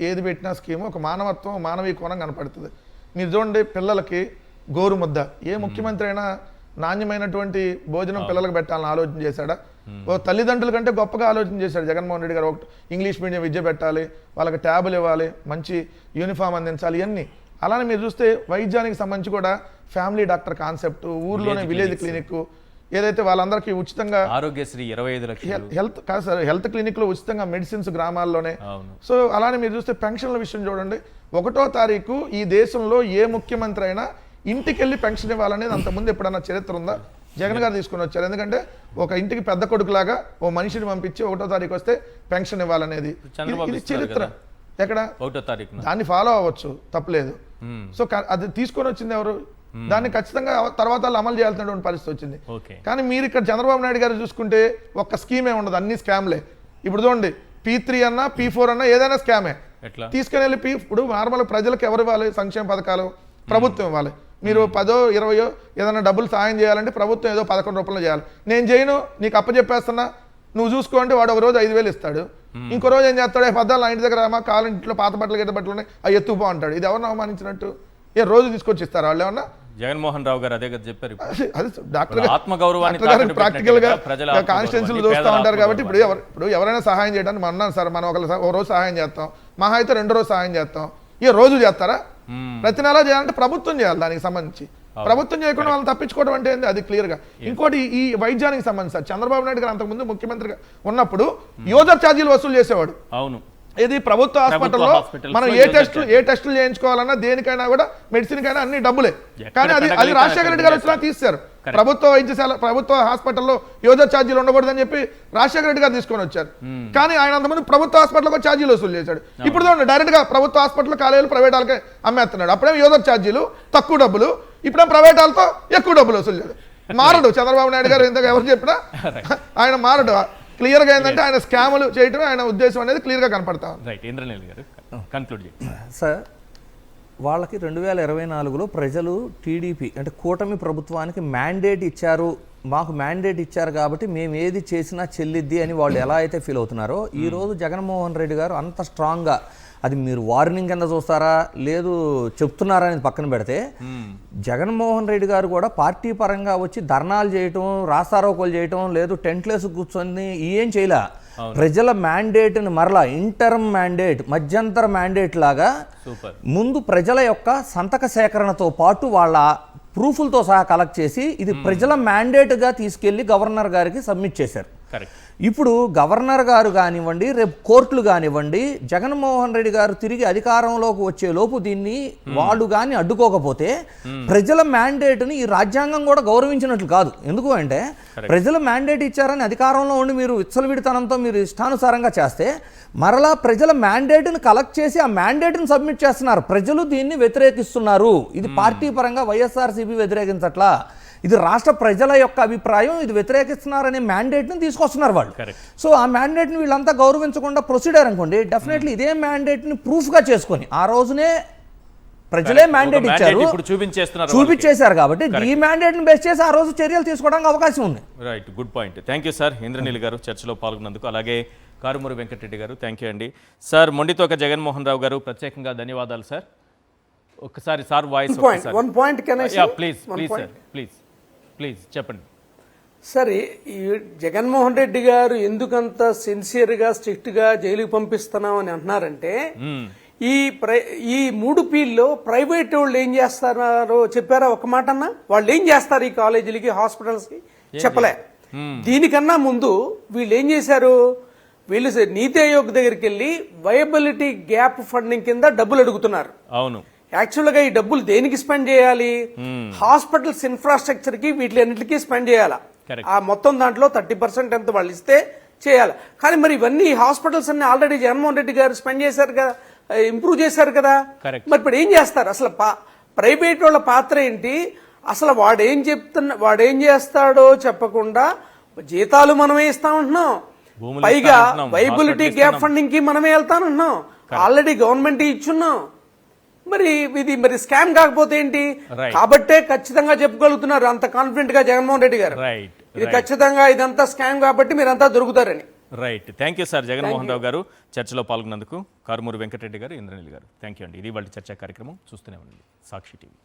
ఏది పెట్టినా స్కీము ఒక మానవత్వం, మానవీయ కోణం కనపడుతుంది. మీరు చూడండి, పిల్లలకి గోరు ముద్ద ఏ ముఖ్యమంత్రి అయినా నాణ్యమైనటువంటి భోజనం పిల్లలకు పెట్టాలని ఆలోచన చేశాడా? ఓ తల్లిదండ్రుల కంటే గొప్పగా ఆలోచన చేశాడు జగన్మోహన్ రెడ్డి గారు. ఇంగ్లీష్ మీడియం విద్య పెట్టాలి, వాళ్ళకి ట్యాబులు ఇవ్వాలి, మంచి యూనిఫామ్ అందించాలి, ఇవన్నీ అలానే మీరు చూస్తే వైద్యానికి సంబంధించి కూడా ఫ్యామిలీ డాక్టర్ కాన్సెప్ట్, ఊర్లోనే విలేజ్ క్లినిక్ ఏదైతే వాళ్ళందరికీ ఉచితంగా ఆరోగ్యశ్రీ 25 లక్షలు. హెల్త్ కాదు సార్, హెల్త్ క్లినిక్లో ఉచితంగా మెడిసిన్స్ గ్రామాల్లోనే. అవును. సో అలానే మీరు చూస్తే పెన్షన్ల విషయం చూడండి, 1వ తారీఖు ఈ దేశంలో ఏ ముఖ్యమంత్రి అయినా ఇంటికి వెళ్ళి పెన్షన్ ఇవ్వాలనేది అంతకుముందు ఎప్పుడన్నా చరిత్ర ఉందా? జగన్ గారు తీసుకుని వచ్చారు. ఎందుకంటే ఒక ఇంటికి పెద్ద కొడుకులాగా ఓ మనిషిని పంపించి 1వ తారీఖు వస్తే పెన్షన్ ఇవ్వాలనేది ఇది చరిత్ర. ఎక్కడ 1వ తారీఖున దాన్ని ఫాలో అవ్వచ్చు, తప్పలేదు. సో అది తీసుకొని వచ్చింది ఎవరు? దాన్ని ఖచ్చితంగా తర్వాత వాళ్ళు అమలు చేయాల్సినటువంటి పరిస్థితి వచ్చింది. కానీ మీరు ఇక్కడ చంద్రబాబు నాయుడు గారు చూసుకుంటే ఒక్క స్కీమే ఉండదు, అన్ని స్కామ్లే. ఇప్పుడు చూడండి, P3 అన్నా P4 అన్నా ఏదైనా స్కామే. తీసుకుని వెళ్ళి ఇప్పుడు నార్మల్ ప్రజలకు ఎవరు ఇవ్వాలి సంక్షేమ పథకాలు? ప్రభుత్వం ఇవ్వాలి. మీరు 10, 20 ఏదైనా డబ్బులు సాయం చేయాలంటే ప్రభుత్వం ఏదో 11 రూపాయలు చేయాలి. నేను చేయను, నీకు అప్పచెప్పేస్తున్నా, నువ్వు చూసుకోండి. వాడు ఒక రోజు 5,000 ఇస్తాడు, ఇంకో రోజు ఏం చేస్తాడు? పద్దాలు నా ఇంటి దగ్గర రామా, కావాలంటే ఇంట్లో పాత బట్టలు గిట్ట బట్టలు ఉన్నాయి, అవి ఎత్తుపో అంటాడు. ఇది ఎవరిని అవమానించినట్టు? ఏ రోజు తీసుకొచ్చి ఇస్తారు వాళ్ళు ఏమన్నా? జగన్మోహన్ రావు గారు అదే కదా చెప్పారు. అది డాక్టర్ ఆత్మగౌరవాన్ని ప్రాక్టికల్ గా కాన్స్టిట్యున్సీలు చూస్తూ ఉంటారు కాబట్టి ఇప్పుడు ఎవరైనా సహాయం చేయడానికి మనం అన్నాను సార్, మనం ఒక రోజు సహాయం చేస్తాం, మహా అయితే 2 రోజు సహాయం చేస్తాం. ఏ రోజు చేస్తారా? ప్రతి నెల చేయాలంటే ప్రభుత్వం చేయాలి. దానికి సంబంధించి ప్రభుత్వం చేయకుండా వాళ్ళని తప్పించుకోవడం అంటే అది క్లియర్ గా. ఇంకోటి ఈ వైద్యానికి సంబంధించి సార్, చంద్రబాబు నాయుడు గారు అంతకుముందు ముఖ్యమంత్రిగా ఉన్నప్పుడు యూజర్ ఛార్జీలు వసూలు చేసేవాడు. అవును. ఇది ప్రభుత్వ హాస్పిటల్లో మనం ఏ టెస్టులు చేయించుకోవాలన్నా దేనికైనా కూడా మెడిసిన్ కైనా అన్ని డబ్బులే. కానీ అది రాజశేఖర రెడ్డి గారు వచ్చినా తీశారు. ప్రభుత్వ వైద్యశాల ప్రభుత్వ హాస్పిటల్లో యూజర్ ఛార్జీలు ఉండకూడదని చెప్పి రాజశేఖర రెడ్డి గారు తీసుకొని వచ్చారు. కానీ ఆయన అంతమంది ప్రభుత్వ హాస్పిటల్లో ఛార్జీలు వసూలు చేశాడు. ఇప్పుడు చూడండి, డైరెక్ట్ గా ప్రభుత్వ హాస్పిటల్ కాలేజీలు ప్రైవేట్ వాళ్ళకే అమ్మేస్తున్నాడు. అప్పుడేమో యూజర్ ఛార్జీలు తక్కువ డబ్బులు, ఇప్పుడేమో ప్రైవేట్ వాళ్ళతో ఎక్కువ డబ్బులు వసూలు చేయడు. మారడు చంద్రబాబు నాయుడు గారు, ఇంతగా ఎవరు చెప్పినా ఆయన మారడు. క్లియర్ గా ఏంటంటే ఆయన స్కాములు చేయటమే ఆయన ఉద్దేశం అనేది క్లియర్ గా కనపడతా ఉంది. రైట్, ఇంద్రనీల్ గారు కన్క్లూడ్ చేయండి సార్. వాళ్ళకి 2024లో ప్రజలు టీడీపీ అంటే కూటమి ప్రభుత్వానికి మ్యాండేట్ ఇచ్చారు, మాకు మ్యాండేట్ ఇచ్చారు కాబట్టి మేము ఏది చేసినా చెల్లిద్ది అని వాళ్ళు ఎలా అయితే ఫీల్ అవుతున్నారో, ఈరోజు జగన్మోహన్ రెడ్డి గారు అంత స్ట్రాంగ్గా, అది మీరు వార్నింగ్ కింద చూస్తారా లేదు చెప్తున్నారా అనేది పక్కన పెడితే, జగన్మోహన్ రెడ్డి గారు కూడా పార్టీ పరంగా వచ్చి ధర్నాలు చేయటం, రాస్తారోకోలు చేయటం, లేదు టెంట్లేసి కూర్చొని ఏం చేయలే. ప్రజల మ్యాండేట్ని మరలా ఇంటర్మ్ మ్యాండేట్, మధ్యంతర మ్యాండేట్ లాగా ముందు ప్రజల యొక్క సంతక సేకరణతో పాటు వాళ్ళ ప్రూఫ్లతో సహా కలెక్ట్ చేసి ఇది ప్రజల మ్యాండేట్గా తీసుకెళ్లి గవర్నర్ గారికి సబ్మిట్ చేశారు. ఇప్పుడు గవర్నర్ గారు కానివ్వండి, రేపు కోర్టులు కానివ్వండి, జగన్మోహన్ రెడ్డి గారు తిరిగి అధికారంలోకి వచ్చే లోపు దీన్ని వాళ్ళు కానీ అడ్డుకోకపోతే ప్రజల మ్యాండేట్ని ఈ రాజ్యాంగం కూడా గౌరవించినట్లు కాదు. ఎందుకు అంటే ప్రజలు మ్యాండేట్ ఇచ్చారని అధికారంలో ఉండి మీరు విచ్చలవిడితనంతో మీరు ఇష్టానుసారంగా చేస్తే మరలా ప్రజల మ్యాండేట్ని కలెక్ట్ చేసి ఆ మ్యాండేట్ని సబ్మిట్ చేస్తున్నారు. ప్రజలు దీన్ని వ్యతిరేకిస్తున్నారు. ఇది పార్టీ పరంగా వైఎస్ఆర్సీపీ వ్యతిరేకించట్లా, ఇది రాష్ట్ర ప్రజల యొక్క అభిప్రాయం, ఇది వ్యతిరేకిస్తున్నారనే మ్యాండేట్ని తీసుకొస్తున్నారు వాళ్ళు. సో ఆ మ్యాండేట్ని వీళ్ళంతా గౌరవించకుండా ప్రొసీడర్ అనుకోండి, డెఫినెట్లీ ఇదే మ్యాండేట్ని ప్రూఫ్గా చేసుకొని ఆ రోజునే ప్రజలే మ్యాండేట్ ఇచ్చారు, చూపించేశారు కాబట్టి ఈ మ్యాండేట్ని బేస్ చేసి ఆ రోజు చర్యలు తీసుకోవడానికి అవకాశం ఉంది. Right, good point. Thank you sir Indraneel గారు చర్చలో పాల్గొన్నందుకు. అలాగే కారుమూరి వెంకటరెడ్డి గారు థ్యాంక్ యూ అండి. సార్ మొండితోక జగన్మోహన్ రావు గారు ప్రత్యేకంగా ధన్యవాదాలు సార్. ఒక్కసారి సార్ వాయిస్ ప్లీజ్ చెప్పండి. సరే, ఈ జగన్మోహన్ రెడ్డి గారు ఎందుకంత సిన్సియర్గా స్ట్రిక్ట్గా జైలుకి పంపిస్తున్నామని అంటున్నారంటే, ఈ 3 P'ల్లో ప్రైవేట్ వాళ్ళు ఏం చేస్తారో చెప్పారా? ఒక మాట అన్నా, వాళ్ళు ఏం చేస్తారు ఈ కాలేజీలకి, హాస్పిటల్స్కి చెప్పలే. దీనికన్నా ముందు వీళ్ళు ఏం చేశారు? వీళ్ళు నీతి ఆయోగ్ దగ్గరికి వెళ్ళి వయబిలిటీ గ్యాప్ ఫండింగ్ కింద డబ్బులు అడుగుతున్నారు. అవును, యాక్చువల్ గా ఈ డబ్బులు దేనికి స్పెండ్ చేయాలి? హాస్పిటల్స్ ఇన్ఫ్రాస్ట్రక్చర్ కి వీటిలన్నిటికీ స్పెండ్ చేయాలా. ఆ మొత్తం దాంట్లో 30% ఎంత వాళ్ళు ఇస్తే చేయాలి. కానీ మరి ఇవన్నీ హాస్పిటల్స్ అన్ని ఆల్రెడీ జగన్మోహన్ రెడ్డి గారు స్పెండ్ చేశారు కదా, ఇంప్రూవ్ చేశారు కదా. మరి ఇప్పుడు ఏం చేస్తారు? అసలు ప్రైవేట్ వాళ్ళ పాత్ర ఏంటి? అసలు వాడేం చేస్తాడో చెప్పకుండా జీతాలు మనమే ఇస్తామంటున్నాం, పైగా వైబిలిటీ గ్యాప్ ఫండింగ్ కి మనమే వెళ్తానంటున్నాం, ఆల్రెడీ గవర్నమెంట్ ఇచ్చున్నాం. మరి స్కామ్ కాకపోతే ఏంటి? కాబట్టే ఖచ్చితంగా చెప్పగలుగుతున్నారు అంత కాన్ఫిడెంట్ గా జగన్మోహన్ రెడ్డి గారు, ఇది ఖచ్చితంగా ఇదంతా స్కామ్ కాబట్టి మీరంతా దొరుకుతారని. Right, thank you sir Jaganmohan Rao garu చర్చలో పాల్గొన్నందుకు. కారుమూరి వెంకటరెడ్డి గారు, ఇంద్రనీల్ గారు థ్యాంక్ యూ అండి. ఇది వాళ్ళ చర్చా కార్యక్రమం. చూస్తూనే ఉండండి సాక్షి టీవీ.